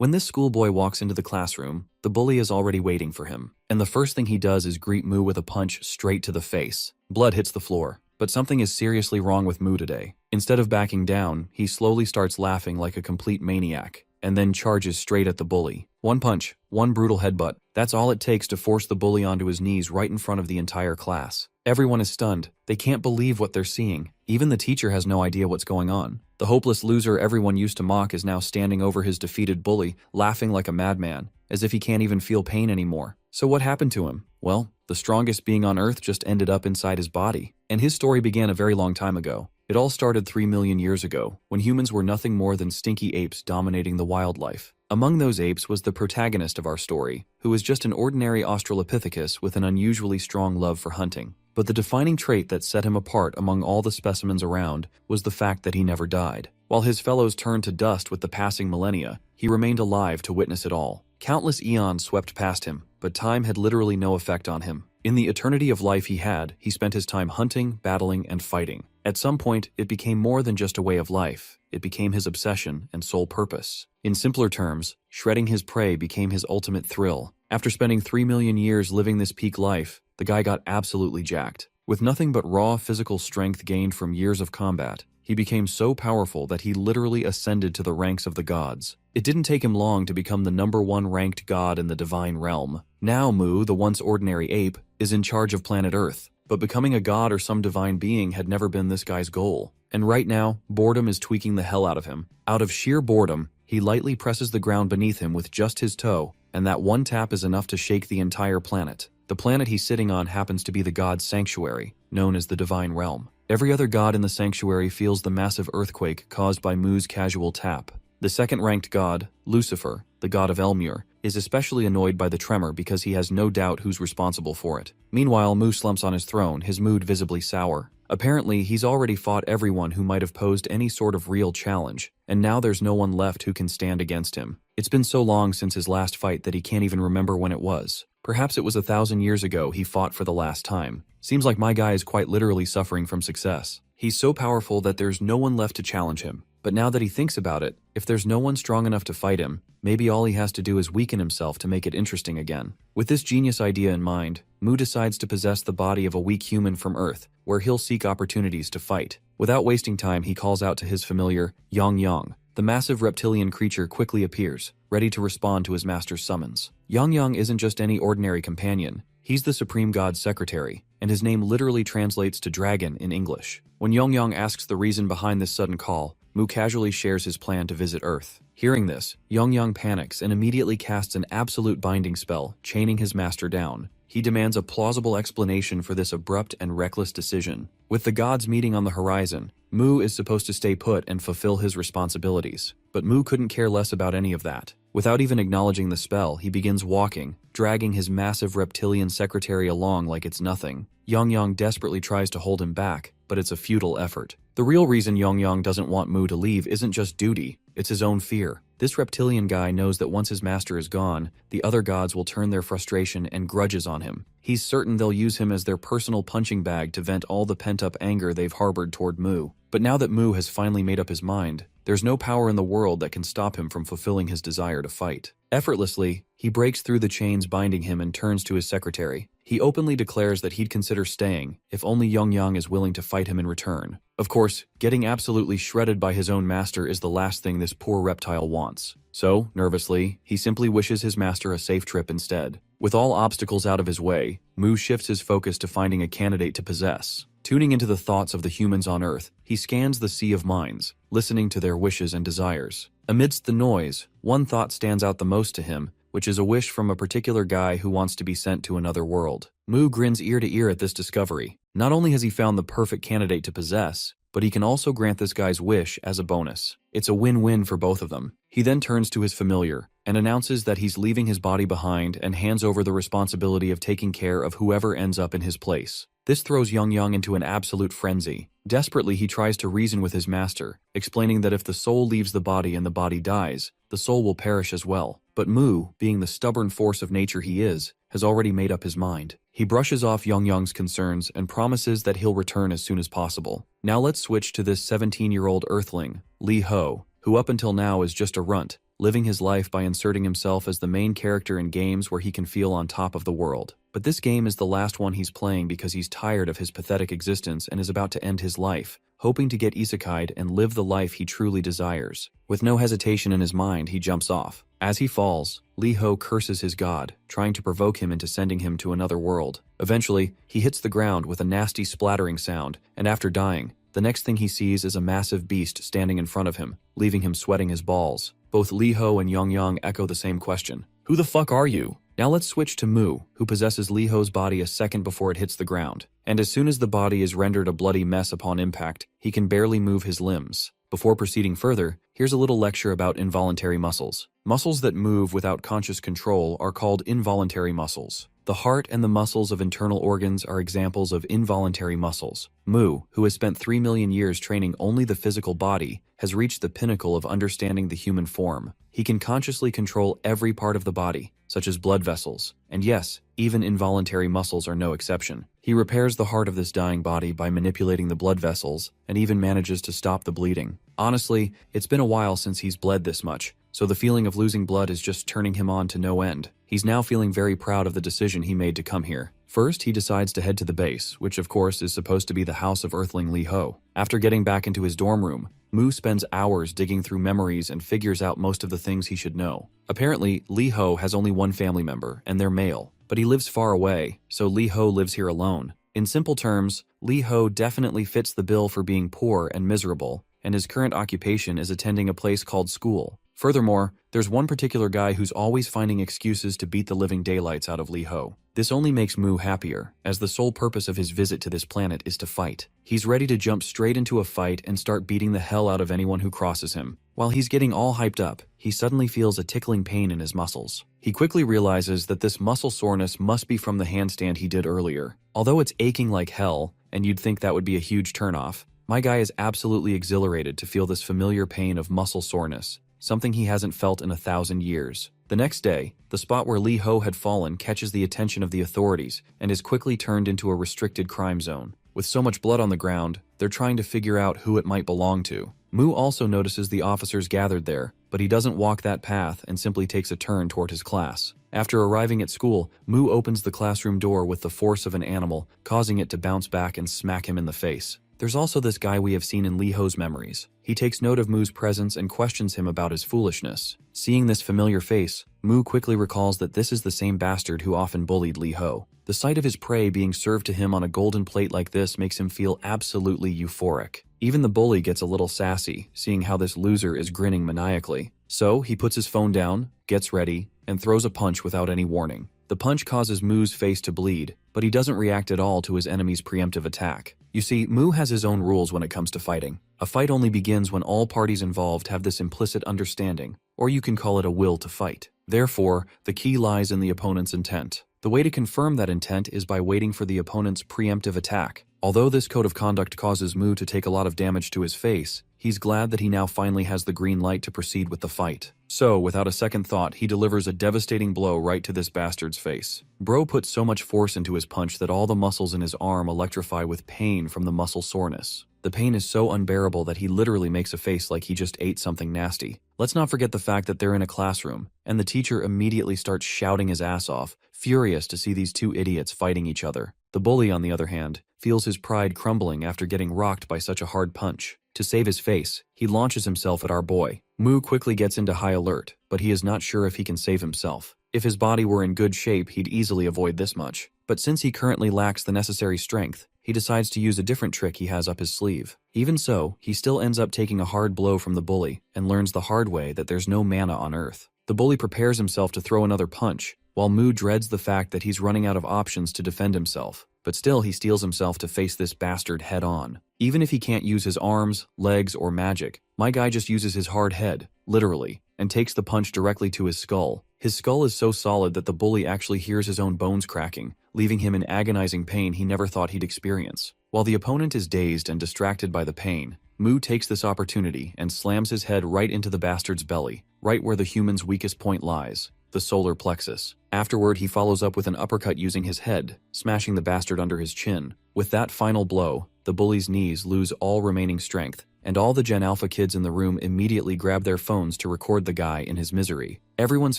When this schoolboy walks into the classroom, the bully is already waiting for him, and the first thing he does is greet Mu with a punch straight to the face. Blood hits the floor, but something is seriously wrong with Mu today. Instead of backing down, he slowly starts laughing like a complete maniac, and then charges straight at the bully. One punch, one brutal headbutt, that's all it takes to force the bully onto his knees right in front of the entire class. Everyone is stunned. They can't believe what they're seeing. Even the teacher has no idea what's going on. The hopeless loser everyone used to mock is now standing over his defeated bully, laughing like a madman, as if he can't even feel pain anymore. So what happened to him? Well, the strongest being on Earth just ended up inside his body. And his story began a very long time ago. It all started 3 million years ago, when humans were nothing more than stinky apes dominating the wildlife. Among those apes was the protagonist of our story, who was just an ordinary Australopithecus with an unusually strong love for hunting. But the defining trait that set him apart among all the specimens around was the fact that he never died. While his fellows turned to dust with the passing millennia, he remained alive to witness it all. Countless eons swept past him, but time had literally no effect on him. In the eternity of life he spent his time hunting, battling, and fighting. At some point, it became more than just a way of life. It became his obsession and sole purpose. In simpler terms, shredding his prey became his ultimate thrill. After spending 3 million years living this peak life, the guy got absolutely jacked. With nothing but raw physical strength gained from years of combat, he became so powerful that he literally ascended to the ranks of the gods. It didn't take him long to become the #1 ranked god in the divine realm. Now Mu, the once ordinary ape, is in charge of planet Earth. But becoming a god or some divine being had never been this guy's goal. And right now, boredom is tweaking the hell out of him. Out of sheer boredom, he lightly presses the ground beneath him with just his toe, and that one tap is enough to shake the entire planet. The planet he's sitting on happens to be the god's sanctuary, known as the Divine Realm. Every other god in the sanctuary feels the massive earthquake caused by Mu's casual tap. The second-ranked god, Lucifer, the god of Elmure, is especially annoyed by the tremor because he has no doubt who's responsible for it. Meanwhile, Mu slumps on his throne, his mood visibly sour. Apparently, he's already fought everyone who might have posed any sort of real challenge, and now there's no one left who can stand against him. It's been so long since his last fight that he can't even remember when it was. Perhaps it was 1,000 years ago he fought for the last time. Seems like my guy is quite literally suffering from success. He's so powerful that there's no one left to challenge him. But now that he thinks about it, if there's no one strong enough to fight him, maybe all he has to do is weaken himself to make it interesting again. With this genius idea in mind, Mu decides to possess the body of a weak human from Earth, where he'll seek opportunities to fight. Without wasting time, he calls out to his familiar, Yang. The massive reptilian creature quickly appears, ready to respond to his master's summons. Yang isn't just any ordinary companion. He's the Supreme God's secretary, and his name literally translates to dragon in English. When Yang asks the reason behind this sudden call, Mu casually shares his plan to visit Earth. Hearing this, Yang panics and immediately casts an absolute binding spell, chaining his master down. He demands a plausible explanation for this abrupt and reckless decision. With the gods meeting on the horizon, Mu is supposed to stay put and fulfill his responsibilities. But Mu couldn't care less about any of that. Without even acknowledging the spell, he begins walking, dragging his massive reptilian secretary along like it's nothing. Yang desperately tries to hold him back, but it's a futile effort. The real reason Yang doesn't want Mu to leave isn't just duty, it's his own fear. This reptilian guy knows that once his master is gone, the other gods will turn their frustration and grudges on him. He's certain they'll use him as their personal punching bag to vent all the pent-up anger they've harbored toward Mu. But now that Mu has finally made up his mind, there's no power in the world that can stop him from fulfilling his desire to fight. Effortlessly, he breaks through the chains binding him and turns to his secretary. He openly declares that he'd consider staying if only Yang is willing to fight him in return. Of course, getting absolutely shredded by his own master is the last thing this poor reptile wants. So, nervously, he simply wishes his master a safe trip instead. With all obstacles out of his way, Mu shifts his focus to finding a candidate to possess. Tuning into the thoughts of the humans on Earth, he scans the sea of minds, listening to their wishes and desires. Amidst the noise, one thought stands out the most to him, which is a wish from a particular guy who wants to be sent to another world. Mu grins ear to ear at this discovery. Not only has he found the perfect candidate to possess, but he can also grant this guy's wish as a bonus. It's a win-win for both of them. He then turns to his familiar and announces that he's leaving his body behind and hands over the responsibility of taking care of whoever ends up in his place. This throws Yang into an absolute frenzy. Desperately, he tries to reason with his master, explaining that if the soul leaves the body and the body dies, the soul will perish as well. But Mu, being the stubborn force of nature he is, has already made up his mind. He brushes off Yang's concerns and promises that he'll return as soon as possible. Now let's switch to this 17-year-old earthling, Li Ho. who up until now is just a runt, living his life by inserting himself as the main character in games where he can feel on top of the world. But this game is the last one he's playing because he's tired of his pathetic existence and is about to end his life, hoping to get isekai'd and live the life he truly desires. With no hesitation in his mind, he jumps off. As he falls, Lee-ho curses his god, trying to provoke him into sending him to another world. Eventually, he hits the ground with a nasty splattering sound, and after dying, the next thing he sees is a massive beast standing in front of him, leaving him sweating his balls. Both Lee-ho and Yongyang echo the same question. Who the fuck are you? Now let's switch to Mu, who possesses Lee-ho's body a second before it hits the ground. And as soon as the body is rendered a bloody mess upon impact, he can barely move his limbs. Before proceeding further, here's a little lecture about involuntary muscles. Muscles that move without conscious control are called involuntary muscles. The heart and the muscles of internal organs are examples of involuntary muscles. Mu, who has spent 3 million years training only the physical body, has reached the pinnacle of understanding the human form. He can consciously control every part of the body, such as blood vessels. And yes, even involuntary muscles are no exception. He repairs the heart of this dying body by manipulating the blood vessels, and even manages to stop the bleeding. Honestly, it's been a while since he's bled this much, so the feeling of losing blood is just turning him on to no end. He's now feeling very proud of the decision he made to come here. First, he decides to head to the base, which of course is supposed to be the house of Earthling Lee-ho. After getting back into his dorm room, Mu spends hours digging through memories and figures out most of the things he should know. Apparently, Lee-ho has only one family member, and they're male, but he lives far away, so Lee-ho lives here alone. In simple terms, Lee-ho definitely fits the bill for being poor and miserable, and his current occupation is attending a place called school. Furthermore, there's one particular guy who's always finding excuses to beat the living daylights out of Lee-ho. This only makes Mu happier, as the sole purpose of his visit to this planet is to fight. He's ready to jump straight into a fight and start beating the hell out of anyone who crosses him. While he's getting all hyped up, he suddenly feels a tickling pain in his muscles. He quickly realizes that this muscle soreness must be from the handstand he did earlier. Although it's aching like hell, and you'd think that would be a huge turnoff, my guy is absolutely exhilarated to feel this familiar pain of muscle soreness, something he hasn't felt in 1,000 years. The next day, the spot where Lee-ho had fallen catches the attention of the authorities and is quickly turned into a restricted crime zone. With so much blood on the ground, they're trying to figure out who it might belong to. Mu also notices the officers gathered there, but he doesn't walk that path and simply takes a turn toward his class. After arriving at school, Mu opens the classroom door with the force of an animal, causing it to bounce back and smack him in the face. There's also this guy we have seen in Lee-ho's memories. He takes note of Mu's presence and questions him about his foolishness. Seeing this familiar face, Mu quickly recalls that this is the same bastard who often bullied Lee-ho. The sight of his prey being served to him on a golden plate like this makes him feel absolutely euphoric. Even the bully gets a little sassy, seeing how this loser is grinning maniacally. So he puts his phone down, gets ready, and throws a punch without any warning. The punch causes Mu's face to bleed, but he doesn't react at all to his enemy's preemptive attack. You see, Mu has his own rules when it comes to fighting. A fight only begins when all parties involved have this implicit understanding, or you can call it a will to fight. Therefore, the key lies in the opponent's intent. The way to confirm that intent is by waiting for the opponent's preemptive attack. Although this code of conduct causes Mu to take a lot of damage to his face, he's glad that he now finally has the green light to proceed with the fight. So, without a second thought, he delivers a devastating blow right to this bastard's face. Bro puts so much force into his punch that all the muscles in his arm electrify with pain from the muscle soreness. The pain is so unbearable that he literally makes a face like he just ate something nasty. Let's not forget the fact that they're in a classroom, and the teacher immediately starts shouting his ass off, furious to see these two idiots fighting each other. The bully, on the other hand, feels his pride crumbling after getting rocked by such a hard punch. To save his face, he launches himself at our boy. Mu quickly gets into high alert, but he is not sure if he can save himself. If his body were in good shape, he'd easily avoid this much. But since he currently lacks the necessary strength, he decides to use a different trick he has up his sleeve. Even so, he still ends up taking a hard blow from the bully, and learns the hard way that there's no mana on Earth. The bully prepares himself to throw another punch, while Mu dreads the fact that he's running out of options to defend himself. But still, he steels himself to face this bastard head-on. Even if he can't use his arms, legs, or magic, my guy just uses his hard head, literally, and takes the punch directly to his skull. His skull is so solid that the bully actually hears his own bones cracking, leaving him in agonizing pain he never thought he'd experience. While the opponent is dazed and distracted by the pain, Mu takes this opportunity and slams his head right into the bastard's belly, right where the human's weakest point lies, the solar plexus. Afterward, he follows up with an uppercut using his head, smashing the bastard under his chin. With that final blow, the bully's knees lose all remaining strength, and all the Gen Alpha kids in the room immediately grab their phones to record the guy in his misery. Everyone's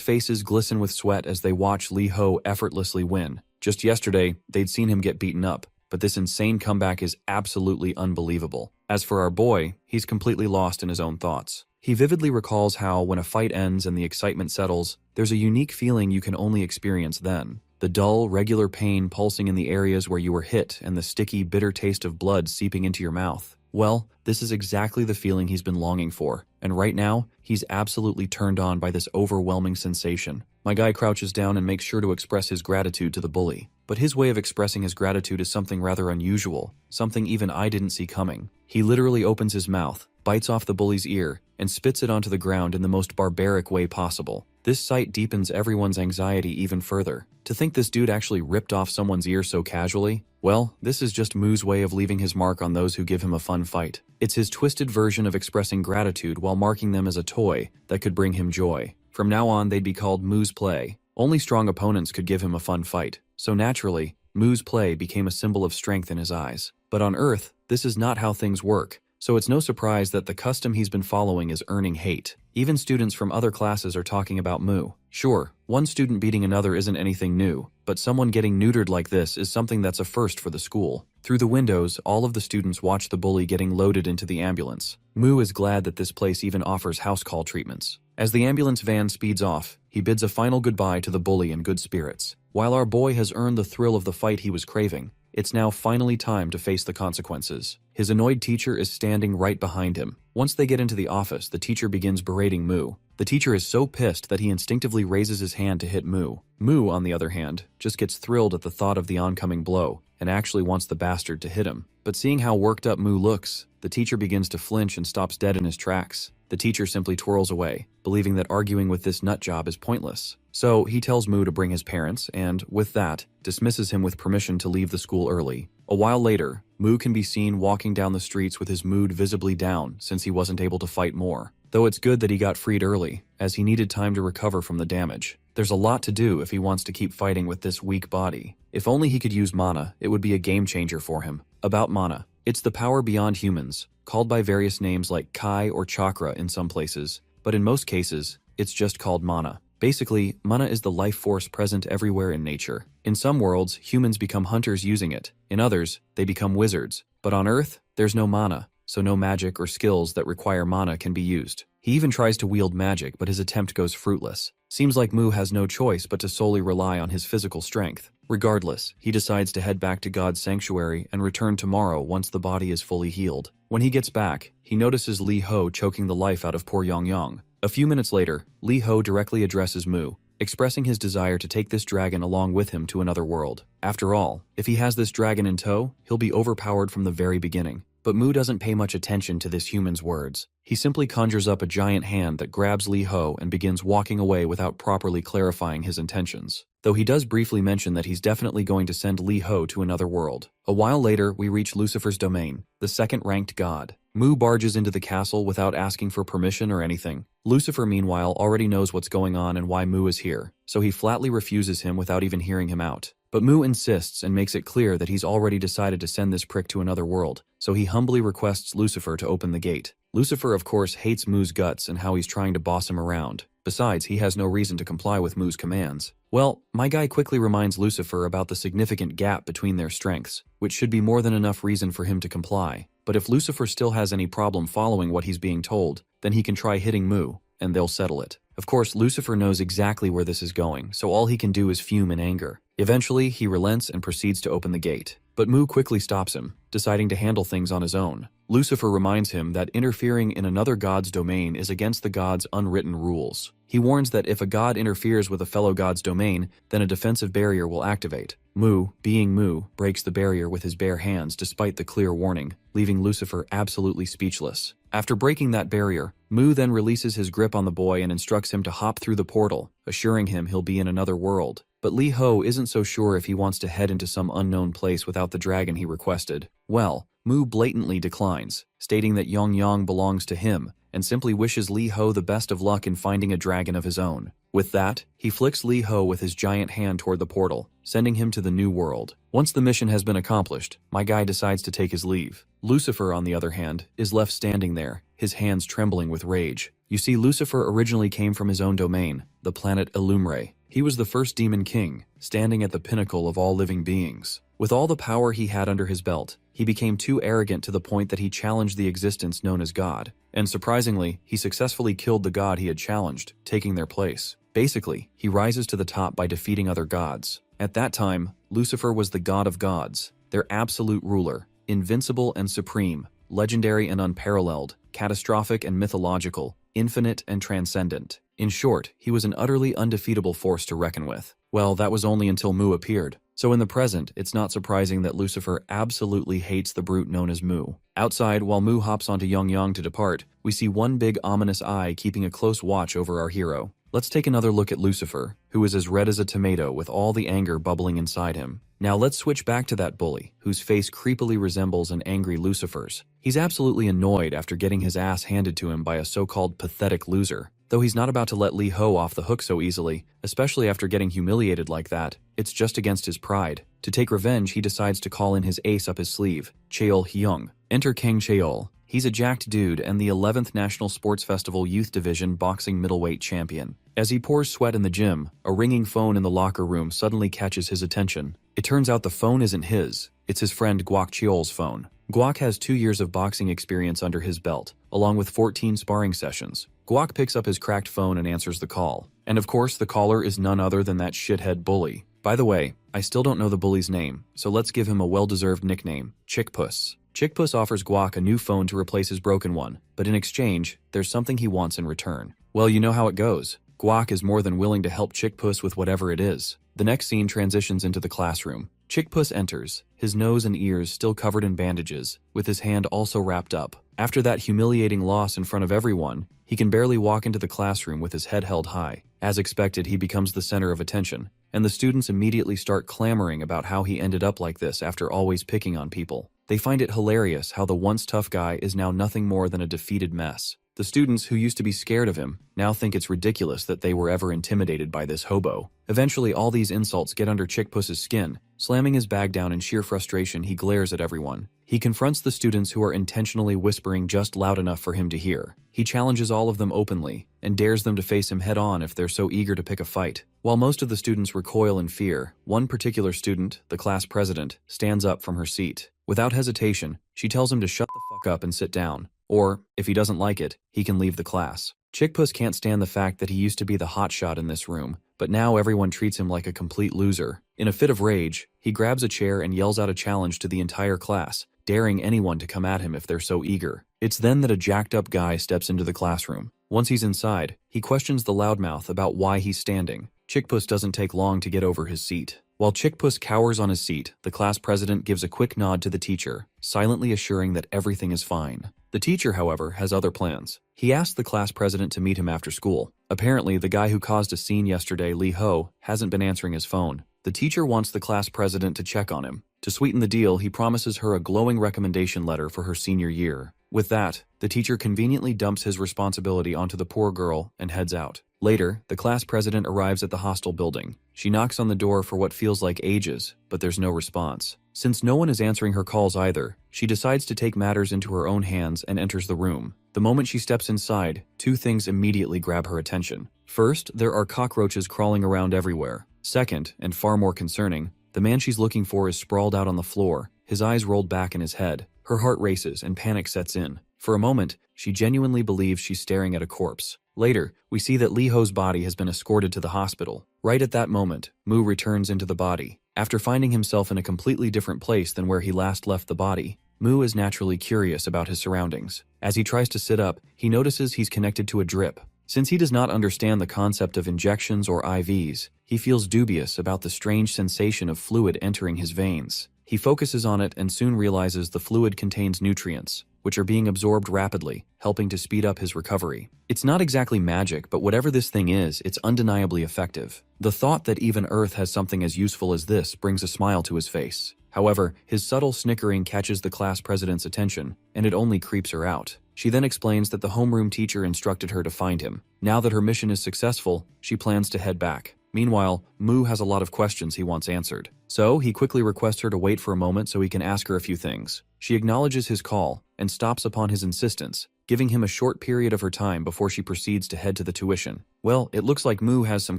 faces glisten with sweat as they watch Lee Ho effortlessly win. Just yesterday, they'd seen him get beaten up, but this insane comeback is absolutely unbelievable. As for our boy, he's completely lost in his own thoughts. He vividly recalls how, when a fight ends and the excitement settles, there's a unique feeling you can only experience then. The dull, regular pain pulsing in the areas where you were hit and the sticky, bitter taste of blood seeping into your mouth. Well, this is exactly the feeling he's been longing for, and right now, he's absolutely turned on by this overwhelming sensation. My guy crouches down and makes sure to express his gratitude to the bully. But his way of expressing his gratitude is something rather unusual, something even I didn't see coming. He literally opens his mouth, bites off the bully's ear, and spits it onto the ground in the most barbaric way possible. This sight deepens everyone's anxiety even further. To think this dude actually ripped off someone's ear so casually? Well, this is just Moo's way of leaving his mark on those who give him a fun fight. It's his twisted version of expressing gratitude while marking them as a toy that could bring him joy. From now on, they'd be called Moo's Play. Only strong opponents could give him a fun fight, so naturally, Moo's Play became a symbol of strength in his eyes. But on Earth, this is not how things work, so it's no surprise that the custom he's been following is earning hate. Even students from other classes are talking about Moo. Sure, one student beating another isn't anything new, but someone getting neutered like this is something that's a first for the school. Through the windows, all of the students watch the bully getting loaded into the ambulance. Moo is glad that this place even offers house call treatments. As the ambulance van speeds off, he bids a final goodbye to the bully in good spirits. While our boy has earned the thrill of the fight he was craving, it's now finally time to face the consequences. His annoyed teacher is standing right behind him. Once they get into the office, the teacher begins berating Moo. The teacher is so pissed that he instinctively raises his hand to hit Moo. Moo, on the other hand, just gets thrilled at the thought of the oncoming blow and actually wants the bastard to hit him. But seeing how worked up Moo looks, the teacher begins to flinch and stops dead in his tracks. The teacher simply twirls away, believing that arguing with this nutjob is pointless. So he tells Moo to bring his parents and, with that, dismisses him with permission to leave the school early. A while later, Moo can be seen walking down the streets with his mood visibly down since he wasn't able to fight more. Though it's good that he got freed early, as he needed time to recover from the damage. There's a lot to do if he wants to keep fighting with this weak body. If only he could use mana, it would be a game changer for him. About mana, it's the power beyond humans, called by various names like Kai or Chakra in some places, but in most cases, it's just called mana. Basically, mana is the life force present everywhere in nature. In some worlds, humans become hunters using it. In others, they become wizards. But on Earth, there's no mana, so no magic or skills that require mana can be used. He even tries to wield magic, but his attempt goes fruitless. Seems like Moo has no choice but to solely rely on his physical strength. Regardless, he decides to head back to God's sanctuary and return tomorrow once the body is fully healed. When he gets back, he notices Lee Ho choking the life out of poor Yong. A few minutes later, Lee Ho directly addresses Moo, expressing his desire to take this dragon along with him to another world. After all, if he has this dragon in tow, he'll be overpowered from the very beginning. But Moo doesn't pay much attention to this human's words. He simply conjures up a giant hand that grabs Lee Ho and begins walking away without properly clarifying his intentions. Though he does briefly mention that he's definitely going to send Lee Ho to another world. A while later, we reach Lucifer's domain, the second-ranked god. Moo barges into the castle without asking for permission or anything. Lucifer, meanwhile, already knows what's going on and why Moo is here, so he flatly refuses him without even hearing him out. But Moo insists and makes it clear that he's already decided to send this prick to another world, so he humbly requests Lucifer to open the gate. Lucifer, of course, hates Moo's guts and how he's trying to boss him around. Besides, he has no reason to comply with Moo's commands. Well, my guy quickly reminds Lucifer about the significant gap between their strengths, which should be more than enough reason for him to comply. But if Lucifer still has any problem following what he's being told, then he can try hitting Moo, and they'll settle it. Of course, Lucifer knows exactly where this is going, so all he can do is fume in anger. Eventually, he relents and proceeds to open the gate. But Moo quickly stops him, deciding to handle things on his own. Lucifer reminds him that interfering in another god's domain is against the god's unwritten rules. He warns that if a god interferes with a fellow god's domain, then a defensive barrier will activate. Moo, being Moo, breaks the barrier with his bare hands despite the clear warning, leaving Lucifer absolutely speechless. After breaking that barrier, Moo then releases his grip on the boy and instructs him to hop through the portal, assuring him he'll be in another world. But Lee Ho isn't so sure if he wants to head into some unknown place without the dragon he requested. Well, Moo blatantly declines, stating that Yong belongs to him, and simply wishes Lee Ho the best of luck in finding a dragon of his own. With that, he flicks Lee Ho with his giant hand toward the portal, sending him to the new world. Once the mission has been accomplished, my guy decides to take his leave. Lucifer, on the other hand, is left standing there, his hands trembling with rage. You see, Lucifer originally came from his own domain, the planet Illumre. He was the first demon king, standing at the pinnacle of all living beings. With all the power he had under his belt, he became too arrogant to the point that he challenged the existence known as God. And surprisingly, he successfully killed the god he had challenged, taking their place. Basically, he rises to the top by defeating other gods. At that time, Lucifer was the god of gods, their absolute ruler, invincible and supreme, legendary and unparalleled, catastrophic and mythological, infinite and transcendent. In short, he was an utterly undefeatable force to reckon with. Well, that was only until Mu appeared. So in the present, it's not surprising that Lucifer absolutely hates the brute known as Mu. Outside, while Mu hops onto Yang to depart, we see one big ominous eye keeping a close watch over our hero. Let's take another look at Lucifer, who is as red as a tomato with all the anger bubbling inside him. Now let's switch back to that bully, whose face creepily resembles an angry Lucifer's. He's absolutely annoyed after getting his ass handed to him by a so-called pathetic loser. Though he's not about to let Lee Ho off the hook so easily, especially after getting humiliated like that, it's just against his pride. To take revenge, he decides to call in his ace up his sleeve, Cheol Hyung. Enter Kang Cheol. He's a jacked dude and the 11th National Sports Festival Youth Division boxing middleweight champion. As he pours sweat in the gym, a ringing phone in the locker room suddenly catches his attention. It turns out the phone isn't his, it's his friend Guak Cheol's phone. Guak has 2 years of boxing experience under his belt, along with 14 sparring sessions. Guak picks up his cracked phone and answers the call. And of course, the caller is none other than that shithead bully. By the way, I still don't know the bully's name, so let's give him a well-deserved nickname, Chickpuss. Chickpuss offers Guak a new phone to replace his broken one, but in exchange, there's something he wants in return. Well, you know how it goes. Guak is more than willing to help Chickpuss with whatever it is. The next scene transitions into the classroom. Chickpuss enters, his nose and ears still covered in bandages, with his hand also wrapped up. After that humiliating loss in front of everyone, he can barely walk into the classroom with his head held high. As expected, he becomes the center of attention, and the students immediately start clamoring about how he ended up like this after always picking on people. They find it hilarious how the once tough guy is now nothing more than a defeated mess. The students who used to be scared of him now think it's ridiculous that they were ever intimidated by this hobo. Eventually, all these insults get under Chickpuss's skin. Slamming his bag down in sheer frustration, he glares at everyone. He confronts the students who are intentionally whispering just loud enough for him to hear. He challenges all of them openly and dares them to face him head-on if they're so eager to pick a fight. While most of the students recoil in fear, one particular student, the class president, stands up from her seat. Without hesitation, she tells him to shut the fuck up and sit down. Or, if he doesn't like it, he can leave the class. Chickpuss can't stand the fact that he used to be the hotshot in this room, but now everyone treats him like a complete loser. In a fit of rage, he grabs a chair and yells out a challenge to the entire class, daring anyone to come at him if they're so eager. It's then that a jacked-up guy steps into the classroom. Once he's inside, he questions the loudmouth about why he's standing. Chickpuss doesn't take long to get over his seat. While Chickpuss cowers on his seat, the class president gives a quick nod to the teacher, silently assuring that everything is fine. The teacher, however, has other plans. He asks the class president to meet him after school. Apparently, the guy who caused a scene yesterday, Lee Ho, hasn't been answering his phone. The teacher wants the class president to check on him. To sweeten the deal, he promises her a glowing recommendation letter for her senior year. With that, the teacher conveniently dumps his responsibility onto the poor girl and heads out. Later, the class president arrives at the hostel building. She knocks on the door for what feels like ages, but there's no response. Since no one is answering her calls either, she decides to take matters into her own hands and enters the room. The moment she steps inside, two things immediately grab her attention. First, there are cockroaches crawling around everywhere. Second, and far more concerning, the man she's looking for is sprawled out on the floor, his eyes rolled back in his head. Her heart races and panic sets in. For a moment, she genuinely believes she's staring at a corpse. Later, we see that Lee Ho's body has been escorted to the hospital. Right at that moment, Mu returns into the body. After finding himself in a completely different place than where he last left the body, Mu is naturally curious about his surroundings. As he tries to sit up, he notices he's connected to a drip. Since he does not understand the concept of injections or IVs, he feels dubious about the strange sensation of fluid entering his veins. He focuses on it and soon realizes the fluid contains nutrients, which are being absorbed rapidly, helping to speed up his recovery. It's not exactly magic, but whatever this thing is, it's undeniably effective. The thought that even Earth has something as useful as this brings a smile to his face. However, his subtle snickering catches the class president's attention, and it only creeps her out. She then explains that the homeroom teacher instructed her to find him. Now that her mission is successful, she plans to head back. Meanwhile, Mu has a lot of questions he wants answered. So, he quickly requests her to wait for a moment so he can ask her a few things. She acknowledges his call and stops upon his insistence, giving him a short period of her time before she proceeds to head to the tuition. Well, it looks like Mu has some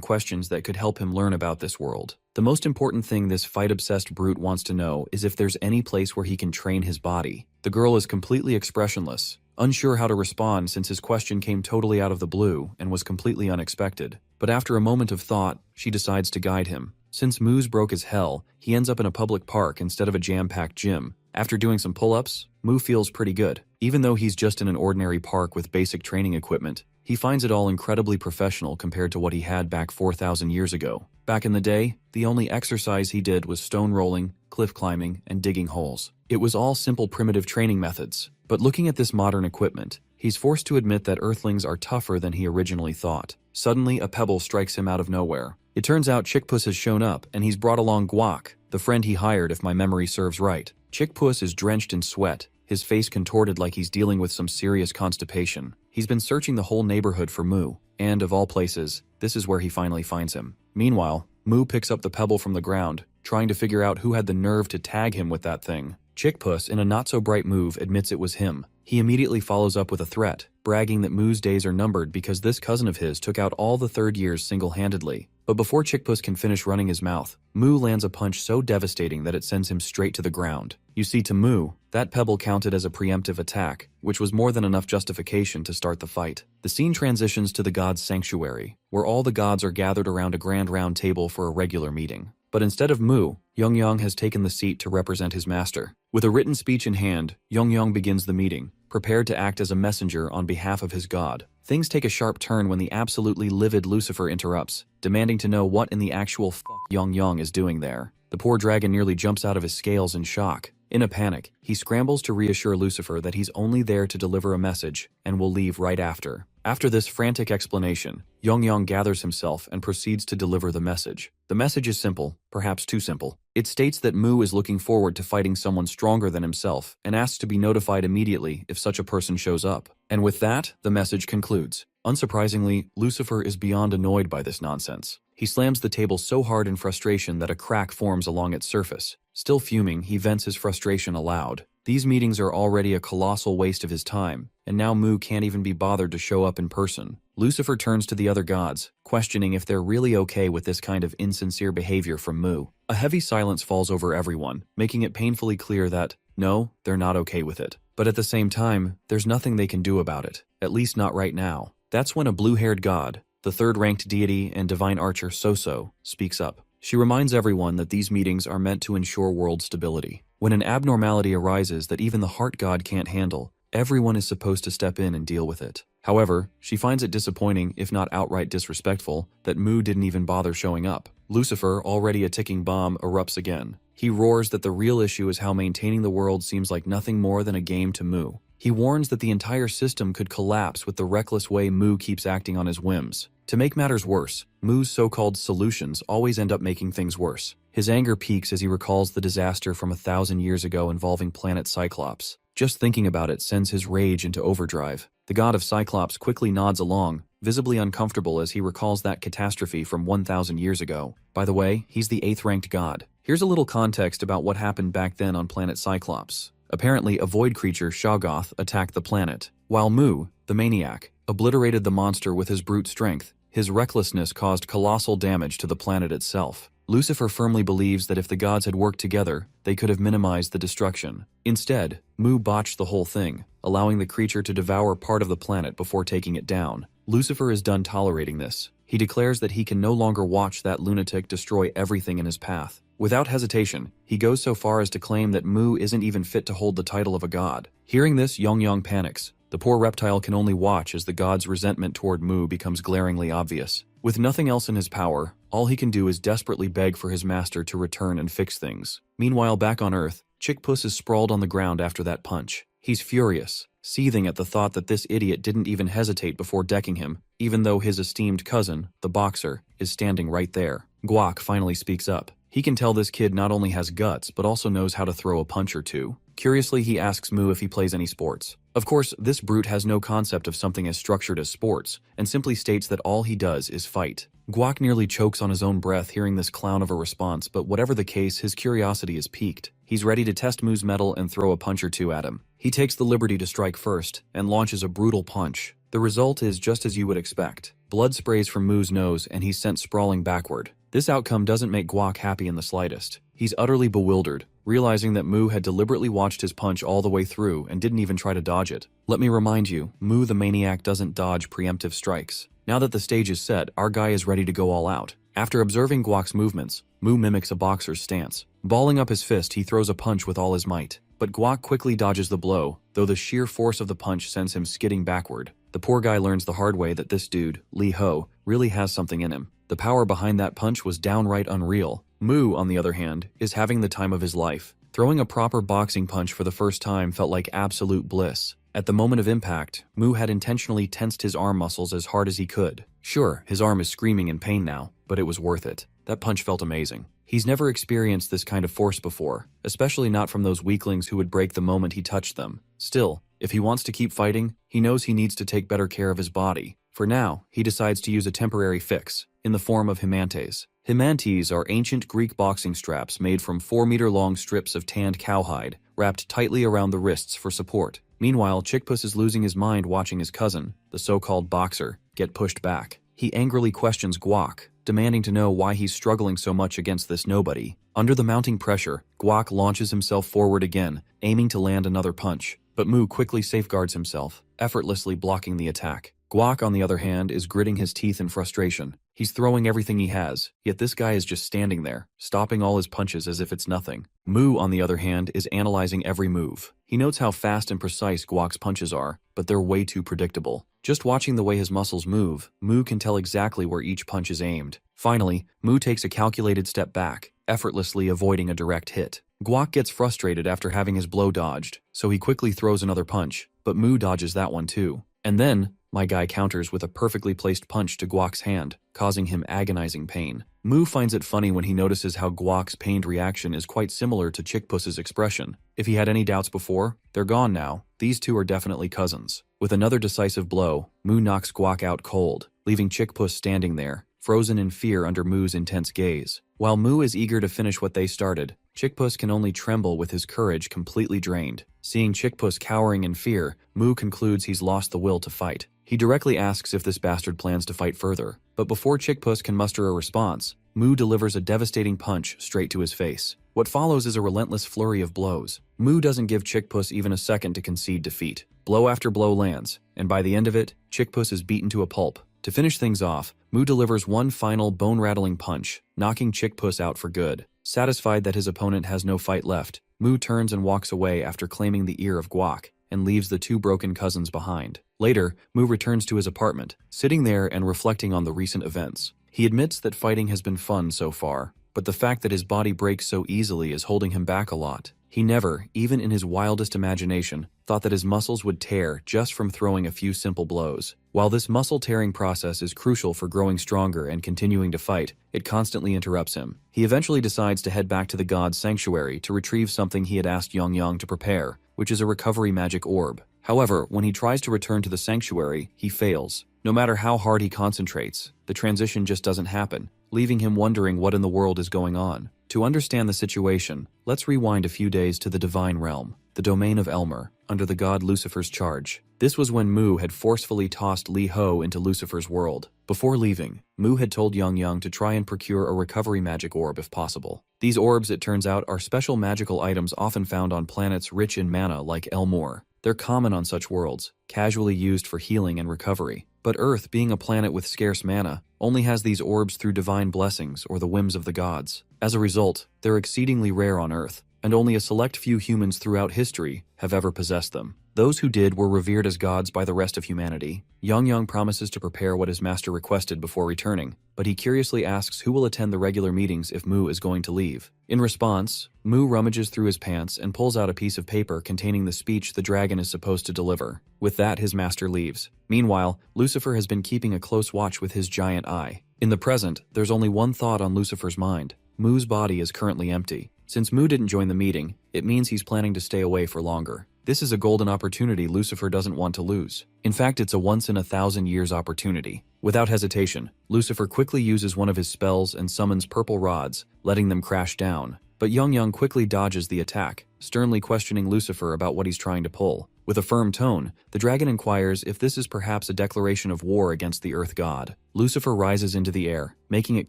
questions that could help him learn about this world. The most important thing this fight-obsessed brute wants to know is if there's any place where he can train his body. The girl is completely expressionless, unsure how to respond since his question came totally out of the blue and was completely unexpected. But after a moment of thought, she decides to guide him. Since Mu's broke as hell, he ends up in a public park instead of a jam-packed gym. After doing some pull-ups, Mu feels pretty good. Even though he's just in an ordinary park with basic training equipment, he finds it all incredibly professional compared to what he had back 4,000 years ago. Back in the day, the only exercise he did was stone rolling, cliff climbing, and digging holes. It was all simple primitive training methods. But looking at this modern equipment, he's forced to admit that Earthlings are tougher than he originally thought. Suddenly, a pebble strikes him out of nowhere. It turns out Chickpuss has shown up, and he's brought along Guac, the friend he hired if my memory serves right. Chickpuss is drenched in sweat, his face contorted like he's dealing with some serious constipation. He's been searching the whole neighborhood for Mu, and of all places, this is where he finally finds him. Meanwhile, Mu picks up the pebble from the ground, trying to figure out who had the nerve to tag him with that thing. Chickpuss, in a not-so-bright move, admits it was him. He immediately follows up with a threat, bragging that Mu's days are numbered because this cousin of his took out all the third years single-handedly. But before Chickpuss can finish running his mouth, Mu lands a punch so devastating that it sends him straight to the ground. You see, to Mu, that pebble counted as a preemptive attack, which was more than enough justification to start the fight. The scene transitions to the gods' sanctuary, where all the gods are gathered around a grand round table for a regular meeting. But instead of Mu, Yongyang has taken the seat to represent his master. With a written speech in hand, Yongyang begins the meeting, prepared to act as a messenger on behalf of his god. Things take a sharp turn when the absolutely livid Lucifer interrupts, demanding to know what in the actual fuck Yongyang is doing there. The poor dragon nearly jumps out of his scales in shock. In a panic, he scrambles to reassure Lucifer that he's only there to deliver a message and will leave right after. After this frantic explanation, Yongyang gathers himself and proceeds to deliver the message. The message is simple, perhaps too simple. It states that Mu is looking forward to fighting someone stronger than himself and asks to be notified immediately if such a person shows up. And with that, the message concludes. Unsurprisingly, Lucifer is beyond annoyed by this nonsense. He slams the table so hard in frustration that a crack forms along its surface. Still fuming, he vents his frustration aloud. These meetings are already a colossal waste of his time, and now Mu can't even be bothered to show up in person. Lucifer turns to the other gods, questioning if they're really okay with this kind of insincere behavior from Mu. A heavy silence falls over everyone, making it painfully clear that, no, they're not okay with it. But at the same time, there's nothing they can do about it, at least not right now. That's when a blue-haired god, the third-ranked deity and divine archer Soso, speaks up. She reminds everyone that these meetings are meant to ensure world stability. When an abnormality arises that even the heart god can't handle, everyone is supposed to step in and deal with it. However, she finds it disappointing, if not outright disrespectful, that Mu didn't even bother showing up. Lucifer, already a ticking bomb, erupts again. He roars that the real issue is how maintaining the world seems like nothing more than a game to Mu. He warns that the entire system could collapse with the reckless way Mu keeps acting on his whims. To make matters worse, Mu's so-called solutions always end up making things worse. His anger peaks as he recalls the disaster from 1,000 years ago involving planet Cyclops. Just thinking about it sends his rage into overdrive. The god of Cyclops quickly nods along, visibly uncomfortable as he recalls that catastrophe from 1,000 years ago. By the way, he's the 8th-ranked god. Here's a little context about what happened back then on planet Cyclops. Apparently, a void creature, Shoggoth, attacked the planet, while Mu, the maniac, obliterated the monster with his brute strength. His recklessness caused colossal damage to the planet itself. Lucifer firmly believes that if the gods had worked together, they could have minimized the destruction. Instead, Mu botched the whole thing, allowing the creature to devour part of the planet before taking it down. Lucifer is done tolerating this. He declares that he can no longer watch that lunatic destroy everything in his path. Without hesitation, he goes so far as to claim that Mu isn't even fit to hold the title of a god. Hearing this, Yongyang panics. The poor reptile can only watch as the god's resentment toward Mu becomes glaringly obvious. With nothing else in his power, all he can do is desperately beg for his master to return and fix things. Meanwhile, back on Earth, Chickpuss is sprawled on the ground after that punch. He's furious, seething at the thought that this idiot didn't even hesitate before decking him, even though his esteemed cousin, the boxer, is standing right there. Guac finally speaks up. He can tell this kid not only has guts, but also knows how to throw a punch or two. Curiously, he asks Mu if he plays any sports. Of course, this brute has no concept of something as structured as sports, and simply states that all he does is fight. Guac nearly chokes on his own breath hearing this clown of a response, but whatever the case, his curiosity is piqued. He's ready to test Mu's mettle and throw a punch or two at him. He takes the liberty to strike first, and launches a brutal punch. The result is just as you would expect. Blood sprays from Mu's nose, and he's sent sprawling backward. This outcome doesn't make Guac happy in the slightest. He's utterly bewildered, realizing that Mu had deliberately watched his punch all the way through and didn't even try to dodge it. Let me remind you, Mu the maniac doesn't dodge preemptive strikes. Now that the stage is set, our guy is ready to go all out. After observing Guac's movements, Mu mimics a boxer's stance. Balling up his fist, he throws a punch with all his might. But Guac quickly dodges the blow, though the sheer force of the punch sends him skidding backward. The poor guy learns the hard way that this dude, Lee Ho, really has something in him. The power behind that punch was downright unreal. Mu, on the other hand, is having the time of his life. Throwing a proper boxing punch for the first time felt like absolute bliss. At the moment of impact, Mu had intentionally tensed his arm muscles as hard as he could. Sure, his arm is screaming in pain now, but it was worth it. That punch felt amazing. He's never experienced this kind of force before, especially not from those weaklings who would break the moment he touched them. Still, if he wants to keep fighting, he knows he needs to take better care of his body. For now, he decides to use a temporary fix, in the form of himantes. Himantes are ancient Greek boxing straps made from 4-meter-long strips of tanned cowhide, wrapped tightly around the wrists for support. Meanwhile, Chickpuss is losing his mind watching his cousin, the so-called boxer, get pushed back. He angrily questions Guac, demanding to know why he's struggling so much against this nobody. Under the mounting pressure, Guac launches himself forward again, aiming to land another punch. But Mu quickly safeguards himself, effortlessly blocking the attack. Guac, on the other hand, is gritting his teeth in frustration. He's throwing everything he has, yet this guy is just standing there, stopping all his punches as if it's nothing. Mu, on the other hand, is analyzing every move. He notes how fast and precise Guac's punches are, but they're way too predictable. Just watching the way his muscles move, Mu can tell exactly where each punch is aimed. Finally, Mu takes a calculated step back, effortlessly avoiding a direct hit. Guac gets frustrated after having his blow dodged, so he quickly throws another punch, but Mu dodges that one too. And then, my guy counters with a perfectly placed punch to Guac's hand, causing him agonizing pain. Mu finds it funny when he notices how Guac's pained reaction is quite similar to Chickpuss's expression. If he had any doubts before, they're gone now. These two are definitely cousins. With another decisive blow, Mu knocks Guac out cold, leaving Chickpuss standing there, frozen in fear under Mu's intense gaze. While Mu is eager to finish what they started, Chickpuss can only tremble with his courage completely drained. Seeing Chickpuss cowering in fear, Mu concludes he's lost the will to fight. He directly asks if this bastard plans to fight further, but before Chickpuss can muster a response, Mu delivers a devastating punch straight to his face. What follows is a relentless flurry of blows. Mu doesn't give Chickpuss even a second to concede defeat. Blow after blow lands, and by the end of it, Chickpuss is beaten to a pulp. To finish things off, Mu delivers one final bone-rattling punch, knocking Chickpuss out for good. Satisfied that his opponent has no fight left, Mu turns and walks away after claiming the ear of Guac, and leaves the two broken cousins behind. Later, Mu returns to his apartment, sitting there and reflecting on the recent events. He admits that fighting has been fun so far, but the fact that his body breaks so easily is holding him back a lot. He never, even in his wildest imagination, thought that his muscles would tear just from throwing a few simple blows. While this muscle-tearing process is crucial for growing stronger and continuing to fight, it constantly interrupts him. He eventually decides to head back to the god's sanctuary to retrieve something he had asked Yang to prepare, which is a recovery magic orb. However, when he tries to return to the sanctuary, he fails. No matter how hard he concentrates, the transition just doesn't happen, leaving him wondering what in the world is going on. To understand the situation, let's rewind a few days to the Divine Realm, the domain of Elmer, under the god Lucifer's charge. This was when Mu had forcefully tossed Lee Ho into Lucifer's world. Before leaving, Mu had told Yang to try and procure a recovery magic orb if possible. These orbs, it turns out, are special magical items often found on planets rich in mana like Elmore. They're common on such worlds, casually used for healing and recovery. But Earth, being a planet with scarce mana, only has these orbs through divine blessings or the whims of the gods. As a result, they're exceedingly rare on Earth, and only a select few humans throughout history have ever possessed them. Those who did were revered as gods by the rest of humanity. Yang promises to prepare what his master requested before returning, but he curiously asks who will attend the regular meetings if Mu is going to leave. In response, Mu rummages through his pants and pulls out a piece of paper containing the speech the dragon is supposed to deliver. With that, his master leaves. Meanwhile, Lucifer has been keeping a close watch with his giant eye. In the present, there's only one thought on Lucifer's mind. Mu's body is currently empty. Since Mu didn't join the meeting, it means he's planning to stay away for longer. This is a golden opportunity Lucifer doesn't want to lose. In fact, it's a once-in-a-thousand-years opportunity. Without hesitation, Lucifer quickly uses one of his spells and summons purple rods, letting them crash down. But Young quickly dodges the attack, sternly questioning Lucifer about what he's trying to pull. With a firm tone, the dragon inquires if this is perhaps a declaration of war against the Earth God. Lucifer rises into the air, making it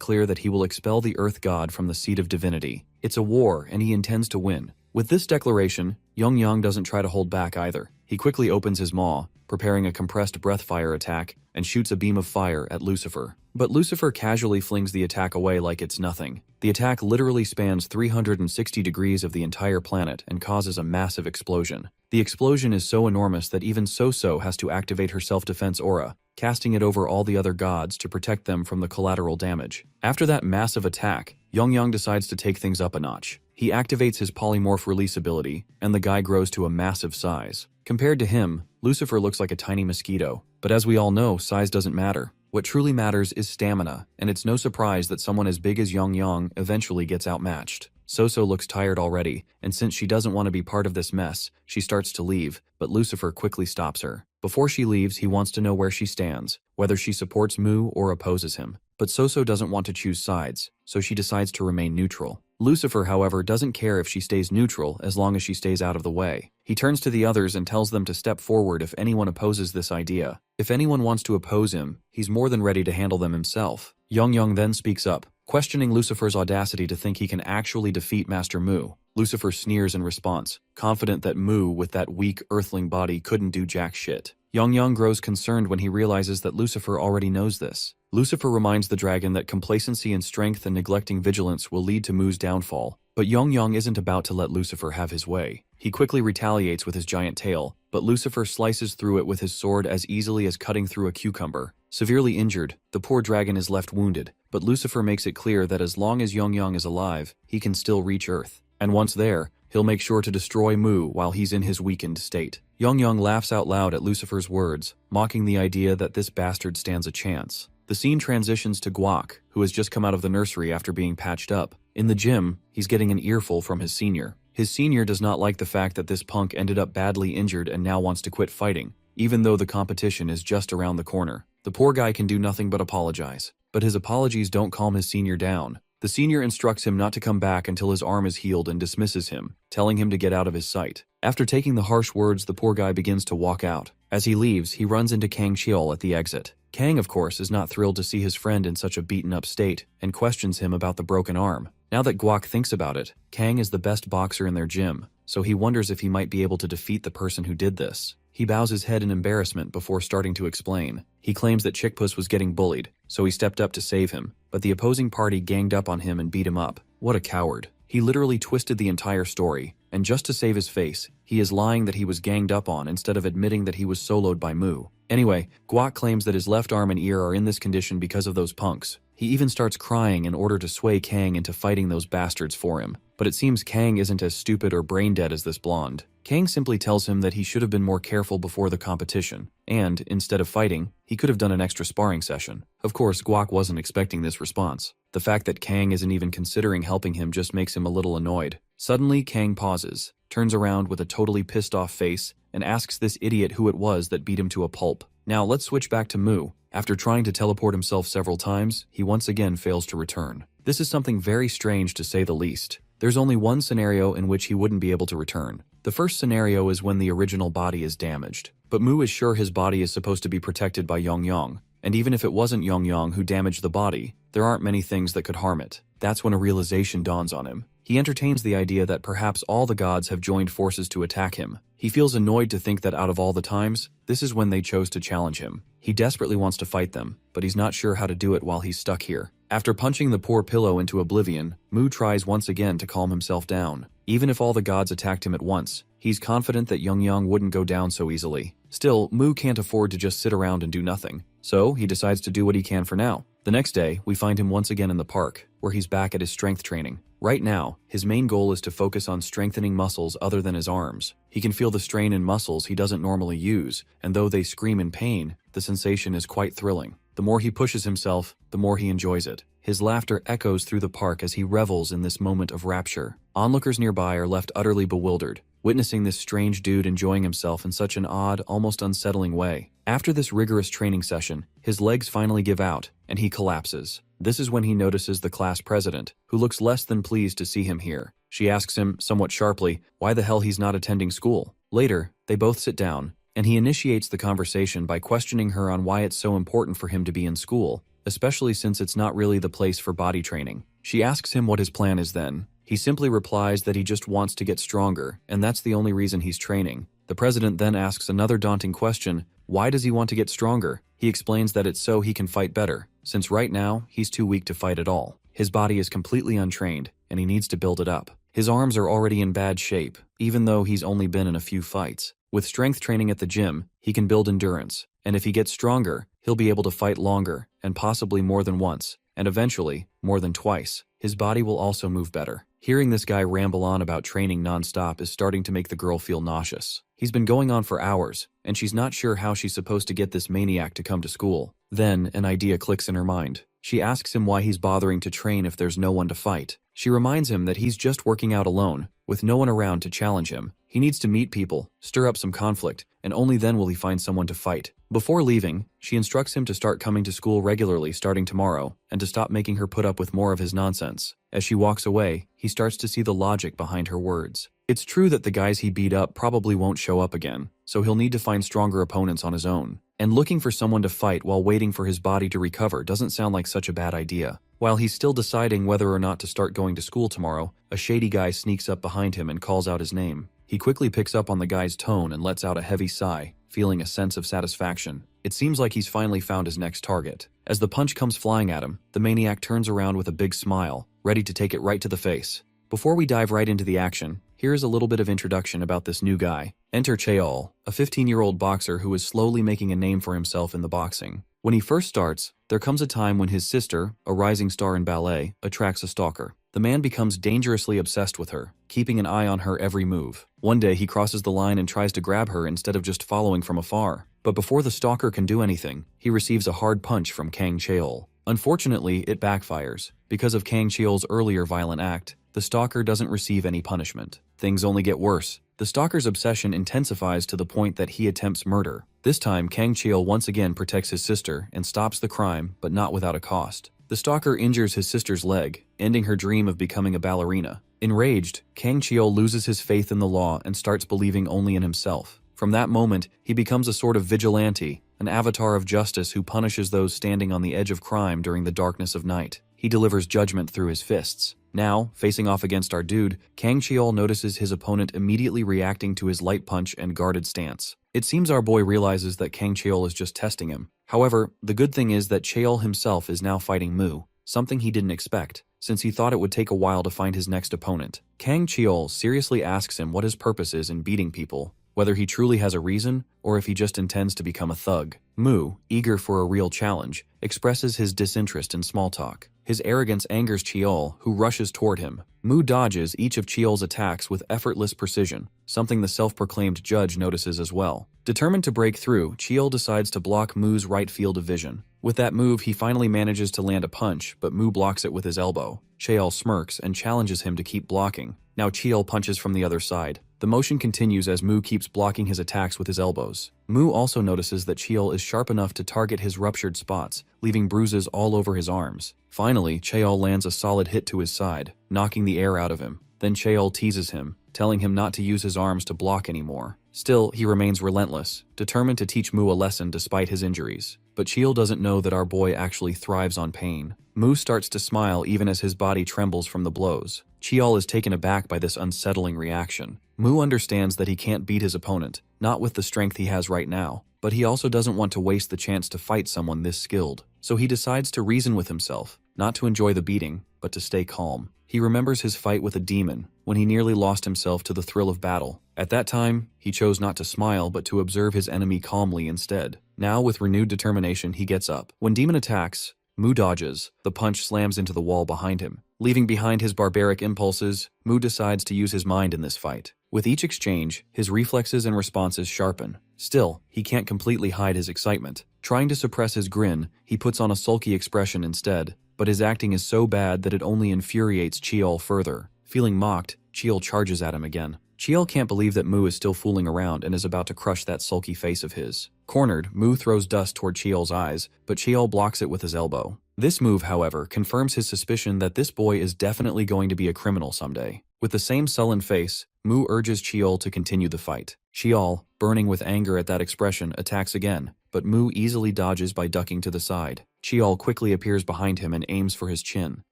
clear that he will expel the Earth God from the seat of divinity. It's a war, and he intends to win. With this declaration, Young doesn't try to hold back either. He quickly opens his maw, preparing a compressed breath fire attack, and shoots a beam of fire at Lucifer. But Lucifer casually flings the attack away like it's nothing. The attack literally spans 360 degrees of the entire planet and causes a massive explosion. The explosion is so enormous that even So has to activate her self-defense aura, casting it over all the other gods to protect them from the collateral damage. After that massive attack, Young decides to take things up a notch. He activates his polymorph release ability, and the guy grows to a massive size. Compared to him, Lucifer looks like a tiny mosquito. But as we all know, size doesn't matter. What truly matters is stamina, and it's no surprise that someone as big as Young eventually gets outmatched. So looks tired already, and since she doesn't want to be part of this mess, she starts to leave, but Lucifer quickly stops her. Before she leaves, he wants to know where she stands, whether she supports Mu or opposes him. But So doesn't want to choose sides, so she decides to remain neutral. Lucifer, however, doesn't care if she stays neutral as long as she stays out of the way. He turns to the others and tells them to step forward if anyone opposes this idea. If anyone wants to oppose him, he's more than ready to handle them himself. Young then speaks up, questioning Lucifer's audacity to think he can actually defeat Master Mu. Lucifer sneers in response, confident that Mu with that weak earthling body couldn't do jack shit. Young grows concerned when he realizes that Lucifer already knows this. Lucifer reminds the dragon that complacency in strength and neglecting vigilance will lead to Mu's downfall, but Young isn't about to let Lucifer have his way. He quickly retaliates with his giant tail, but Lucifer slices through it with his sword as easily as cutting through a cucumber. Severely injured, the poor dragon is left wounded, but Lucifer makes it clear that as long as Young is alive, he can still reach Earth. And once there, he'll make sure to destroy Mu while he's in his weakened state. Young laughs out loud at Lucifer's words, mocking the idea that this bastard stands a chance. The scene transitions to Guac, who has just come out of the nursery after being patched up. In the gym, he's getting an earful from his senior. His senior does not like the fact that this punk ended up badly injured and now wants to quit fighting, even though the competition is just around the corner. The poor guy can do nothing but apologize. But his apologies don't calm his senior down. The senior instructs him not to come back until his arm is healed and dismisses him, telling him to get out of his sight. After taking the harsh words, the poor guy begins to walk out. As he leaves, he runs into Kang Cheol at the exit. Kang, of course, is not thrilled to see his friend in such a beaten-up state, and questions him about the broken arm. Now that Guac thinks about it, Kang is the best boxer in their gym, so he wonders if he might be able to defeat the person who did this. He bows his head in embarrassment before starting to explain. He claims that Chickpuss was getting bullied, so he stepped up to save him, but the opposing party ganged up on him and beat him up. What a coward. He literally twisted the entire story, and just to save his face, he is lying that he was ganged up on instead of admitting that he was soloed by Mu. Anyway, Guac claims that his left arm and ear are in this condition because of those punks. He even starts crying in order to sway Kang into fighting those bastards for him. But it seems Kang isn't as stupid or brain-dead as this blonde. Kang simply tells him that he should have been more careful before the competition, and, instead of fighting, he could have done an extra sparring session. Of course, Guac wasn't expecting this response. The fact that Kang isn't even considering helping him just makes him a little annoyed. Suddenly, Kang pauses, turns around with a totally pissed-off face, and asks this idiot who it was that beat him to a pulp. Now let's switch back to Mu. After trying to teleport himself several times, he once again fails to return. This is something very strange to say the least. There's only one scenario in which he wouldn't be able to return. The first scenario is when the original body is damaged. But Mu is sure his body is supposed to be protected by Young, and even if it wasn't Young who damaged the body, there aren't many things that could harm it. That's when a realization dawns on him. He entertains the idea that perhaps all the gods have joined forces to attack him. He feels annoyed to think that out of all the times, this is when they chose to challenge him. He desperately wants to fight them, but he's not sure how to do it while he's stuck here. After punching the poor pillow into oblivion, Mu tries once again to calm himself down. Even if all the gods attacked him at once, he's confident that Young wouldn't go down so easily. Still, Mu can't afford to just sit around and do nothing, so he decides to do what he can for now. The next day, we find him once again in the park, where he's back at his strength training. Right now, his main goal is to focus on strengthening muscles other than his arms. He can feel the strain in muscles he doesn't normally use, and though they scream in pain, the sensation is quite thrilling. The more he pushes himself, the more he enjoys it. His laughter echoes through the park as he revels in this moment of rapture. Onlookers nearby are left utterly bewildered, witnessing this strange dude enjoying himself in such an odd, almost unsettling way. After this rigorous training session, his legs finally give out, and he collapses. This is when he notices the class president, who looks less than pleased to see him here. She asks him, somewhat sharply, why the hell he's not attending school. Later, they both sit down, and he initiates the conversation by questioning her on why it's so important for him to be in school, especially since it's not really the place for body training. She asks him what his plan is then. He simply replies that he just wants to get stronger, and that's the only reason he's training. The president then asks another daunting question, why does he want to get stronger? He explains that it's so he can fight better, since right now, he's too weak to fight at all. His body is completely untrained, and he needs to build it up. His arms are already in bad shape, even though he's only been in a few fights. With strength training at the gym, he can build endurance, and if he gets stronger, he'll be able to fight longer, and possibly more than once, and eventually, more than twice. His body will also move better. Hearing this guy ramble on about training non-stop is starting to make the girl feel nauseous. He's been going on for hours, and she's not sure how she's supposed to get this maniac to come to school. Then, an idea clicks in her mind. She asks him why he's bothering to train if there's no one to fight. She reminds him that he's just working out alone, with no one around to challenge him. He needs to meet people, stir up some conflict, and only then will he find someone to fight. Before leaving, she instructs him to start coming to school regularly starting tomorrow, and to stop making her put up with more of his nonsense. As she walks away, he starts to see the logic behind her words. It's true that the guys he beat up probably won't show up again, so he'll need to find stronger opponents on his own. And looking for someone to fight while waiting for his body to recover doesn't sound like such a bad idea. While he's still deciding whether or not to start going to school tomorrow, a shady guy sneaks up behind him and calls out his name. He quickly picks up on the guy's tone and lets out a heavy sigh, feeling a sense of satisfaction. It seems like he's finally found his next target. As the punch comes flying at him, the maniac turns around with a big smile, ready to take it right to the face. Before we dive right into the action, here's a little bit of introduction about this new guy. Enter Chaeol, a 15-year-old boxer who is slowly making a name for himself in the boxing. When he first starts, there comes a time when his sister, a rising star in ballet, attracts a stalker. The man becomes dangerously obsessed with her, keeping an eye on her every move. One day he crosses the line and tries to grab her instead of just following from afar. But before the stalker can do anything, he receives a hard punch from Kang Chaeol. Unfortunately, it backfires. Because of Kang Chaeol's earlier violent act, the stalker doesn't receive any punishment. Things only get worse. The stalker's obsession intensifies to the point that he attempts murder. This time, Kang Chaeol once again protects his sister and stops the crime, but not without a cost. The stalker injures his sister's leg, ending her dream of becoming a ballerina. Enraged, Kang Chaeol loses his faith in the law and starts believing only in himself. From that moment, he becomes a sort of vigilante, an avatar of justice who punishes those standing on the edge of crime during the darkness of night. He delivers judgment through his fists. Now, facing off against our dude, Kang Chaeol notices his opponent immediately reacting to his light punch and guarded stance. It seems our boy realizes that Kang Chaeol is just testing him. However, the good thing is that Chaeol himself is now fighting Mu, something he didn't expect, since he thought it would take a while to find his next opponent. Kang Chaeol seriously asks him what his purpose is in beating people, whether he truly has a reason, or if he just intends to become a thug. Mu, eager for a real challenge, expresses his disinterest in small talk. His arrogance angers Chaeol, who rushes toward him. Mu dodges each of Chaeol's attacks with effortless precision, something the self-proclaimed judge notices as well. Determined to break through, Chaeol decides to block Mu's right field of vision. With that move, he finally manages to land a punch, but Mu blocks it with his elbow. Chaeol smirks and challenges him to keep blocking. Now Chaeol punches from the other side. The motion continues as Mu keeps blocking his attacks with his elbows. Mu also notices that Chaeol is sharp enough to target his ruptured spots, leaving bruises all over his arms. Finally, Chaeol lands a solid hit to his side, knocking the air out of him. Then Chaeol teases him, telling him not to use his arms to block anymore. Still, he remains relentless, determined to teach Mu a lesson despite his injuries. But Chaeol doesn't know that our boy actually thrives on pain. Mu starts to smile even as his body trembles from the blows. Chaeol is taken aback by this unsettling reaction. Mu understands that he can't beat his opponent, not with the strength he has right now, but he also doesn't want to waste the chance to fight someone this skilled. So he decides to reason with himself, not to enjoy the beating, but to stay calm. He remembers his fight with a demon, when he nearly lost himself to the thrill of battle. At that time, he chose not to smile but to observe his enemy calmly instead. Now, with renewed determination, he gets up. When demon attacks, Mu dodges. The punch slams into the wall behind him. Leaving behind his barbaric impulses, Mu decides to use his mind in this fight. With each exchange, his reflexes and responses sharpen. Still, he can't completely hide his excitement. Trying to suppress his grin, he puts on a sulky expression instead. but his acting is so bad that it only infuriates Cheol further. Feeling mocked, Cheol charges at him again. Cheol can't believe that Mu is still fooling around and is about to crush that sulky face of his. Cornered, Mu throws dust toward Cheol's eyes, but Cheol blocks it with his elbow. This move, however, confirms his suspicion that this boy is definitely going to be a criminal someday. With the same sullen face, Mu urges Cheol to continue the fight. Cheol, burning with anger at that expression, attacks again, but Mu easily dodges by ducking to the side. Cheol quickly appears behind him and aims for his chin.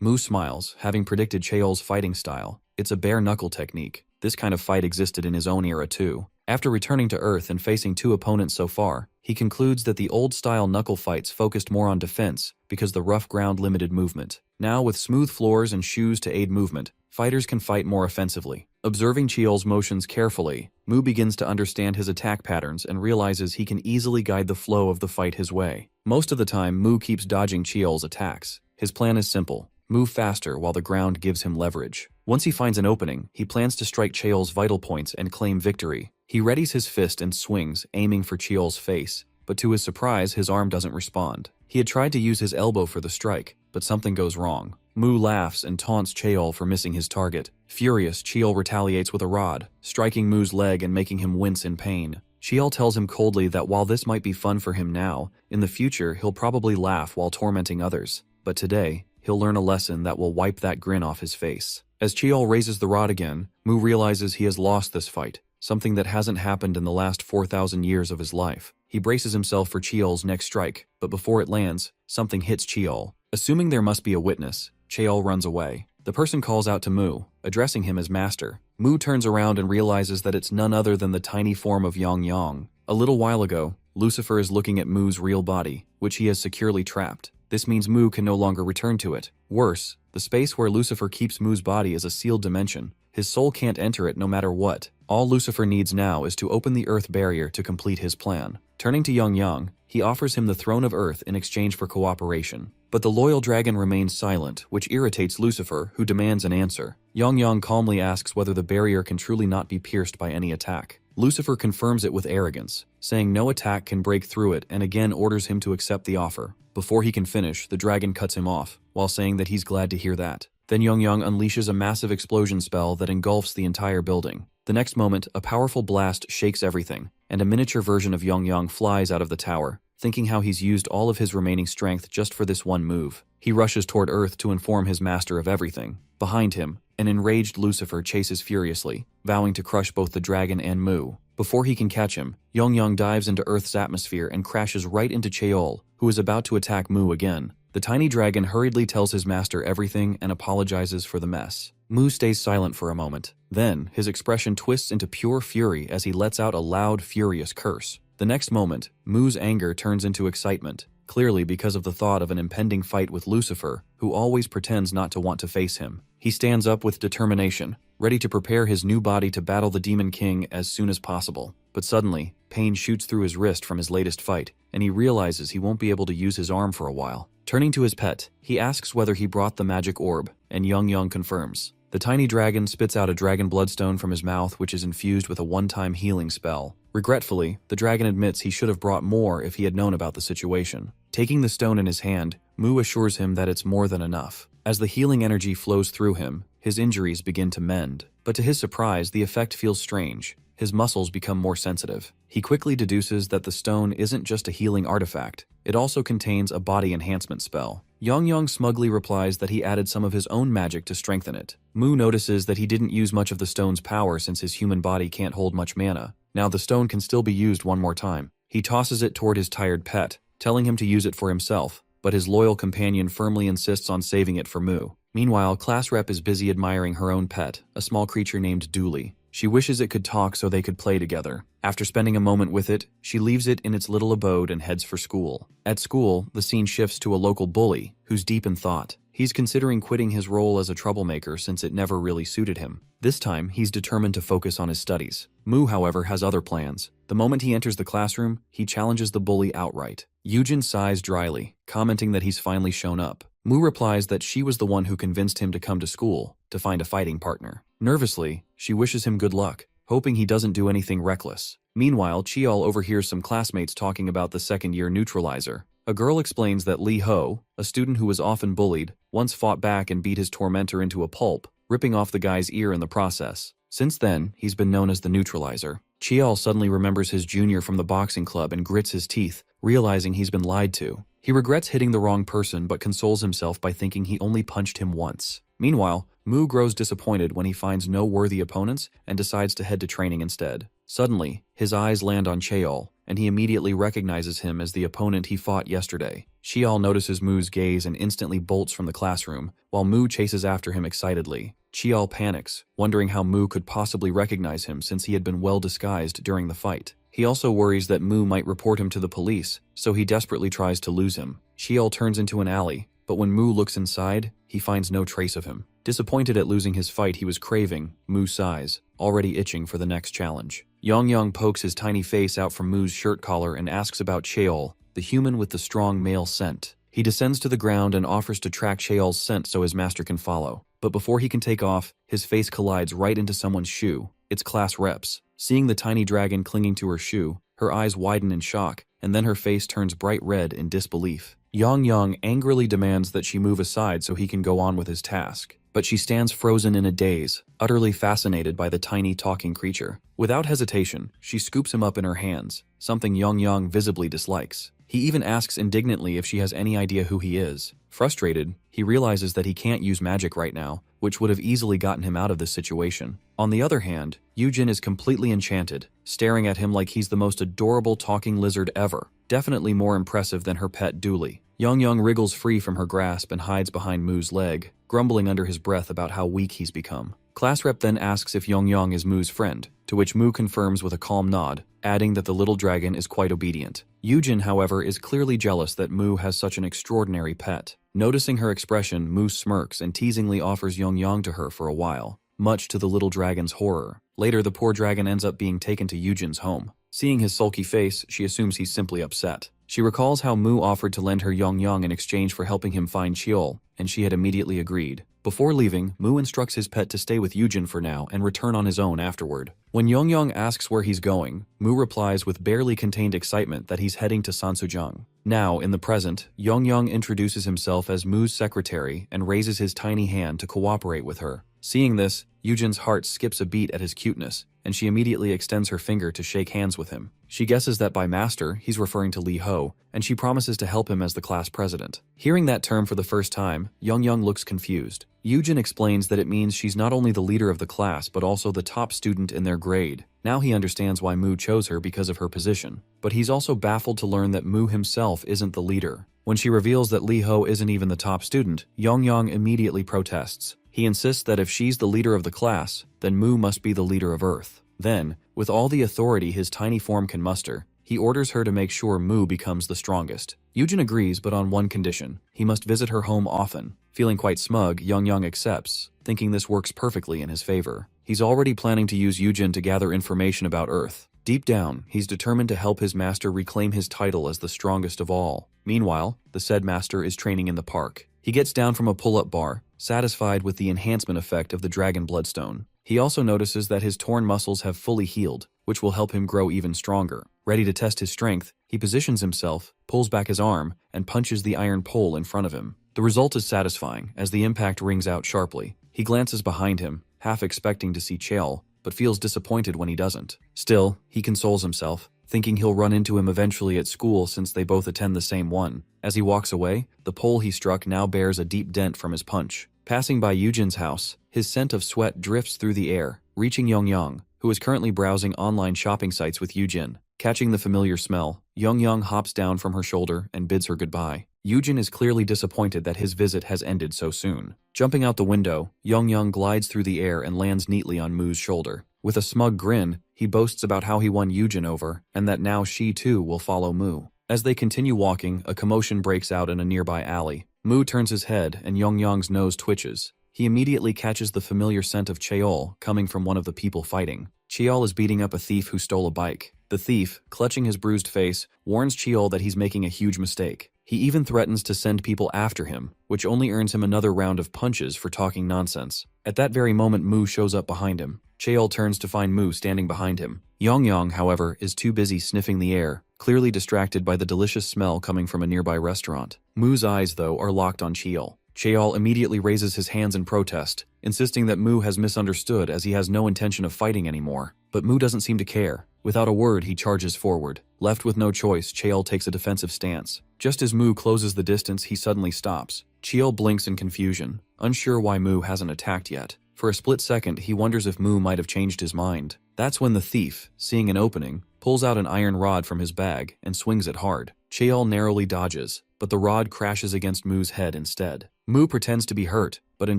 Mu smiles, having predicted Cheol's fighting style. It's a bare-knuckle technique. This kind of fight existed in his own era too. After returning to Earth and facing 2 opponents so far, he concludes that the old-style knuckle fights focused more on defense because the rough ground limited movement. Now, with smooth floors and shoes to aid movement, fighters can fight more offensively. Observing Cheol's motions carefully, Mu begins to understand his attack patterns and realizes he can easily guide the flow of the fight his way. Most of the time, Mu keeps dodging Cheol's attacks. His plan is simple: move faster while the ground gives him leverage. Once he finds an opening, he plans to strike Cheol's vital points and claim victory. He readies his fist and swings, aiming for Cheol's face, but to his surprise, his arm doesn't respond. He had tried to use his elbow for the strike, but something goes wrong. Mu laughs and taunts Cheol for missing his target. Furious, Cheol retaliates with a rod, striking Mu's leg and making him wince in pain. Cheol tells him coldly that while this might be fun for him now, in the future he'll probably laugh while tormenting others. But today, he'll learn a lesson that will wipe that grin off his face. As Cheol raises the rod again, Mu realizes he has lost this fight, something that hasn't happened in the last 4,000 years of his life. He braces himself for Cheol's next strike, but before it lands, something hits Cheol. Assuming there must be a witness, Cheol runs away. The person calls out to Mu, addressing him as master. Mu turns around and realizes that it's none other than the tiny form of Yang Yang. A little while ago, Lucifer is looking at Mu's real body, which he has securely trapped. This means Mu can no longer return to it. Worse, the space where Lucifer keeps Mu's body is a sealed dimension. His soul can't enter it no matter what. All Lucifer needs now is to open the Earth barrier to complete his plan. Turning to Yang Yang, he offers him the throne of Earth in exchange for cooperation. But the loyal dragon remains silent, which irritates Lucifer, who demands an answer. Yang Yang calmly asks whether the barrier can truly not be pierced by any attack. Lucifer confirms it with arrogance, saying no attack can break through it, and again orders him to accept the offer. Before he can finish, the dragon cuts him off, while saying that he's glad to hear that. Then Yang Yang unleashes a massive explosion spell that engulfs the entire building. The next moment, a powerful blast shakes everything, and a miniature version of Yang Yang flies out of the tower, thinking how he's used all of his remaining strength just for this one move. He rushes toward Earth to inform his master of everything. Behind him, an enraged Lucifer chases furiously, vowing to crush both the dragon and Mu. Before he can catch him, Yang Yang dives into Earth's atmosphere and crashes right into Cheol, who is about to attack Mu again. The tiny dragon hurriedly tells his master everything and apologizes for the mess. Mu stays silent for a moment. Then, his expression twists into pure fury as he lets out a loud, furious curse. The next moment, Mu's anger turns into excitement, clearly because of the thought of an impending fight with Lucifer, who always pretends not to want to face him. He stands up with determination, ready to prepare his new body to battle the Demon King as soon as possible. But suddenly, pain shoots through his wrist from his latest fight, and he realizes he won't be able to use his arm for a while. Turning to his pet, he asks whether he brought the magic orb, and Yang Yang confirms. The tiny dragon spits out a dragon bloodstone from his mouth, which is infused with a one-time healing spell. Regretfully, the dragon admits he should have brought more if he had known about the situation. Taking the stone in his hand, Mu assures him that it's more than enough. As the healing energy flows through him, his injuries begin to mend. But to his surprise, the effect feels strange. His muscles become more sensitive. He quickly deduces that the stone isn't just a healing artifact. It also contains a body enhancement spell. Yang Yang smugly replies that he added some of his own magic to strengthen it. Mu notices that he didn't use much of the stone's power since his human body can't hold much mana. Now the stone can still be used one more time. He tosses it toward his tired pet, telling him to use it for himself, but his loyal companion firmly insists on saving it for Mu. Meanwhile, Class Rep is busy admiring her own pet, a small creature named Dooley. She wishes it could talk so they could play together. After spending a moment with it, she leaves it in its little abode and heads for school. At school, the scene shifts to a local bully, who's deep in thought. He's considering quitting his role as a troublemaker since it never really suited him. This time, he's determined to focus on his studies. Mu, however, has other plans. The moment he enters the classroom, he challenges the bully outright. Yujin sighs dryly, commenting that he's finally shown up. Mu replies that she was the one who convinced him to come to school, to find a fighting partner. Nervously, she wishes him good luck, hoping he doesn't do anything reckless. Meanwhile, Cheol overhears some classmates talking about the second-year neutralizer, A girl explains that Lee Ho, a student who was often bullied, once fought back and beat his tormentor into a pulp, ripping off the guy's ear in the process. Since then, he's been known as the neutralizer. Cheol suddenly remembers his junior from the boxing club and grits his teeth, realizing he's been lied to. He regrets hitting the wrong person but consoles himself by thinking he only punched him once. Meanwhile, Mu grows disappointed when he finds no worthy opponents and decides to head to training instead. Suddenly, his eyes land on Cheol, and he immediately recognizes him as the opponent he fought yesterday. Cheol notices Mu's gaze and instantly bolts from the classroom, while Mu chases after him excitedly. Cheol panics, wondering how Mu could possibly recognize him since he had been well disguised during the fight. He also worries that Mu might report him to the police, so he desperately tries to lose him. Cheol turns into an alley, but when Mu looks inside, he finds no trace of him. Disappointed at losing his fight he was craving, Mu sighs, already itching for the next challenge. Yongyong pokes his tiny face out from Mu's shirt collar and asks about Cheol, the human with the strong male scent. He descends to the ground and offers to track Cheol's scent so his master can follow. But before he can take off, his face collides right into someone's shoe. It's class reps. Seeing the tiny dragon clinging to her shoe, her eyes widen in shock, and then her face turns bright red in disbelief. Yongyong angrily demands that she move aside so he can go on with his task. But she stands frozen in a daze, utterly fascinated by the tiny talking creature. Without hesitation, she scoops him up in her hands, something Yongyong visibly dislikes. He even asks indignantly if she has any idea who he is. Frustrated, he realizes that he can't use magic right now, which would have easily gotten him out of this situation. On the other hand, Yujin is completely enchanted, staring at him like he's the most adorable talking lizard ever, definitely more impressive than her pet Dooley. Yongyong wriggles free from her grasp and hides behind Mu's leg, grumbling under his breath about how weak he's become. Class rep then asks if Yongyong is Mu's friend, to which Mu confirms with a calm nod, adding that the little dragon is quite obedient. Yujin, however, is clearly jealous that Mu has such an extraordinary pet. Noticing her expression, Mu smirks and teasingly offers Yongyong to her for a while, much to the little dragon's horror. Later, the poor dragon ends up being taken to Yujin's home. Seeing his sulky face, she assumes he's simply upset. She recalls how Mu offered to lend her Yongyong in exchange for helping him find Cheol, and she had immediately agreed. Before leaving, Mu instructs his pet to stay with Yujin for now and return on his own afterward. When Yongyong asks where he's going, Mu replies with barely contained excitement that he's heading to Sansujang. Now, in the present, Yongyong introduces himself as Mu's secretary and raises his tiny hand to cooperate with her. Seeing this, Yujin's heart skips a beat at his cuteness, and she immediately extends her finger to shake hands with him. She guesses that by master, he's referring to Lee Ho, and she promises to help him as the class president. Hearing that term for the first time, Yongyong looks confused. Yujin explains that it means she's not only the leader of the class but also the top student in their grade. Now he understands why Mu chose her because of her position. But he's also baffled to learn that Mu himself isn't the leader. When she reveals that Lee Ho isn't even the top student, Yongyong immediately protests. He insists that if she's the leader of the class, then Mu must be the leader of Earth. Then, with all the authority his tiny form can muster, he orders her to make sure Mu becomes the strongest. Yujin agrees, but on one condition. He must visit her home often. Feeling quite smug, Yongyong accepts, thinking this works perfectly in his favor. He's already planning to use Yujin to gather information about Earth. Deep down, he's determined to help his master reclaim his title as the strongest of all. Meanwhile, the said master is training in the park. He gets down from a pull-up bar, satisfied with the enhancement effect of the Dragon Bloodstone. He also notices that his torn muscles have fully healed, which will help him grow even stronger. Ready to test his strength, he positions himself, pulls back his arm, and punches the iron pole in front of him. The result is satisfying, as the impact rings out sharply. He glances behind him, half expecting to see Cheol, but feels disappointed when he doesn't. Still, he consoles himself, thinking he'll run into him eventually at school since they both attend the same one. As he walks away, the pole he struck now bears a deep dent from his punch. Passing by Yujin's house, his scent of sweat drifts through the air, reaching Yongyong, who is currently browsing online shopping sites with Yujin. Catching the familiar smell, Yongyong hops down from her shoulder and bids her goodbye. Yujin is clearly disappointed that his visit has ended so soon. Jumping out the window, Yongyong glides through the air and lands neatly on Mu's shoulder. With a smug grin, he boasts about how he won Yujin over, and that now she too will follow Mu. As they continue walking, a commotion breaks out in a nearby alley. Mu turns his head and Yongyong's nose twitches. He immediately catches the familiar scent of Cheol coming from one of the people fighting. Cheol is beating up a thief who stole a bike. The thief, clutching his bruised face, warns Cheol that he's making a huge mistake. He even threatens to send people after him, which only earns him another round of punches for talking nonsense. At that very moment, Mu shows up behind him. Cheol turns to find Mu standing behind him. Yongyang, however, is too busy sniffing the air, clearly distracted by the delicious smell coming from a nearby restaurant. Mu's eyes, though, are locked on Cheol. Cheol immediately raises his hands in protest, insisting that Mu has misunderstood as he has no intention of fighting anymore. But Mu doesn't seem to care. Without a word, he charges forward. Left with no choice, Cheol takes a defensive stance. Just as Mu closes the distance, he suddenly stops. Cheol blinks in confusion, unsure why Mu hasn't attacked yet. For a split second, he wonders if Mu might have changed his mind. That's when the thief, seeing an opening, pulls out an iron rod from his bag and swings it hard. Cheol narrowly dodges, but the rod crashes against Mu's head instead. Mu pretends to be hurt, but in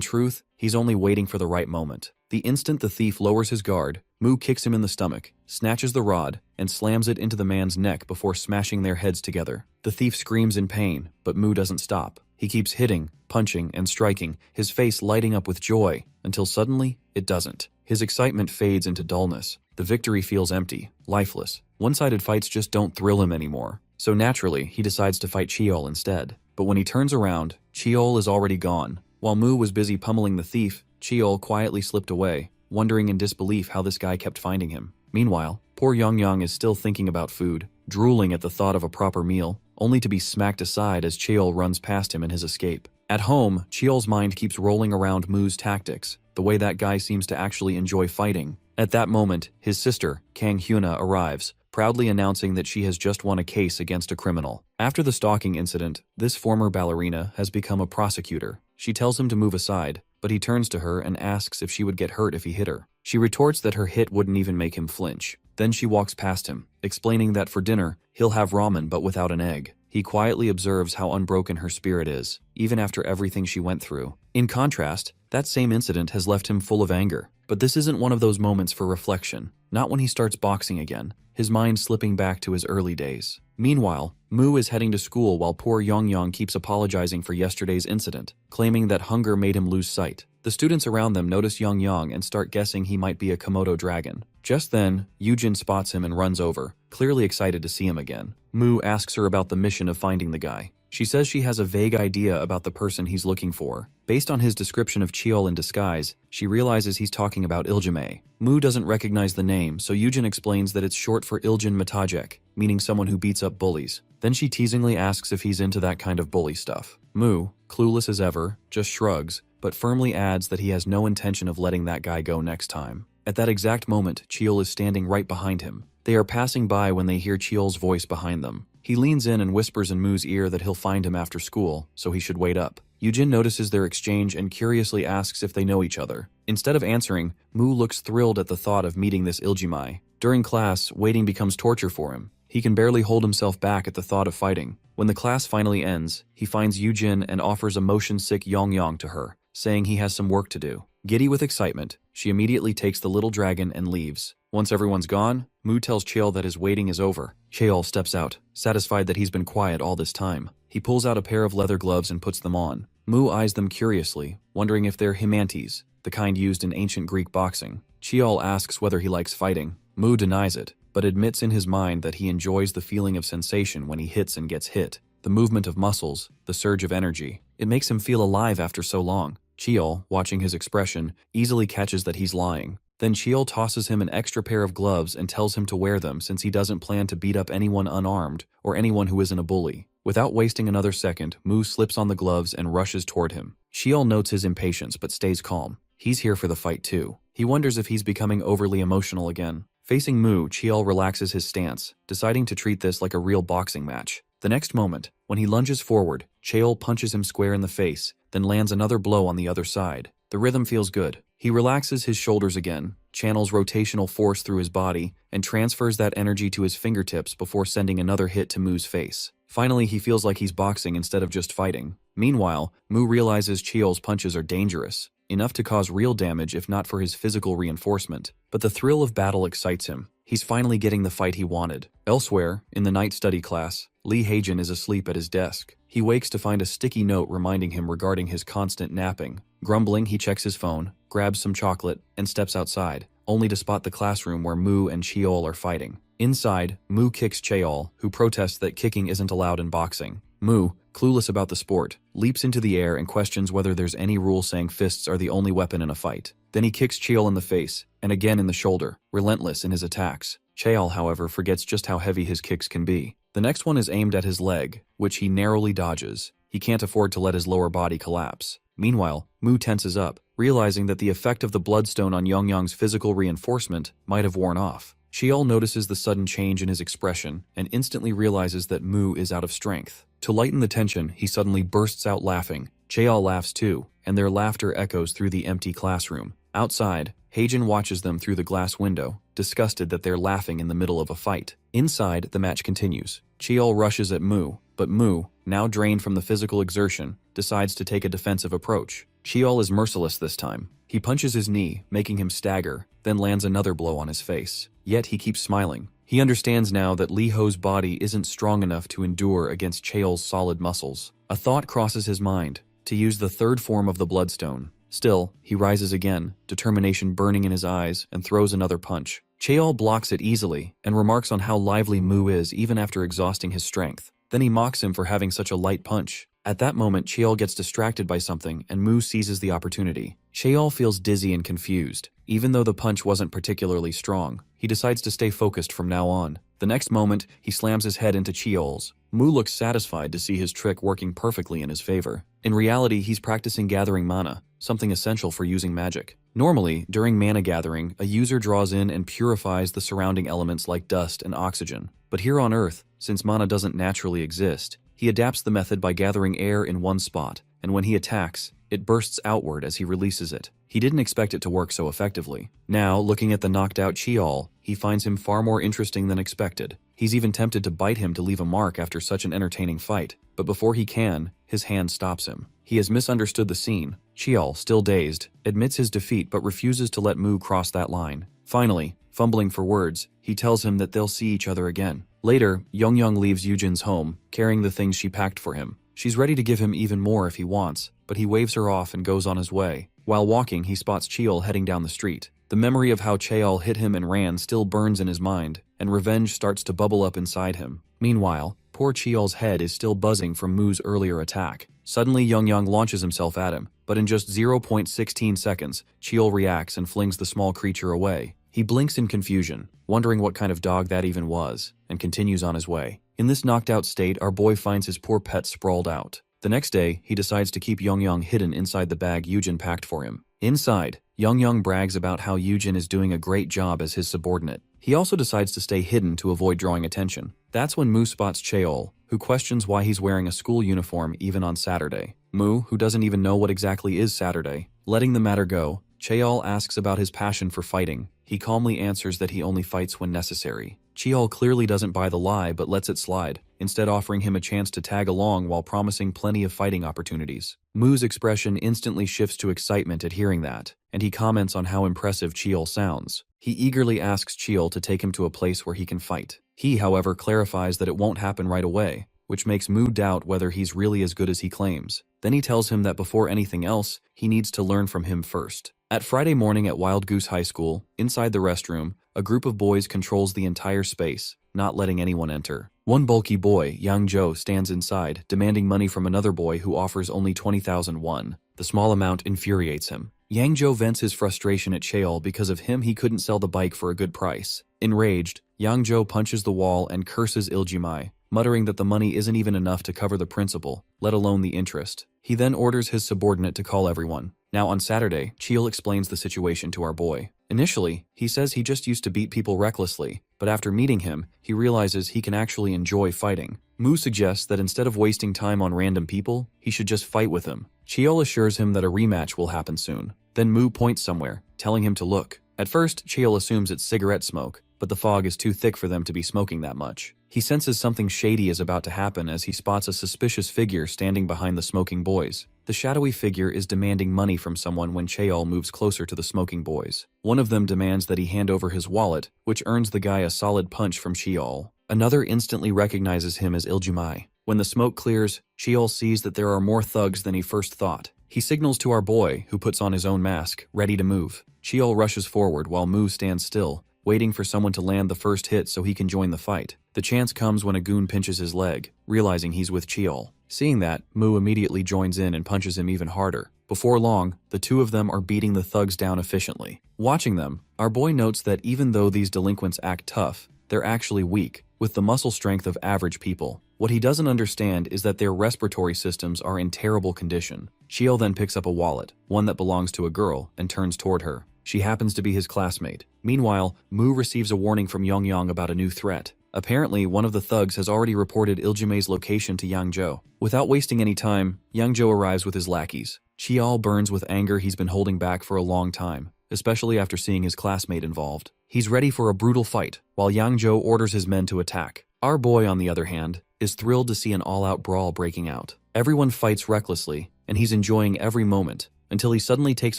truth, he's only waiting for the right moment. The instant the thief lowers his guard, Mu kicks him in the stomach, snatches the rod, and slams it into the man's neck before smashing their heads together. The thief screams in pain, but Mu doesn't stop. He keeps hitting, punching, and striking, his face lighting up with joy, until suddenly, it doesn't. His excitement fades into dullness. The victory feels empty, lifeless. One-sided fights just don't thrill him anymore. So naturally, he decides to fight Cheol instead. But when he turns around, Cheol is already gone. While Mu was busy pummeling the thief, Cheol quietly slipped away, wondering in disbelief how this guy kept finding him. Meanwhile, poor Yongyang is still thinking about food, drooling at the thought of a proper meal, only to be smacked aside as Cheol runs past him in his escape. At home, Cheol's mind keeps rolling around Mu's tactics, the way that guy seems to actually enjoy fighting. At that moment, his sister, Kang Hyuna, arrives, proudly announcing that she has just won a case against a criminal. After the stalking incident, this former ballerina has become a prosecutor. She tells him to move aside, but he turns to her and asks if she would get hurt if he hit her. She retorts that her hit wouldn't even make him flinch. Then she walks past him, explaining that for dinner, he'll have ramen but without an egg. He quietly observes how unbroken her spirit is, even after everything she went through. In contrast, that same incident has left him full of anger. But this isn't one of those moments for reflection. Not when he starts boxing again, his mind slipping back to his early days. Meanwhile, Mu is heading to school while poor Yongyang keeps apologizing for yesterday's incident, claiming that hunger made him lose sight. The students around them notice Yongyang and start guessing he might be a Komodo dragon. Just then, Yujin spots him and runs over, clearly excited to see him again. Mu asks her about the mission of finding the guy. She says she has a vague idea about the person he's looking for. Based on his description of Cheol in disguise, she realizes he's talking about Iljime. Mu doesn't recognize the name, so Yujin explains that it's short for Iljin Matajek, meaning someone who beats up bullies. Then she teasingly asks if he's into that kind of bully stuff. Mu, clueless as ever, just shrugs, but firmly adds that he has no intention of letting that guy go next time. At that exact moment, Cheol is standing right behind him. They are passing by when they hear Cheol's voice behind them. He leans in and whispers in Mu's ear that he'll find him after school, so he should wait up. Yujin notices their exchange and curiously asks if they know each other. Instead of answering, Mu looks thrilled at the thought of meeting this Iljimai. During class, waiting becomes torture for him. He can barely hold himself back at the thought of fighting. When the class finally ends, he finds Yujin and offers a motion-sick Yongyang to her, saying he has some work to do. Giddy with excitement, she immediately takes the little dragon and leaves. Once everyone's gone, Mu tells Cheol that his waiting is over. Cheol steps out, satisfied that he's been quiet all this time. He pulls out a pair of leather gloves and puts them on. Mu eyes them curiously, wondering if they're himantes, the kind used in ancient Greek boxing. Cheol asks whether he likes fighting. Mu denies it, but admits in his mind that he enjoys the feeling of sensation when he hits and gets hit. The movement of muscles, the surge of energy. It makes him feel alive after so long. Cheol, watching his expression, easily catches that he's lying. Then Cheol tosses him an extra pair of gloves and tells him to wear them since he doesn't plan to beat up anyone unarmed or anyone who isn't a bully. Without wasting another second, Mu slips on the gloves and rushes toward him. Cheol notes his impatience but stays calm. He's here for the fight too. He wonders if he's becoming overly emotional again. Facing Mu, Cheol relaxes his stance, deciding to treat this like a real boxing match. The next moment, when he lunges forward, Cheol punches him square in the face, then lands another blow on the other side. The rhythm feels good. He relaxes his shoulders again, channels rotational force through his body, and transfers that energy to his fingertips before sending another hit to Mu's face. Finally, he feels like he's boxing instead of just fighting. Meanwhile, Mu realizes Cheol's punches are dangerous, enough to cause real damage if not for his physical reinforcement. But the thrill of battle excites him. He's finally getting the fight he wanted. Elsewhere, in the night study class, Lee Haejin is asleep at his desk. He wakes to find a sticky note reminding him regarding his constant napping. Grumbling, he checks his phone, grabs some chocolate, and steps outside, only to spot the classroom where Mu and Cheol are fighting. Inside, Mu kicks Cheol, who protests that kicking isn't allowed in boxing. Mu, clueless about the sport, leaps into the air and questions whether there's any rule saying fists are the only weapon in a fight. Then he kicks Cheol in the face, and again in the shoulder, relentless in his attacks. Cheol, however, forgets just how heavy his kicks can be. The next one is aimed at his leg, which he narrowly dodges. He can't afford to let his lower body collapse. Meanwhile, Mu tenses up, realizing that the effect of the bloodstone on Yongyang's physical reinforcement might have worn off. Cheol notices the sudden change in his expression and instantly realizes that Mu is out of strength. To lighten the tension, he suddenly bursts out laughing. Cheol laughs too, and their laughter echoes through the empty classroom. Outside, Heijin watches them through the glass window, disgusted that they're laughing in the middle of a fight. Inside, the match continues. Cheol rushes at Mu, but Mu, now drained from the physical exertion, decides to take a defensive approach. Cheol is merciless this time. He punches his knee, making him stagger, then lands another blow on his face. Yet he keeps smiling. He understands now that Li Ho's body isn't strong enough to endure against Cheol's solid muscles. A thought crosses his mind, to use the third form of the bloodstone. Still, he rises again, determination burning in his eyes, and throws another punch. Cheol blocks it easily, and remarks on how lively Mu is even after exhausting his strength. Then he mocks him for having such a light punch. At that moment, Cheol gets distracted by something, and Mu seizes the opportunity. Cheol feels dizzy and confused. Even though the punch wasn't particularly strong, he decides to stay focused from now on. The next moment, he slams his head into Cheol's. Mu looks satisfied to see his trick working perfectly in his favor. In reality, he's practicing gathering mana, something essential for using magic. Normally, during mana gathering, a user draws in and purifies the surrounding elements like dust and oxygen. But here on Earth, since mana doesn't naturally exist, he adapts the method by gathering air in one spot, and when he attacks, it bursts outward as he releases it. He didn't expect it to work so effectively. Now, looking at the knocked out Cheol, he finds him far more interesting than expected. He's even tempted to bite him to leave a mark after such an entertaining fight, but before he can, his hand stops him. He has misunderstood the scene. Cheol, still dazed, admits his defeat but refuses to let Mu cross that line. Finally, fumbling for words, he tells him that they'll see each other again. Later, Yongyang leaves Yujin's home, carrying the things she packed for him. She's ready to give him even more if he wants, but he waves her off and goes on his way. While walking, he spots Cheol heading down the street. The memory of how Cheol hit him and ran still burns in his mind, and revenge starts to bubble up inside him. Meanwhile, poor Cheol's head is still buzzing from Mu's earlier attack. Suddenly, Yongyang launches himself at him, but in just 0.16 seconds, Cheol reacts and flings the small creature away. He blinks in confusion, wondering what kind of dog that even was, and continues on his way. In this knocked out state, our boy finds his poor pet sprawled out. The next day, he decides to keep Yongyang hidden inside the bag Yujin packed for him. Inside, Yongyang brags about how Yujin is doing a great job as his subordinate. He also decides to stay hidden to avoid drawing attention. That's when Mu spots Cheol, who questions why he's wearing a school uniform even on Saturday. Mu, who doesn't even know what exactly is Saturday, letting the matter go, Cheol asks about his passion for fighting. He calmly answers that he only fights when necessary. Cheol clearly doesn't buy the lie but lets it slide, instead offering him a chance to tag along while promising plenty of fighting opportunities. Mu's expression instantly shifts to excitement at hearing that, and he comments on how impressive Cheol sounds. He eagerly asks Cheol to take him to a place where he can fight. He, however, clarifies that it won't happen right away, which makes Mu doubt whether he's really as good as he claims. Then he tells him that before anything else, he needs to learn from him first. At Friday morning at Wild Goose High School, inside the restroom, a group of boys controls the entire space, not letting anyone enter. One bulky boy, Yang Zhou, stands inside, demanding money from another boy who offers only 20,000 won. The small amount infuriates him. Yang Zhou vents his frustration at Cheol because of him he couldn't sell the bike for a good price. Enraged, Yang Zhou punches the wall and curses Iljimai, muttering that the money isn't even enough to cover the principal, let alone the interest. He then orders his subordinate to call everyone. Now on Saturday, Cheol explains the situation to our boy. Initially, he says he just used to beat people recklessly, but after meeting him, he realizes he can actually enjoy fighting. Mu suggests that instead of wasting time on random people, he should just fight with him. Cheol assures him that a rematch will happen soon. Then Mu points somewhere, telling him to look. At first, Cheol assumes it's cigarette smoke, but the fog is too thick for them to be smoking that much. He senses something shady is about to happen as he spots a suspicious figure standing behind the smoking boys. The shadowy figure is demanding money from someone when Cheol moves closer to the smoking boys. One of them demands that he hand over his wallet, which earns the guy a solid punch from Cheol. Another instantly recognizes him as Iljimai. When the smoke clears, Cheol sees that there are more thugs than he first thought. He signals to our boy, who puts on his own mask, ready to move. Cheol rushes forward while Mu stands still, waiting for someone to land the first hit so he can join the fight. The chance comes when a goon pinches his leg, realizing he's with Cheol. Seeing that, Mu immediately joins in and punches him even harder. Before long, the two of them are beating the thugs down efficiently. Watching them, our boy notes that even though these delinquents act tough, they're actually weak, with the muscle strength of average people. What he doesn't understand is that their respiratory systems are in terrible condition. Cheol then picks up a wallet, one that belongs to a girl, and turns toward her. She happens to be his classmate. Meanwhile, Mu receives a warning from Yongyang about a new threat. Apparently, one of the thugs has already reported Iljimei's location to Yangzhou. Without wasting any time, Yangzhou arrives with his lackeys. Cheol burns with anger he's been holding back for a long time, especially after seeing his classmate involved. He's ready for a brutal fight, while Yangzhou orders his men to attack. Our boy, on the other hand, is thrilled to see an all-out brawl breaking out. Everyone fights recklessly, and he's enjoying every moment, until he suddenly takes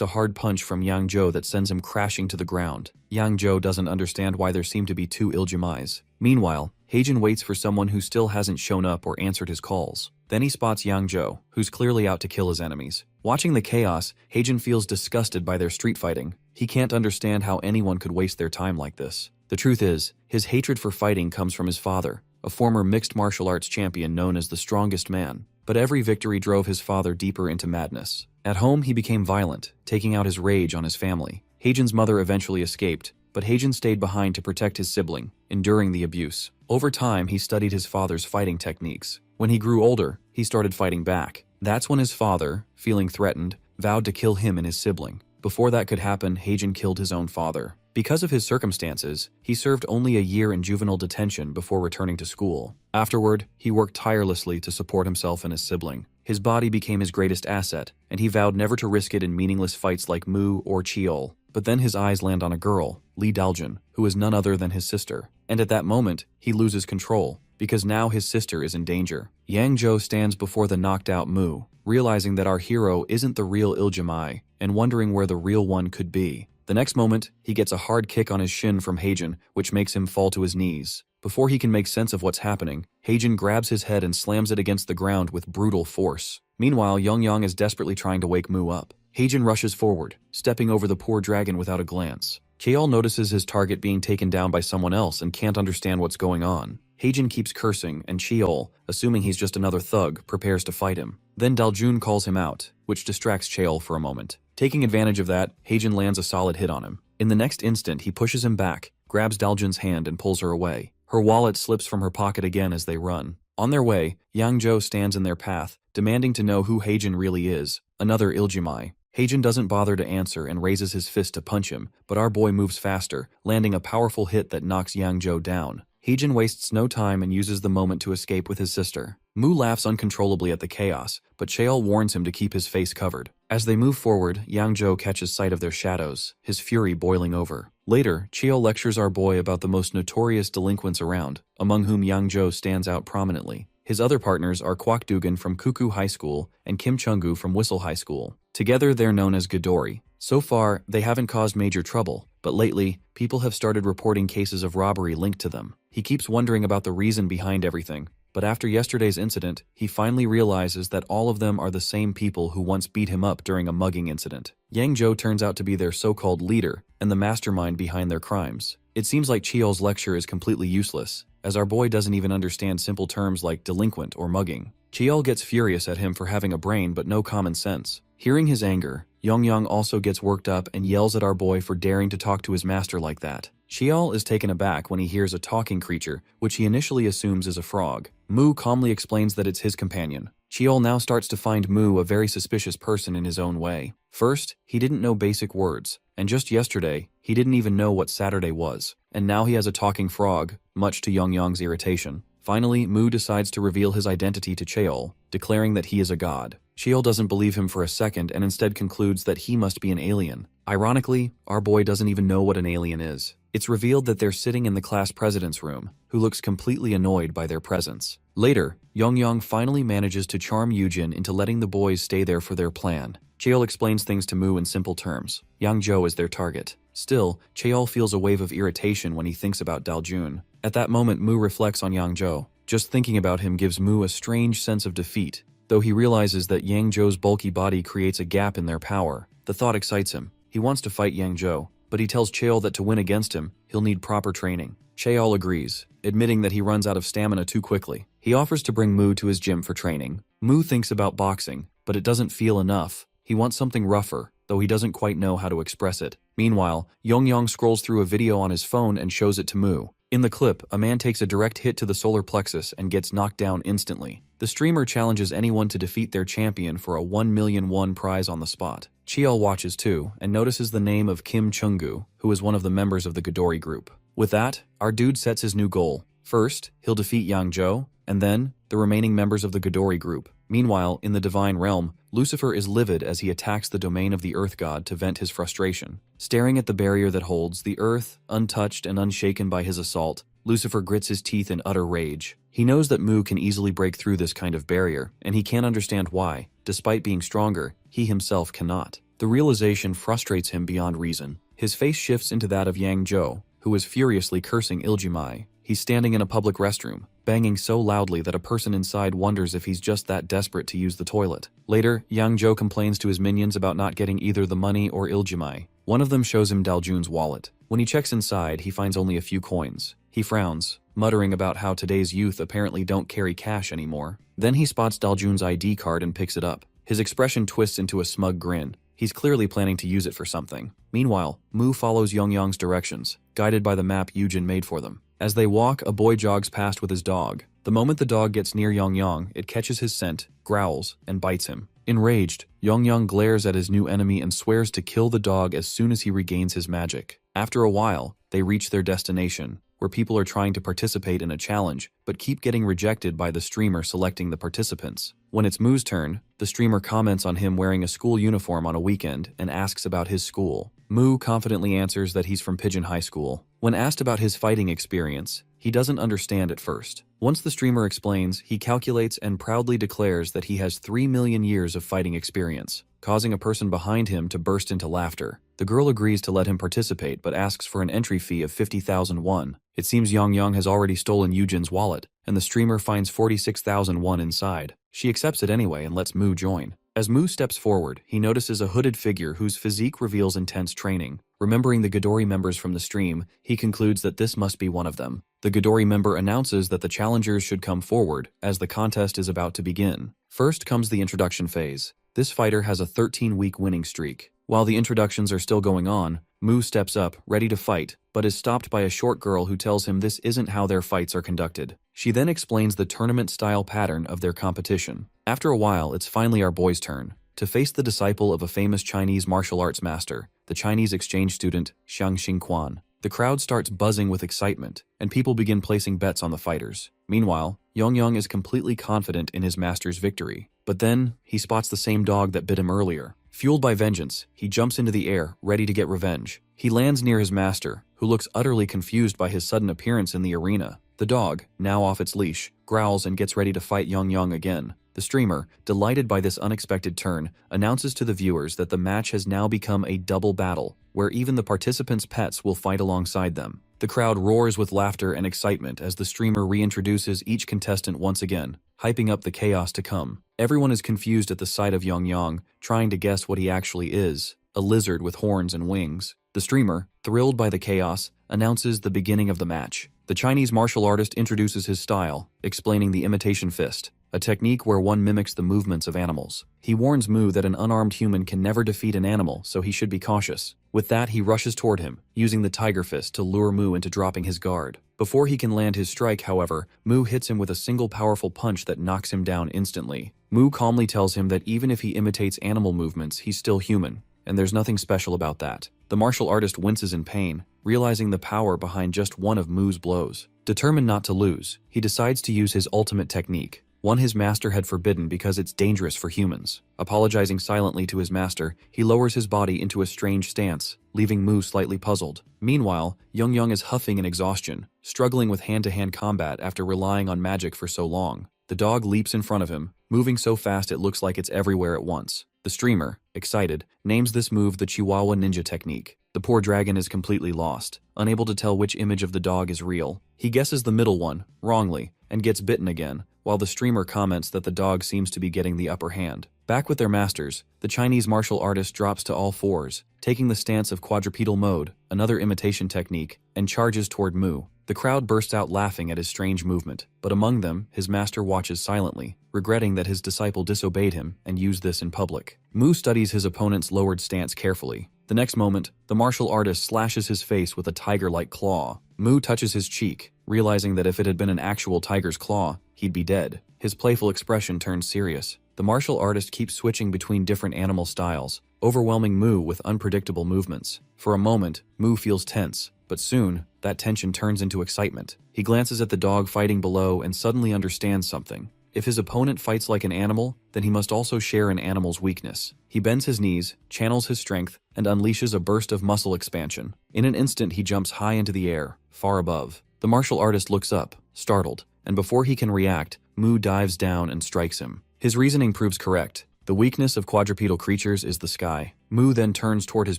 a hard punch from Yangzhou that sends him crashing to the ground. Yangzhou doesn't understand why there seem to be two Iljimeis. Meanwhile, Heijin waits for someone who still hasn't shown up or answered his calls. Then he spots Yangzhou, who's clearly out to kill his enemies. Watching the chaos, Heijin feels disgusted by their street fighting. He can't understand how anyone could waste their time like this. The truth is, his hatred for fighting comes from his father, a former mixed martial arts champion known as the strongest man. But every victory drove his father deeper into madness. At home, he became violent, taking out his rage on his family. Heijin's mother eventually escaped, but Heijin stayed behind to protect his sibling, enduring the abuse. Over time, he studied his father's fighting techniques. When he grew older, he started fighting back. That's when his father, feeling threatened, vowed to kill him and his sibling. Before that could happen, Heijin killed his own father. Because of his circumstances, he served only a year in juvenile detention before returning to school. Afterward, he worked tirelessly to support himself and his sibling. His body became his greatest asset, and he vowed never to risk it in meaningless fights like Mu or Cheol. But then his eyes land on a girl, Li Daljun, who is none other than his sister. And at that moment, he loses control, because now his sister is in danger. Yangzhou stands before the knocked-out Mu, realizing that our hero isn't the real Iljimei, and wondering where the real one could be. The next moment, he gets a hard kick on his shin from Heijin, which makes him fall to his knees. Before he can make sense of what's happening, Heijin grabs his head and slams it against the ground with brutal force. Meanwhile, Yongyang is desperately trying to wake Mu up. Heijin rushes forward, stepping over the poor dragon without a glance. Cheol notices his target being taken down by someone else and can't understand what's going on. Heijin keeps cursing, and Cheol, assuming he's just another thug, prepares to fight him. Then Daljun calls him out, which distracts Cheol for a moment. Taking advantage of that, Heijin lands a solid hit on him. In the next instant, he pushes him back, grabs Daljun's hand and pulls her away. Her wallet slips from her pocket again as they run. On their way, Yangzhou stands in their path, demanding to know who Heijin really is, another Iljimei. Heijin doesn't bother to answer and raises his fist to punch him, but our boy moves faster, landing a powerful hit that knocks Yangzhou down. Heijin wastes no time and uses the moment to escape with his sister. Mu laughs uncontrollably at the chaos, but Cheol warns him to keep his face covered. As they move forward, Yangzhou catches sight of their shadows, his fury boiling over. Later, Cheol lectures our boy about the most notorious delinquents around, among whom Yangzhou stands out prominently. His other partners are Kwak Dugan from Kuku High School and Kim Chung-gu from Whistle High School. Together, they're known as Godori. So far, they haven't caused major trouble, but lately, people have started reporting cases of robbery linked to them. He keeps wondering about the reason behind everything, but after yesterday's incident, he finally realizes that all of them are the same people who once beat him up during a mugging incident. Yangzhou turns out to be their so-called leader and the mastermind behind their crimes. It seems like Cheol's lecture is completely useless, as our boy doesn't even understand simple terms like delinquent or mugging. Cheol gets furious at him for having a brain but no common sense. Hearing his anger, Yongyang also gets worked up and yells at our boy for daring to talk to his master like that. Cheol is taken aback when he hears a talking creature, which he initially assumes is a frog. Mu calmly explains that it's his companion. Cheol now starts to find Mu a very suspicious person in his own way. First, he didn't know basic words, and just yesterday, he didn't even know what Saturday was. And now he has a talking frog, much to Yongyang's irritation. Finally, Mu decides to reveal his identity to Cheol, declaring that he is a god. Cheol doesn't believe him for a second and instead concludes that he must be an alien. Ironically, our boy doesn't even know what an alien is. It's revealed that they're sitting in the class president's room, who looks completely annoyed by their presence. Later, Yongyang finally manages to charm Yujin into letting the boys stay there for their plan. Cheol explains things to Mu in simple terms. Yangzhou is their target. Still, Cheol feels a wave of irritation when he thinks about Daljun. At that moment, Mu reflects on Yangzhou. Just thinking about him gives Mu a strange sense of defeat, though he realizes that Yangzhou's bulky body creates a gap in their power. The thought excites him. He wants to fight Yangzhou, but he tells Cheol that to win against him, he'll need proper training. Chaeol agrees, admitting that he runs out of stamina too quickly. He offers to bring Mu to his gym for training. Mu thinks about boxing, but it doesn't feel enough. He wants something rougher, though he doesn't quite know how to express it. Meanwhile, Yongyang scrolls through a video on his phone and shows it to Mu. In the clip, a man takes a direct hit to the solar plexus and gets knocked down instantly. The streamer challenges anyone to defeat their champion for a 1 million won prize on the spot. Chaeol watches too, and notices the name of Kim Chunggu, who is one of the members of the Godori group. With that, our dude sets his new goal. First, he'll defeat Yang Zhou, and then, the remaining members of the Godori group. Meanwhile, in the Divine Realm, Lucifer is livid as he attacks the domain of the Earth God to vent his frustration. Staring at the barrier that holds the Earth, untouched and unshaken by his assault, Lucifer grits his teeth in utter rage. He knows that Mu can easily break through this kind of barrier, and he can't understand why, despite being stronger, he himself cannot. The realization frustrates him beyond reason. His face shifts into that of Yang Zhou, who is furiously cursing Iljimai. He's standing in a public restroom, banging so loudly that a person inside wonders if he's just that desperate to use the toilet. Later, Yang Zhou complains to his minions about not getting either the money or Iljimai. One of them shows him Daljun's wallet. When he checks inside, he finds only a few coins. He frowns, muttering about how today's youth apparently don't carry cash anymore. Then he spots Daljun's ID card and picks it up. His expression twists into a smug grin. He's clearly planning to use it for something. Meanwhile, Mu follows Yongyang's directions, guided by the map Yujin made for them. As they walk, a boy jogs past with his dog. The moment the dog gets near Yongyang, it catches his scent, growls, and bites him. Enraged, Yongyang glares at his new enemy and swears to kill the dog as soon as he regains his magic. After a while, they reach their destination, where people are trying to participate in a challenge, but keep getting rejected by the streamer selecting the participants. When it's Mu's turn, the streamer comments on him wearing a school uniform on a weekend and asks about his school. Mu confidently answers that he's from Pigeon High School. When asked about his fighting experience, he doesn't understand at first. Once the streamer explains, he calculates and proudly declares that he has 3 million years of fighting experience, causing a person behind him to burst into laughter. The girl agrees to let him participate but asks for an entry fee of 50,000 won. It seems Yongyang has already stolen Yujin's wallet, and the streamer finds 46,000 won inside. She accepts it anyway and lets Mu join. As Mu steps forward, he notices a hooded figure whose physique reveals intense training. Remembering the Godori members from the stream, he concludes that this must be one of them. The Godori member announces that the challengers should come forward, as the contest is about to begin. First comes the introduction phase. This fighter has a 13-week winning streak. While the introductions are still going on, Mu steps up, ready to fight, but is stopped by a short girl who tells him this isn't how their fights are conducted. She then explains the tournament-style pattern of their competition. After a while, it's finally our boy's turn to face the disciple of a famous Chinese martial arts master, the Chinese exchange student Xiang Xingquan. The crowd starts buzzing with excitement, and people begin placing bets on the fighters. Meanwhile, Yongyang is completely confident in his master's victory. But then, he spots the same dog that bit him earlier. Fueled by vengeance, he jumps into the air, ready to get revenge. He lands near his master, who looks utterly confused by his sudden appearance in the arena. The dog, now off its leash, growls and gets ready to fight Yongyang again. The streamer, delighted by this unexpected turn, announces to the viewers that the match has now become a double battle, where even the participants' pets will fight alongside them. The crowd roars with laughter and excitement as the streamer reintroduces each contestant once again, hyping up the chaos to come. Everyone is confused at the sight of Yongyang, trying to guess what he actually is, a lizard with horns and wings. The streamer, thrilled by the chaos, announces the beginning of the match. The Chinese martial artist introduces his style, explaining the imitation fist, a technique where one mimics the movements of animals. He warns Mu that an unarmed human can never defeat an animal, so he should be cautious. With that, he rushes toward him, using the tiger fist to lure Mu into dropping his guard. Before he can land his strike, however, Mu hits him with a single powerful punch that knocks him down instantly. Mu calmly tells him that even if he imitates animal movements, he's still human, and there's nothing special about that. The martial artist winces in pain, realizing the power behind just one of Mu's blows. Determined not to lose, he decides to use his ultimate technique, one his master had forbidden because it's dangerous for humans. Apologizing silently to his master, he lowers his body into a strange stance, leaving Mu slightly puzzled. Meanwhile, Yongyang is huffing in exhaustion, struggling with hand-to-hand combat after relying on magic for so long. The dog leaps in front of him, moving so fast it looks like it's everywhere at once. The streamer, excited, names this move the Chihuahua Ninja technique. The poor dragon is completely lost, unable to tell which image of the dog is real. He guesses the middle one, wrongly, and gets bitten again, while the streamer comments that the dog seems to be getting the upper hand. Back with their masters, the Chinese martial artist drops to all fours, taking the stance of quadrupedal mode, another imitation technique, and charges toward Mu. The crowd bursts out laughing at his strange movement, but among them, his master watches silently, regretting that his disciple disobeyed him and used this in public. Mu studies his opponent's lowered stance carefully. The next moment, the martial artist slashes his face with a tiger-like claw. Mu touches his cheek, realizing that if it had been an actual tiger's claw, he'd be dead. His playful expression turns serious. The martial artist keeps switching between different animal styles, overwhelming Mu with unpredictable movements. For a moment, Mu feels tense, but soon, that tension turns into excitement. He glances at the dog fighting below and suddenly understands something. If his opponent fights like an animal, then he must also share an animal's weakness. He bends his knees, channels his strength, and unleashes a burst of muscle expansion. In an instant, he jumps high into the air, far above. The martial artist looks up, startled, and before he can react, Mu dives down and strikes him. His reasoning proves correct. The weakness of quadrupedal creatures is the sky. Mu then turns toward his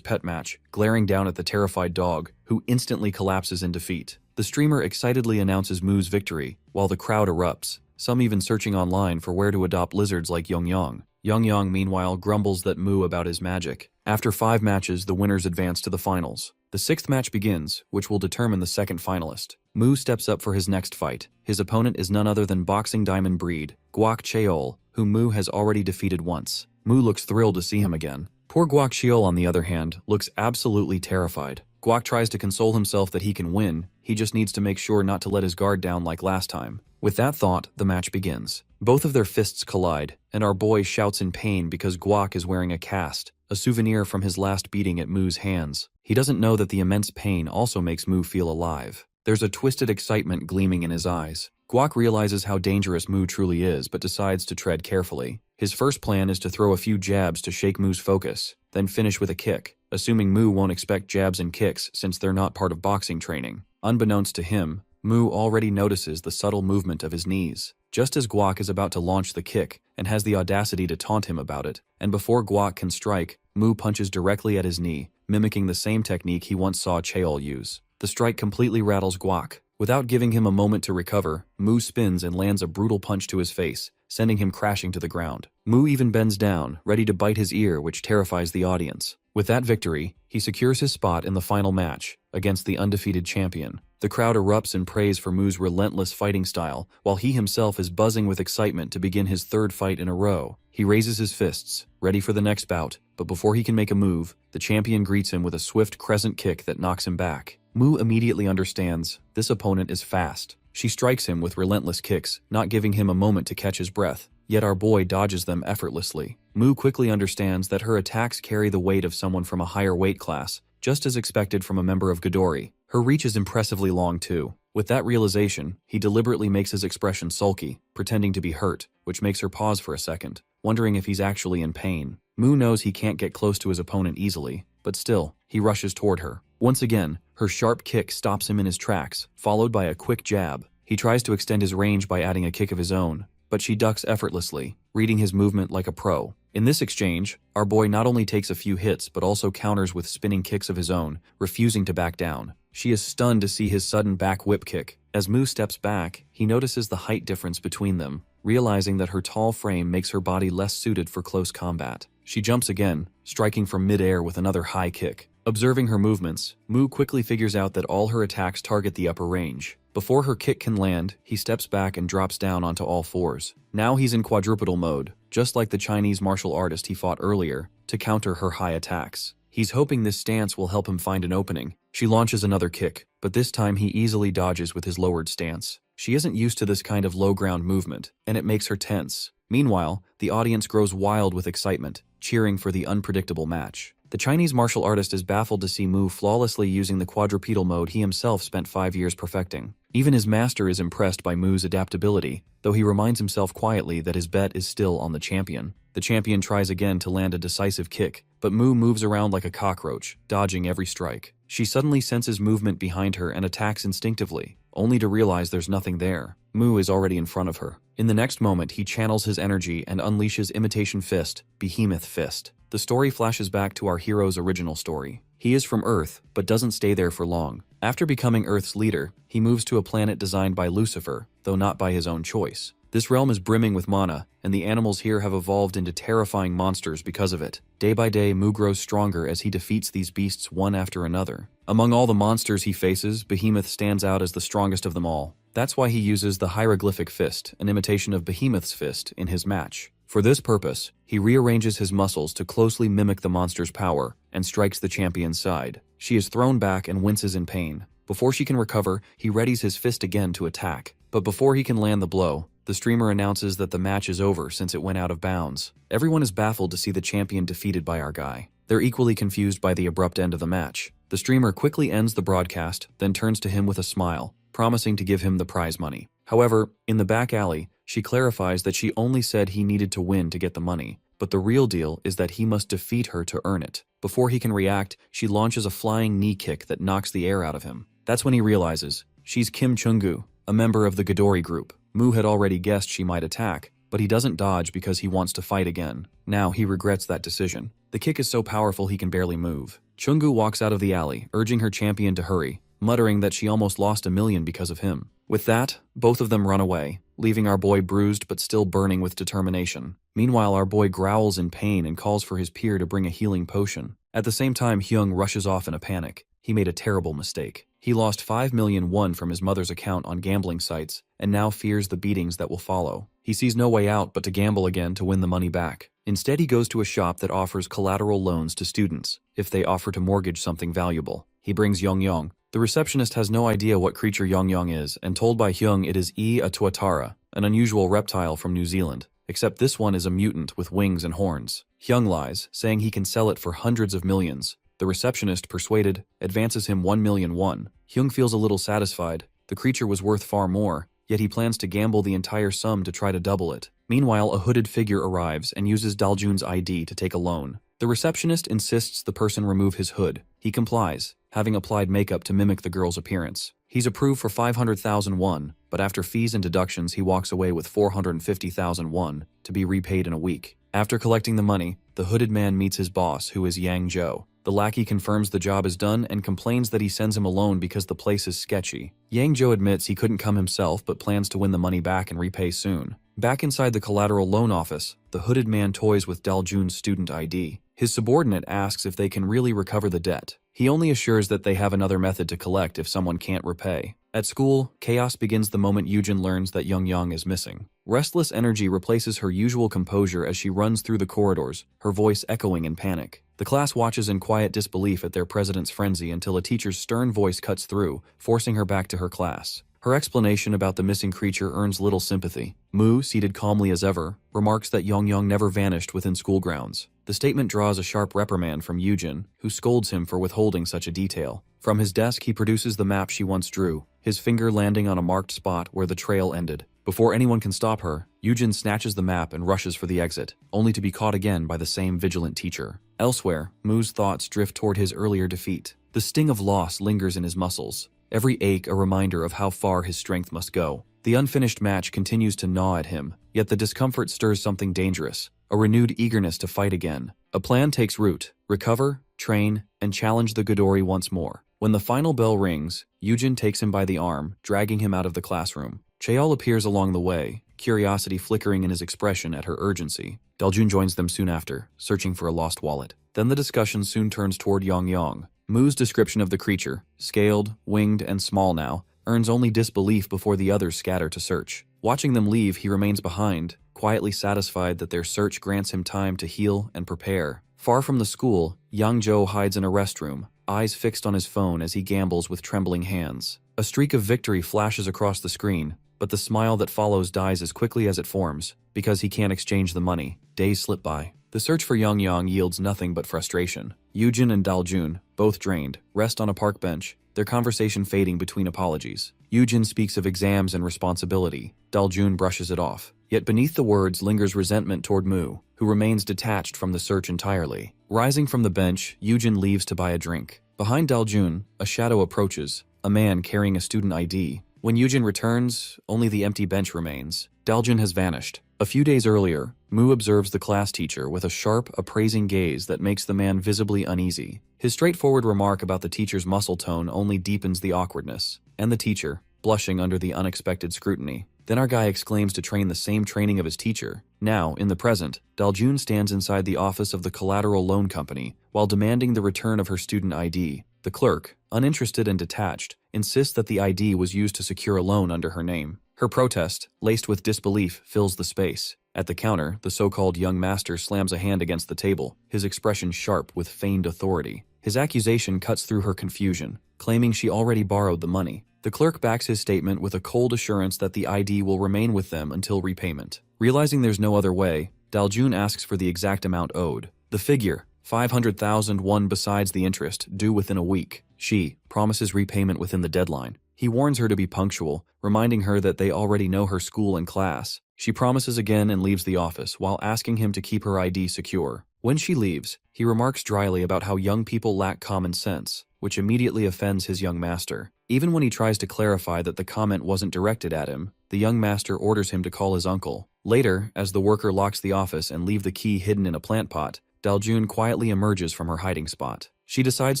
pet match, glaring down at the terrified dog, who instantly collapses in defeat. The streamer excitedly announces Mu's victory, while the crowd erupts, some even searching online for where to adopt lizards like Yongyang. Yongyang, meanwhile, grumbles at Mu about his magic. After 5 matches, the winners advance to the finals. The 6th match begins, which will determine the second finalist. Mu steps up for his next fight. His opponent is none other than boxing diamond breed, Guak Cheol, whom Mu has already defeated once. Mu looks thrilled to see him again. Poor Guak Cheol, on the other hand, looks absolutely terrified. Guak tries to console himself that he can win, he just needs to make sure not to let his guard down like last time. With that thought, the match begins. Both of their fists collide, and our boy shouts in pain because Guak is wearing a cast, a souvenir from his last beating at Mu's hands. He doesn't know that the immense pain also makes Mu feel alive. There's a twisted excitement gleaming in his eyes. Guak realizes how dangerous Mu truly is, but decides to tread carefully. His first plan is to throw a few jabs to shake Mu's focus, then finish with a kick, assuming Mu won't expect jabs and kicks since they're not part of boxing training. Unbeknownst to him, Mu already notices the subtle movement of his knees. Just as Guak is about to launch the kick and has the audacity to taunt him about it, and before Guak can strike, Mu punches directly at his knee, mimicking the same technique he once saw Cheol use. The strike completely rattles Guak. Without giving him a moment to recover, Mu spins and lands a brutal punch to his face, sending him crashing to the ground. Mu even bends down, ready to bite his ear, which terrifies the audience. With that victory, he secures his spot in the final match against the undefeated champion. The crowd erupts in praise for Mu's relentless fighting style, while he himself is buzzing with excitement to begin his 3rd fight in a row. He raises his fists, ready for the next bout, but before he can make a move, the champion greets him with a swift crescent kick that knocks him back. Mu immediately understands this opponent is fast. She strikes him with relentless kicks, not giving him a moment to catch his breath, yet our boy dodges them effortlessly. Mu quickly understands that her attacks carry the weight of someone from a higher weight class, just as expected from a member of Ghidorah. Her reach is impressively long too. With that realization, he deliberately makes his expression sulky, pretending to be hurt, which makes her pause for a second, wondering if he's actually in pain. Mu knows he can't get close to his opponent easily, but still, he rushes toward her. Once again, her sharp kick stops him in his tracks, followed by a quick jab. He tries to extend his range by adding a kick of his own, but she ducks effortlessly, reading his movement like a pro. In this exchange, our boy not only takes a few hits but also counters with spinning kicks of his own, refusing to back down. She is stunned to see his sudden back whip kick. As Mu steps back, he notices the height difference between them, realizing that her tall frame makes her body less suited for close combat. She jumps again, striking from mid-air with another high kick. Observing her movements, Mu quickly figures out that all her attacks target the upper range. Before her kick can land, he steps back and drops down onto all fours. Now he's in quadrupedal mode, just like the Chinese martial artist he fought earlier, to counter her high attacks. He's hoping this stance will help him find an opening. She launches another kick, but this time he easily dodges with his lowered stance. She isn't used to this kind of low-ground movement, and it makes her tense. Meanwhile, the audience grows wild with excitement, cheering for the unpredictable match. The Chinese martial artist is baffled to see Mu flawlessly using the quadrupedal mode he himself spent 5 years perfecting. Even his master is impressed by Mu's adaptability, though he reminds himself quietly that his bet is still on the champion. The champion tries again to land a decisive kick, but Mu moves around like a cockroach, dodging every strike. She suddenly senses movement behind her and attacks instinctively, only to realize there's nothing there. Mu is already in front of her. In the next moment, he channels his energy and unleashes Imitation Fist, Behemoth Fist. The story flashes back to our hero's original story. He is from Earth, but doesn't stay there for long. After becoming Earth's leader, he moves to a planet designed by Lucifer, though not by his own choice. This realm is brimming with mana, and the animals here have evolved into terrifying monsters because of it. Day by day, Mu grows stronger as he defeats these beasts one after another. Among all the monsters he faces, Behemoth stands out as the strongest of them all. That's why he uses the hieroglyphic fist, an imitation of Behemoth's fist, in his match. For this purpose, he rearranges his muscles to closely mimic the monster's power and strikes the champion's side. She is thrown back and winces in pain. Before she can recover, he readies his fist again to attack. But before he can land the blow, the streamer announces that the match is over since it went out of bounds. Everyone is baffled to see the champion defeated by our guy. They're equally confused by the abrupt end of the match. The streamer quickly ends the broadcast, then turns to him with a smile, promising to give him the prize money. However, in the back alley, she clarifies that she only said he needed to win to get the money, but the real deal is that he must defeat her to earn it. Before he can react, she launches a flying knee kick that knocks the air out of him. That's when he realizes she's Kim Chung-gu, a member of the Midori group. Mu had already guessed she might attack, but he doesn't dodge because he wants to fight again. Now he regrets that decision. The kick is so powerful he can barely move. Chung-gu walks out of the alley, urging her champion to hurry, muttering that she almost lost $1 million because of him. With that, both of them run away, leaving our boy bruised but still burning with determination. Meanwhile, our boy growls in pain and calls for his peer to bring a healing potion. At the same time, Hyung rushes off in a panic. He made a terrible mistake. He lost 5 million won from his mother's account on gambling sites and now fears the beatings that will follow. He sees no way out but to gamble again to win the money back. Instead, he goes to a shop that offers collateral loans to students if they offer to mortgage something valuable. He brings Yong. The receptionist has no idea what creature Yong is, and told by Hyung it is a tuatara, an unusual reptile from New Zealand, except this one is a mutant with wings and horns. Hyung lies, saying he can sell it for hundreds of millions. The receptionist, persuaded, advances him 1 million won. Hyung feels a little satisfied. The creature was worth far more, yet he plans to gamble the entire sum to try to double it. Meanwhile, a hooded figure arrives and uses Daljun's ID to take a loan. The receptionist insists the person remove his hood. He complies, having applied makeup to mimic the girl's appearance. He's approved for 500,000 won, but after fees and deductions he walks away with 450,000 won to be repaid in a week. After collecting the money, the hooded man meets his boss, who is Yang Jo. The lackey confirms the job is done and complains that he sends him alone because the place is sketchy. Yang Jo admits he couldn't come himself but plans to win the money back and repay soon. Back inside the collateral loan office, the hooded man toys with Daljun's student ID. His subordinate asks if they can really recover the debt. He only assures that they have another method to collect if someone can't repay. At school, chaos begins the moment Yujin learns that Young is missing. Restless energy replaces her usual composure as she runs through the corridors, her voice echoing in panic. The class watches in quiet disbelief at their president's frenzy until a teacher's stern voice cuts through, forcing her back to her class. Her explanation about the missing creature earns little sympathy. Mu, seated calmly as ever, remarks that Young never vanished within school grounds. The statement draws a sharp reprimand from Yujin, who scolds him for withholding such a detail. From his desk, he produces the map she once drew, his finger landing on a marked spot where the trail ended. Before anyone can stop her, Yujin snatches the map and rushes for the exit, only to be caught again by the same vigilant teacher. Elsewhere, Mu's thoughts drift toward his earlier defeat. The sting of loss lingers in his muscles, every ache a reminder of how far his strength must go. The unfinished match continues to gnaw at him, yet the discomfort stirs something dangerous, a renewed eagerness to fight again. A plan takes root: recover, train, and challenge the Midori once more. When the final bell rings, Yujin takes him by the arm, dragging him out of the classroom. Cheol appears along the way, curiosity flickering in his expression at her urgency. Daljun joins them soon after, searching for a lost wallet. Then the discussion soon turns toward Yang. Mu's description of the creature, scaled, winged, and small now, earns only disbelief before the others scatter to search. Watching them leave, he remains behind, quietly satisfied that their search grants him time to heal and prepare. Far from the school, Yang Jo hides in a restroom, eyes fixed on his phone as he gambles with trembling hands. A streak of victory flashes across the screen, but the smile that follows dies as quickly as it forms, because he can't exchange the money. Days slip by. The search for Yang yields nothing but frustration. Yujin and Daljun, both drained, rest on a park bench, their conversation fading between apologies. Yujin speaks of exams and responsibility. Daljun brushes it off. Yet beneath the words lingers resentment toward Mu, who remains detached from the search entirely. Rising from the bench, Yujin leaves to buy a drink. Behind Daljun, a shadow approaches, a man carrying a student ID. When Yujin returns, only the empty bench remains. Daljun has vanished. A few days earlier, Mu observes the class teacher with a sharp, appraising gaze that makes the man visibly uneasy. His straightforward remark about the teacher's muscle tone only deepens the awkwardness, and the teacher, blushing under the unexpected scrutiny, Then our guy exclaims to train the same training of his teacher. Now, in the present, Daljun stands inside the office of the collateral loan company while demanding the return of her student ID. The clerk, uninterested and detached, insists that the ID was used to secure a loan under her name. Her protest, laced with disbelief, fills the space. At the counter, the so-called young master slams a hand against the table, his expression sharp with feigned authority. His accusation cuts through her confusion, claiming she already borrowed the money. The clerk backs his statement with a cold assurance that the ID will remain with them until repayment. Realizing there's no other way, Daljun asks for the exact amount owed. The figure, 500,000 won besides the interest, due within a week. She promises repayment within the deadline. He warns her to be punctual, reminding her that they already know her school and class. She promises again and leaves the office while asking him to keep her ID secure. When she leaves, he remarks dryly about how young people lack common sense, which immediately offends his young master. Even when he tries to clarify that the comment wasn't directed at him, the young master orders him to call his uncle. Later, as the worker locks the office and leaves the key hidden in a plant pot, Daljun quietly emerges from her hiding spot. She decides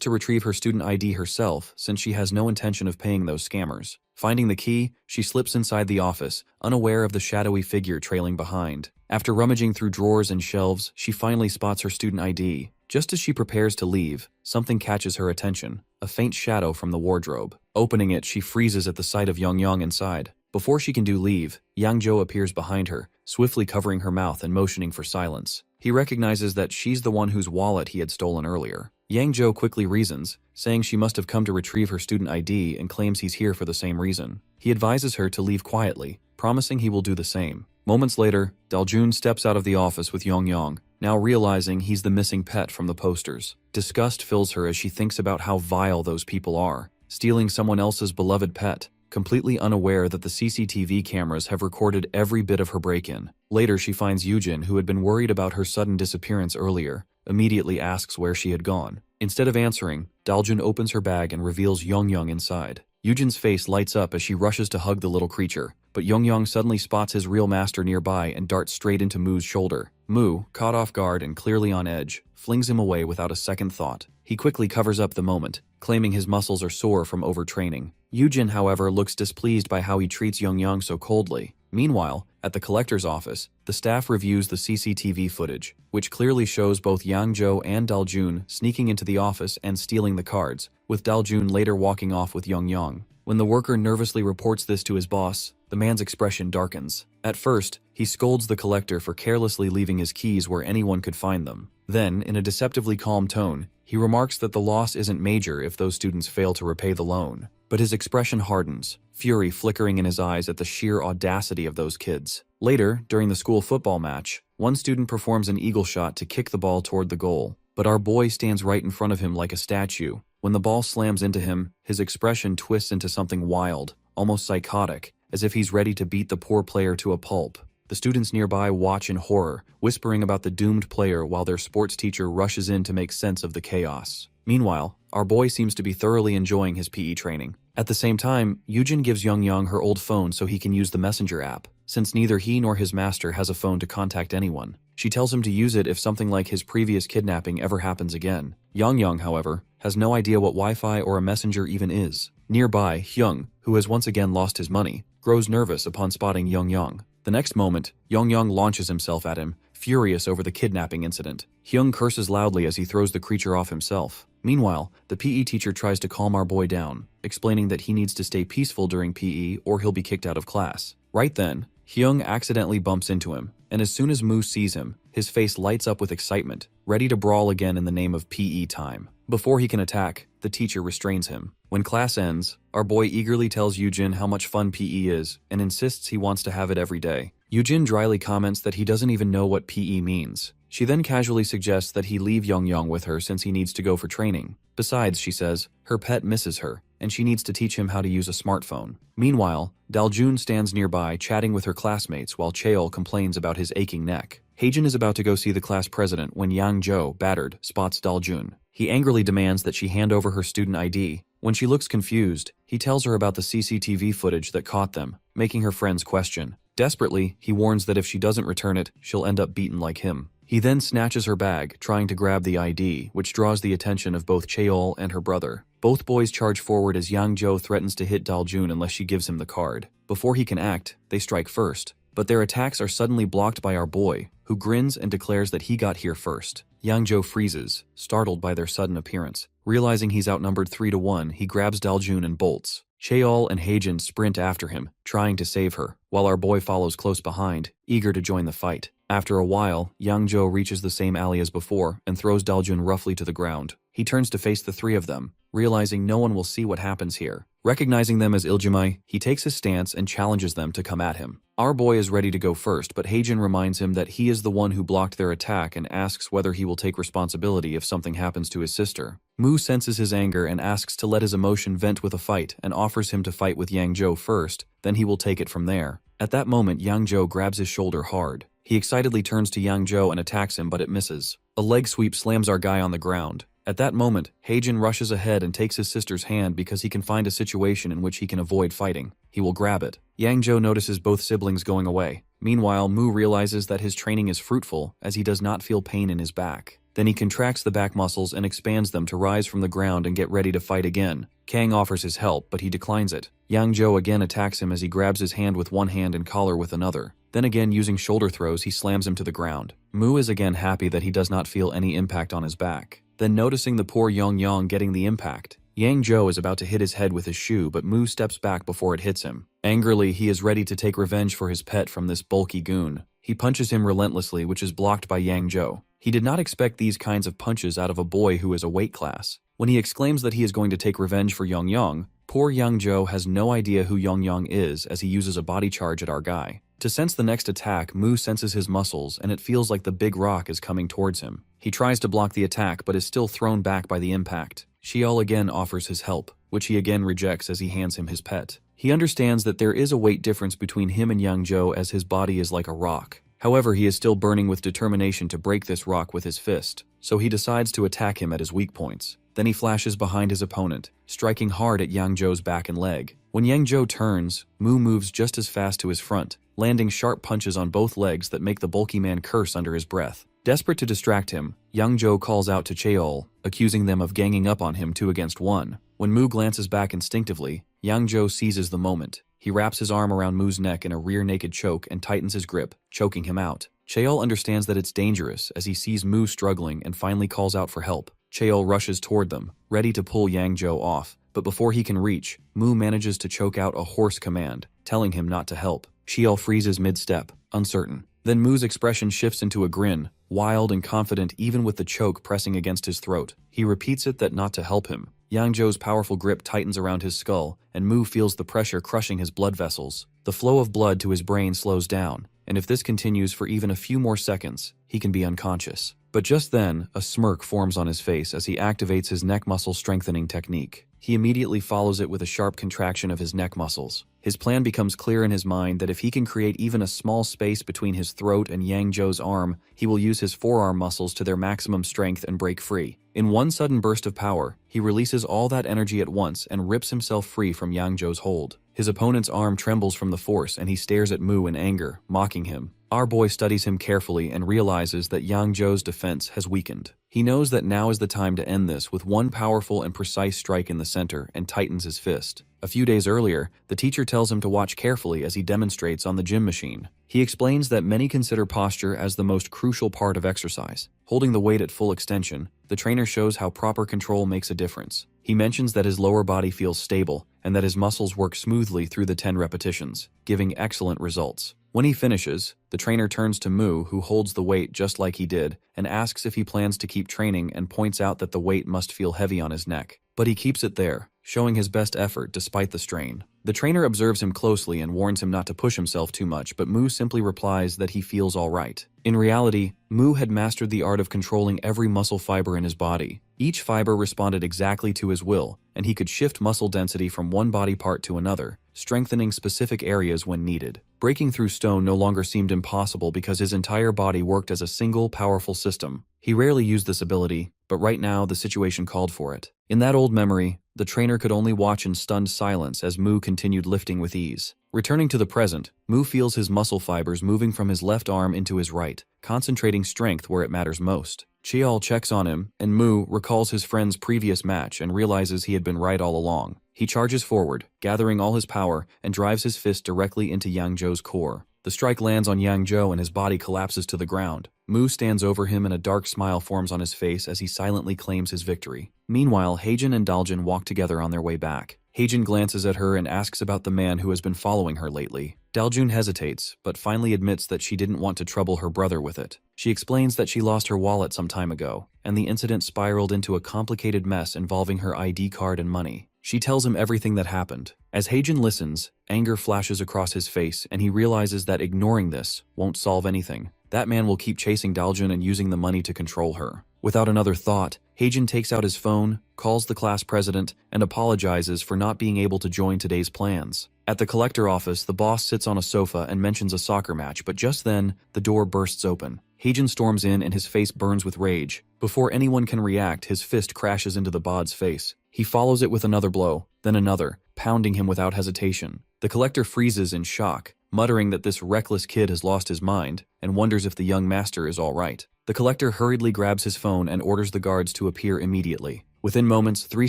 to retrieve her student ID herself since she has no intention of paying those scammers. Finding the key, she slips inside the office, unaware of the shadowy figure trailing behind. After rummaging through drawers and shelves, she finally spots her student ID. Just as she prepares to leave, something catches her attention, a faint shadow from the wardrobe. Opening it, she freezes at the sight of Yongyong inside. Before she can leave, Yangzhou appears behind her, swiftly covering her mouth and motioning for silence. He recognizes that she's the one whose wallet he had stolen earlier. Yangzhou quickly reasons, saying she must have come to retrieve her student ID and claims he's here for the same reason. He advises her to leave quietly, promising he will do the same. Moments later, Daljun steps out of the office with Yongyong, now realizing he's the missing pet from the posters. Disgust fills her as she thinks about how vile those people are, stealing someone else's beloved pet, completely unaware that the CCTV cameras have recorded every bit of her break-in. Later, she finds Yujin, who had been worried about her sudden disappearance earlier, immediately asks where she had gone. Instead of answering, Daljun opens her bag and reveals Yongyong inside. Yujin's face lights up as she rushes to hug the little creature, but Yongyong suddenly spots his real master nearby and darts straight into Mu's shoulder. Mu, caught off guard and clearly on edge, flings him away without a second thought. He quickly covers up the moment, claiming his muscles are sore from overtraining. Yujin, however, looks displeased by how he treats Yongyong so coldly. Meanwhile, at the collector's office, the staff reviews the CCTV footage, which clearly shows both Yangzhou and Daljun sneaking into the office and stealing the cards, with Daljun later walking off with Yongyong. When the worker nervously reports this to his boss, the man's expression darkens. At first, he scolds the collector for carelessly leaving his keys where anyone could find them. Then, in a deceptively calm tone, he remarks that the loss isn't major if those students fail to repay the loan. But his expression hardens, fury flickering in his eyes at the sheer audacity of those kids. Later, during the school football match, one student performs an eagle shot to kick the ball toward the goal, but our boy stands right in front of him like a statue. When the ball slams into him, his expression twists into something wild, almost psychotic, as if he's ready to beat the poor player to a pulp. The students nearby watch in horror, whispering about the doomed player while their sports teacher rushes in to make sense of the chaos. Meanwhile, our boy seems to be thoroughly enjoying his PE training. At the same time, Yujin gives Yongyong her old phone so he can use the messenger app, since neither he nor his master has a phone to contact anyone. She tells him to use it if something like his previous kidnapping ever happens again. Yongyong, however, has no idea what Wi-Fi or a messenger even is. Nearby, Hyung, who has once again lost his money, grows nervous upon spotting Yongyong. The next moment, Yongyong launches himself at him, furious over the kidnapping incident. Hyung curses loudly as he throws the creature off himself. Meanwhile, the PE teacher tries to calm our boy down, explaining that he needs to stay peaceful during PE or he'll be kicked out of class. Right then, Hyung accidentally bumps into him, and as soon as Mu sees him, his face lights up with excitement, ready to brawl again in the name of PE time. Before he can attack, the teacher restrains him. When class ends, our boy eagerly tells Yujin how much fun PE is and insists he wants to have it every day. Yujin dryly comments that he doesn't even know what PE means. She then casually suggests that he leave Yongyong with her since he needs to go for training. Besides, she says, her pet misses her, and she needs to teach him how to use a smartphone. Meanwhile, Daljun stands nearby chatting with her classmates while Cheol complains about his aching neck. Heijin is about to go see the class president when Yangzhou, battered, spots Daljun. He angrily demands that she hand over her student ID. When she looks confused, he tells her about the CCTV footage that caught them, making her friends question. Desperately, he warns that if she doesn't return it, she'll end up beaten like him. He then snatches her bag, trying to grab the ID, which draws the attention of both Cheol and her brother. Both boys charge forward as Yang Zhou threatens to hit Daljun unless she gives him the card. Before he can act, they strike first. But their attacks are suddenly blocked by our boy, who grins and declares that he got here first. Yang Zhou freezes, startled by their sudden appearance. Realizing he's outnumbered 3-1, he grabs Daljun and bolts. Cheol and Heijin sprint after him, trying to save her, while our boy follows close behind, eager to join the fight. After a while, Yang Zhou reaches the same alley as before and throws Daljun roughly to the ground. He turns to face the three of them, realizing no one will see what happens here. Recognizing them as Iljimai, he takes his stance and challenges them to come at him. Our boy is ready to go first, but Heijin reminds him that he is the one who blocked their attack and asks whether he will take responsibility if something happens to his sister. Mu senses his anger and asks to let his emotion vent with a fight and offers him to fight with Yang Zhou first, then he will take it from there. At that moment, Yang Zhou grabs his shoulder hard. He excitedly turns to Yang Zhou and attacks him, but it misses. A leg sweep slams our guy on the ground. At that moment, Heijin rushes ahead and takes his sister's hand because he can find a situation in which he can avoid fighting. He will grab it. Yang Zhou notices both siblings going away. Meanwhile, Mu realizes that his training is fruitful as he does not feel pain in his back. Then he contracts the back muscles and expands them to rise from the ground and get ready to fight again. Kang offers his help, but he declines it. Yang Zhou again attacks him as he grabs his hand with one hand and collar with another. Then again, using shoulder throws, he slams him to the ground. Mu is again happy that he does not feel any impact on his back. Then noticing the poor Yong getting the impact, Yang Zhou is about to hit his head with his shoe, but Mu steps back before it hits him. Angrily, he is ready to take revenge for his pet from this bulky goon. He punches him relentlessly, which is blocked by Yang Zhou. He did not expect these kinds of punches out of a boy who is a weight class. When he exclaims that he is going to take revenge for Yong, poor Yang Zhou has no idea who Yong is as he uses a body charge at our guy. To sense the next attack, Mu senses his muscles and it feels like the big rock is coming towards him. He tries to block the attack but is still thrown back by the impact. Xiao again offers his help, which he again rejects as he hands him his pet. He understands that there is a weight difference between him and Yang Zhou as his body is like a rock. However, he is still burning with determination to break this rock with his fist, so he decides to attack him at his weak points. Then he flashes behind his opponent, striking hard at Yang Zhou's back and leg. When Yang Zhou turns, Mu moves just as fast to his front, landing sharp punches on both legs that make the bulky man curse under his breath. Desperate to distract him, Yang Zhou calls out to Cheol, accusing them of ganging up on him 2 against 1. When Mu glances back instinctively, Yang Zhou seizes the moment. He wraps his arm around Mu's neck in a rear naked choke and tightens his grip, choking him out. Cheol understands that it's dangerous as he sees Mu struggling and finally calls out for help. Cheol rushes toward them, ready to pull Yang Zhou off, but before he can reach, Mu manages to choke out a hoarse command, telling him not to help. Cheol freezes mid-step, uncertain. Then Mu's expression shifts into a grin, wild and confident even with the choke pressing against his throat. He repeats it that not to help him. Yang Zhou's powerful grip tightens around his skull, and Mu feels the pressure crushing his blood vessels. The flow of blood to his brain slows down, and if this continues for even a few more seconds, he can be unconscious. But just then, a smirk forms on his face as he activates his neck muscle strengthening technique. He immediately follows it with a sharp contraction of his neck muscles. His plan becomes clear in his mind that if he can create even a small space between his throat and Yang Zhou's arm, he will use his forearm muscles to their maximum strength and break free. In one sudden burst of power, he releases all that energy at once and rips himself free from Yang Zhou's hold. His opponent's arm trembles from the force and he stares at Mu in anger, mocking him. Our boy studies him carefully and realizes that Yang Zhou's defense has weakened. He knows that now is the time to end this with one powerful and precise strike in the center and tightens his fist. A few days earlier, the teacher tells him to watch carefully as he demonstrates on the gym machine. He explains that many consider posture as the most crucial part of exercise. Holding the weight at full extension, the trainer shows how proper control makes a difference. He mentions that his lower body feels stable and that his muscles work smoothly through the 10 repetitions, giving excellent results. When he finishes, the trainer turns to Mu, who holds the weight just like he did, and asks if he plans to keep training and points out that the weight must feel heavy on his neck. But he keeps it there, showing his best effort despite the strain. The trainer observes him closely and warns him not to push himself too much, but Mu simply replies that he feels all right. In reality, Mu had mastered the art of controlling every muscle fiber in his body. Each fiber responded exactly to his will, and he could shift muscle density from one body part to another, strengthening specific areas when needed. Breaking through stone no longer seemed impossible because his entire body worked as a single, powerful system. He rarely used this ability, but right now the situation called for it. In that old memory, the trainer could only watch in stunned silence as Mu continued lifting with ease. Returning to the present, Mu feels his muscle fibers moving from his left arm into his right, concentrating strength where it matters most. Cheol checks on him, and Mu recalls his friend's previous match and realizes he had been right all along. He charges forward, gathering all his power, and drives his fist directly into Yang Zhou's core. The strike lands on Yang Zhou and his body collapses to the ground. Mu stands over him and a dark smile forms on his face as he silently claims his victory. Meanwhile, Heijin and Daljin walk together on their way back. Heijin glances at her and asks about the man who has been following her lately. Daljun hesitates, but finally admits that she didn't want to trouble her brother with it. She explains that she lost her wallet some time ago, and the incident spiraled into a complicated mess involving her ID card and money. She tells him everything that happened. As Heijin listens, anger flashes across his face and he realizes that ignoring this won't solve anything. That man will keep chasing Daljun and using the money to control her. Without another thought, Heijin takes out his phone, calls the class president, and apologizes for not being able to join today's plans. At the collector office, the boss sits on a sofa and mentions a soccer match, but just then, the door bursts open. Heijin storms in and his face burns with rage. Before anyone can react, his fist crashes into the bod's face. He follows it with another blow, then another, pounding him without hesitation. The collector freezes in shock, muttering that this reckless kid has lost his mind, and wonders if the young master is all right. The collector hurriedly grabs his phone and orders the guards to appear immediately. Within moments, 3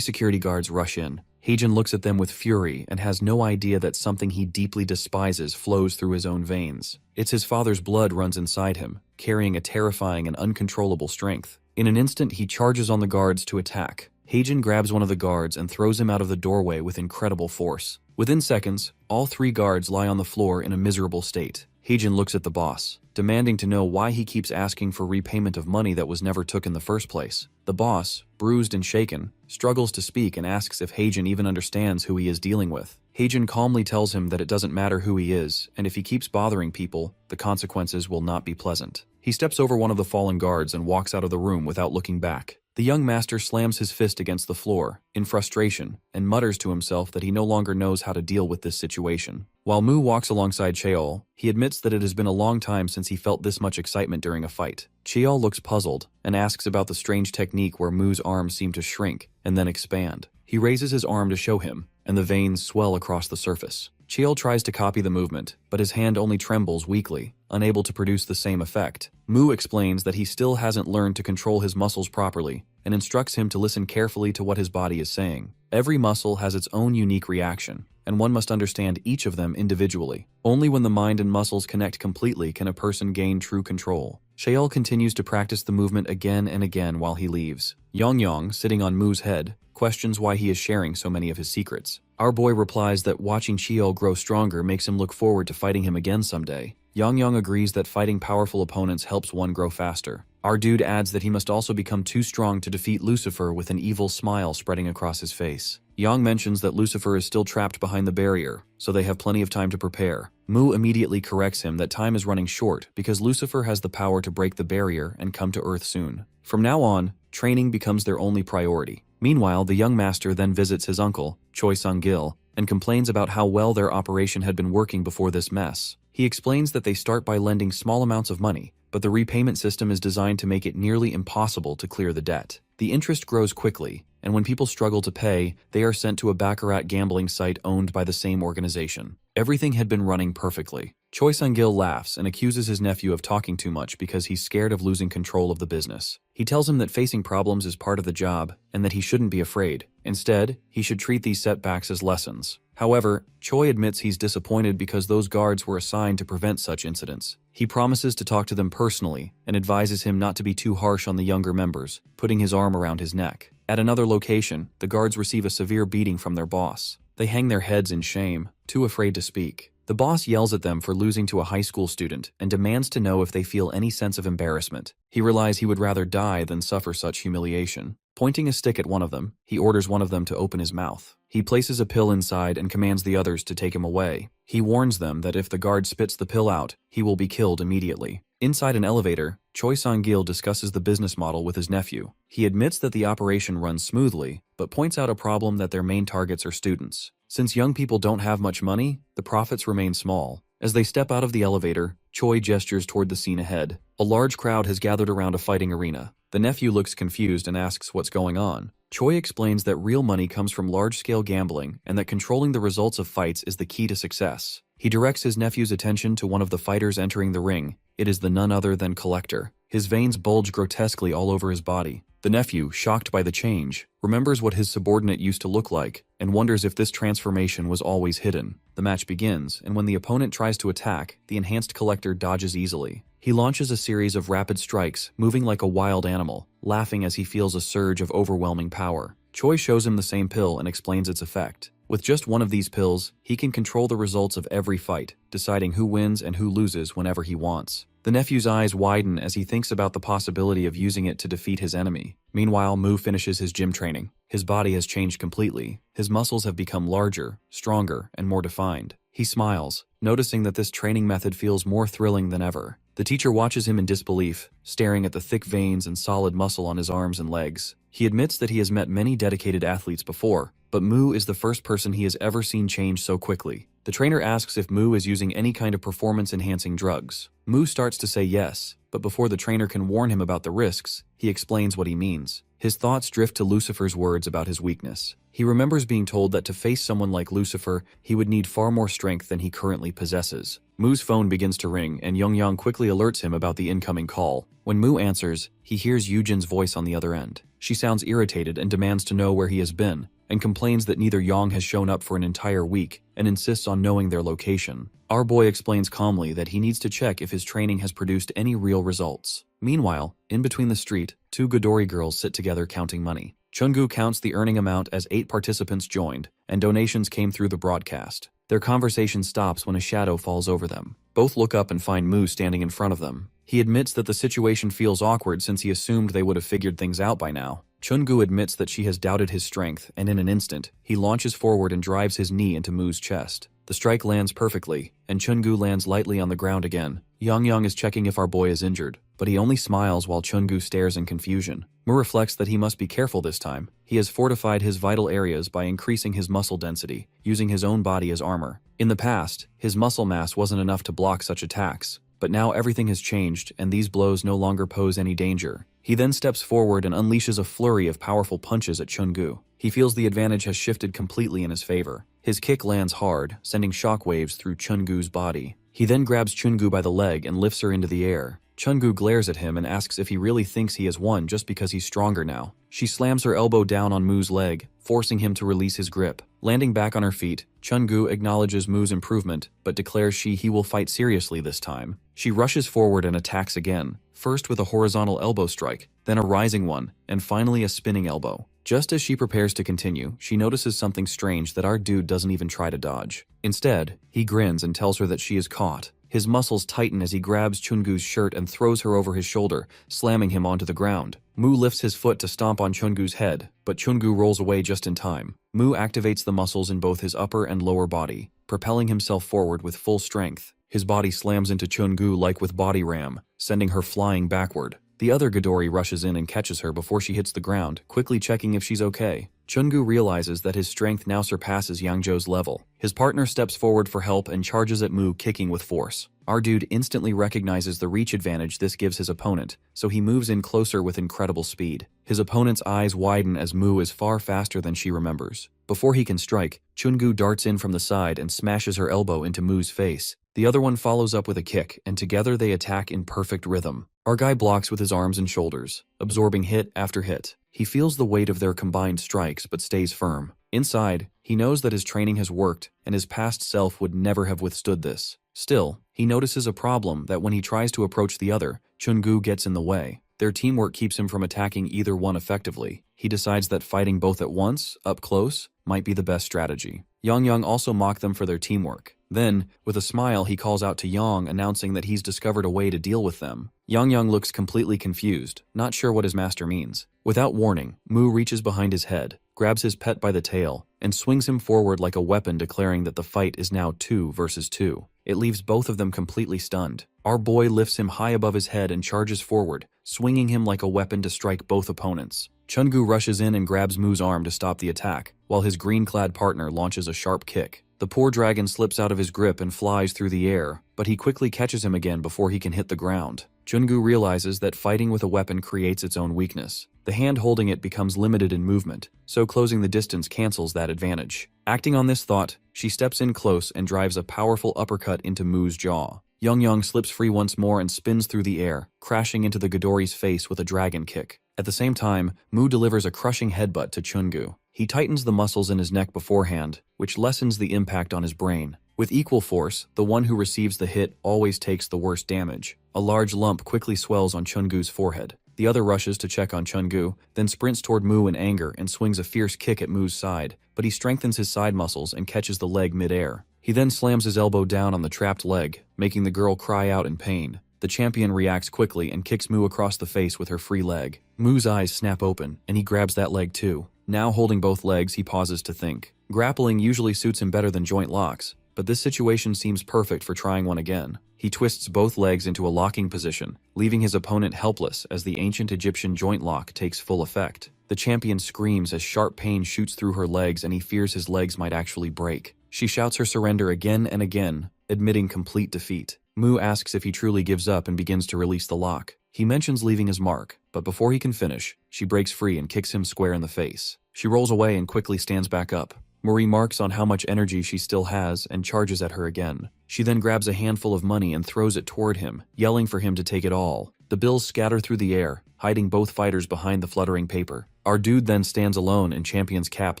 security guards rush in. Heijin looks at them with fury and has no idea that something he deeply despises flows through his own veins. It's his father's blood runs inside him, carrying a terrifying and uncontrollable strength. In an instant, he charges on the guards to attack. Heijin grabs one of the guards and throws him out of the doorway with incredible force. Within seconds, all 3 guards lie on the floor in a miserable state. Heijin looks at the boss, demanding to know why he keeps asking for repayment of money that was never took in the first place. The boss, bruised and shaken, struggles to speak and asks if Heijin even understands who he is dealing with. Heijin calmly tells him that it doesn't matter who he is, and if he keeps bothering people, the consequences will not be pleasant. He steps over one of the fallen guards and walks out of the room without looking back. The young master slams his fist against the floor, in frustration, and mutters to himself that he no longer knows how to deal with this situation. While Mu walks alongside Cheol, he admits that it has been a long time since he felt this much excitement during a fight. Cheol looks puzzled, and asks about the strange technique where Mu's arms seem to shrink, and then expand. He raises his arm to show him, and the veins swell across the surface. Cheol tries to copy the movement, but his hand only trembles weakly, unable to produce the same effect. Mu explains that he still hasn't learned to control his muscles properly, and instructs him to listen carefully to what his body is saying. Every muscle has its own unique reaction, and one must understand each of them individually. Only when the mind and muscles connect completely can a person gain true control. Cheol continues to practice the movement again and again while he leaves. Yongyong, sitting on Mu's head, questions why he is sharing so many of his secrets. Our boy replies that watching Cheol grow stronger makes him look forward to fighting him again someday. Yongyong agrees that fighting powerful opponents helps one grow faster. Our dude adds that he must also become too strong to defeat Lucifer with an evil smile spreading across his face. Yang mentions that Lucifer is still trapped behind the barrier, so they have plenty of time to prepare. Mu immediately corrects him that time is running short because Lucifer has the power to break the barrier and come to Earth soon. From now on, training becomes their only priority. Meanwhile, the young master then visits his uncle, Choi Sung-gil, and complains about how well their operation had been working before this mess. He explains that they start by lending small amounts of money, but the repayment system is designed to make it nearly impossible to clear the debt. The interest grows quickly, and when people struggle to pay, they are sent to a baccarat gambling site owned by the same organization. Everything had been running perfectly. Choi Sung-gil laughs and accuses his nephew of talking too much because he's scared of losing control of the business. He tells him that facing problems is part of the job and that he shouldn't be afraid. Instead, he should treat these setbacks as lessons. However, Choi admits he's disappointed because those guards were assigned to prevent such incidents. He promises to talk to them personally and advises him not to be too harsh on the younger members, putting his arm around his neck. At another location, the guards receive a severe beating from their boss. They hang their heads in shame, too afraid to speak. The boss yells at them for losing to a high school student and demands to know if they feel any sense of embarrassment. He realizes he would rather die than suffer such humiliation. Pointing a stick at one of them, he orders one of them to open his mouth. He places a pill inside and commands the others to take him away. He warns them that if the guard spits the pill out, he will be killed immediately. Inside an elevator, Choi Sang-gil discusses the business model with his nephew. He admits that the operation runs smoothly, but points out a problem that their main targets are students. Since young people don't have much money, the profits remain small. As they step out of the elevator, Choi gestures toward the scene ahead. A large crowd has gathered around a fighting arena. The nephew looks confused and asks what's going on. Choi explains that real money comes from large-scale gambling and that controlling the results of fights is the key to success. He directs his nephew's attention to one of the fighters entering the ring. It is the none other than Collector. His veins bulge grotesquely all over his body. The nephew, shocked by the change, remembers what his subordinate used to look like and wonders if this transformation was always hidden. The match begins, and when the opponent tries to attack, the enhanced Collector dodges easily. He launches a series of rapid strikes, moving like a wild animal, laughing as he feels a surge of overwhelming power. Choi shows him the same pill and explains its effect. With just one of these pills, he can control the results of every fight, deciding who wins and who loses whenever he wants. The nephew's eyes widen as he thinks about the possibility of using it to defeat his enemy. Meanwhile, Mu finishes his gym training. His body has changed completely. His muscles have become larger, stronger, and more defined. He smiles, noticing that this training method feels more thrilling than ever. The teacher watches him in disbelief, staring at the thick veins and solid muscle on his arms and legs. He admits that he has met many dedicated athletes before, but Mu is the first person he has ever seen change so quickly. The trainer asks if Mu is using any kind of performance-enhancing drugs. Mu starts to say yes, but before the trainer can warn him about the risks, he explains what he means. His thoughts drift to Lucifer's words about his weakness. He remembers being told that to face someone like Lucifer, he would need far more strength than he currently possesses. Mu's phone begins to ring, and Young quickly alerts him about the incoming call. When Mu answers, he hears Yujin's voice on the other end. She sounds irritated and demands to know where he has been, and complains that neither Yang has shown up for an entire week, and insists on knowing their location. Our boy explains calmly that he needs to check if his training has produced any real results. Meanwhile, in between the street, two Godori girls sit together counting money. Chungu counts the earning amount as 8 participants joined, and donations came through the broadcast. Their conversation stops when a shadow falls over them. Both look up and find Mu standing in front of them. He admits that the situation feels awkward since he assumed they would have figured things out by now. Chungu admits that she has doubted his strength, and in an instant, he launches forward and drives his knee into Mu's chest. The strike lands perfectly, and Chungu lands lightly on the ground again. Yang is checking if our boy is injured, but he only smiles while Chungu stares in confusion. Mu reflects that he must be careful this time. He has fortified his vital areas by increasing his muscle density, using his own body as armor. In the past, his muscle mass wasn't enough to block such attacks, but now everything has changed and these blows no longer pose any danger. He then steps forward and unleashes a flurry of powerful punches at Chungu. He feels the advantage has shifted completely in his favor. His kick lands hard, sending shockwaves through Chungu's body. He then grabs Chungu by the leg and lifts her into the air. Chungu glares at him and asks if he really thinks he has won just because he's stronger now. She slams her elbow down on Mu's leg, forcing him to release his grip. Landing back on her feet, Chungu acknowledges Mu's improvement, but declares he will fight seriously this time. She rushes forward and attacks again, first with a horizontal elbow strike, then a rising one, and finally a spinning elbow. Just as she prepares to continue, she notices something strange that our dude doesn't even try to dodge. Instead, he grins and tells her that she is caught. His muscles tighten as he grabs Chungu's shirt and throws her over his shoulder, slamming him onto the ground. Mu lifts his foot to stomp on Chungu's head, but Chungu rolls away just in time. Mu activates the muscles in both his upper and lower body, propelling himself forward with full strength. His body slams into Chungu like with body ram, sending her flying backward. The other Godori rushes in and catches her before she hits the ground, quickly checking if she's okay. Chungu realizes that his strength now surpasses Yangzhou's level. His partner steps forward for help and charges at Mu, kicking with force. Our dude instantly recognizes the reach advantage this gives his opponent, so he moves in closer with incredible speed. His opponent's eyes widen as Mu is far faster than she remembers. Before he can strike, Chungu darts in from the side and smashes her elbow into Mu's face. The other one follows up with a kick, and together they attack in perfect rhythm. Our guy blocks with his arms and shoulders, absorbing hit after hit. He feels the weight of their combined strikes but stays firm. Inside, he knows that his training has worked, and his past self would never have withstood this. Still, he notices a problem that when he tries to approach the other, Chungu gets in the way. Their teamwork keeps him from attacking either one effectively. He decides that fighting both at once, up close, might be the best strategy. Yang also mocked them for their teamwork. Then, with a smile, he calls out to Yang, announcing that he's discovered a way to deal with them. Yang looks completely confused, not sure what his master means. Without warning, Mu reaches behind his head, grabs his pet by the tail, and swings him forward like a weapon, declaring that the fight is now 2 versus 2. It leaves both of them completely stunned. Our boy lifts him high above his head and charges forward, swinging him like a weapon to strike both opponents. Chungu rushes in and grabs Mu's arm to stop the attack, while his green-clad partner launches a sharp kick. The poor dragon slips out of his grip and flies through the air, but he quickly catches him again before he can hit the ground. Chungu realizes that fighting with a weapon creates its own weakness. The hand holding it becomes limited in movement, so closing the distance cancels that advantage. Acting on this thought, she steps in close and drives a powerful uppercut into Mu's jaw. Young slips free once more and spins through the air, crashing into the Ghidorah's face with a dragon kick. At the same time, Mu delivers a crushing headbutt to Chungu. He tightens the muscles in his neck beforehand, which lessens the impact on his brain. With equal force, the one who receives the hit always takes the worst damage. A large lump quickly swells on Chungu's forehead. The other rushes to check on Chungu, then sprints toward Mu in anger and swings a fierce kick at Mu's side, but he strengthens his side muscles and catches the leg mid-air. He then slams his elbow down on the trapped leg, making the girl cry out in pain. The champion reacts quickly and kicks Mu across the face with her free leg. Mu's eyes snap open, and he grabs that leg too. Now holding both legs, he pauses to think. Grappling usually suits him better than joint locks, but this situation seems perfect for trying one again. He twists both legs into a locking position, leaving his opponent helpless as the ancient Egyptian joint lock takes full effect. The champion screams as sharp pain shoots through her legs and he fears his legs might actually break. She shouts her surrender again and again, admitting complete defeat. Mu asks if he truly gives up and begins to release the lock. He mentions leaving his mark, but before he can finish, she breaks free and kicks him square in the face. She rolls away and quickly stands back up. Mu remarks on how much energy she still has and charges at her again. She then grabs a handful of money and throws it toward him, yelling for him to take it all. The bills scatter through the air, hiding both fighters behind the fluttering paper. Our dude then stands alone and Champion's cap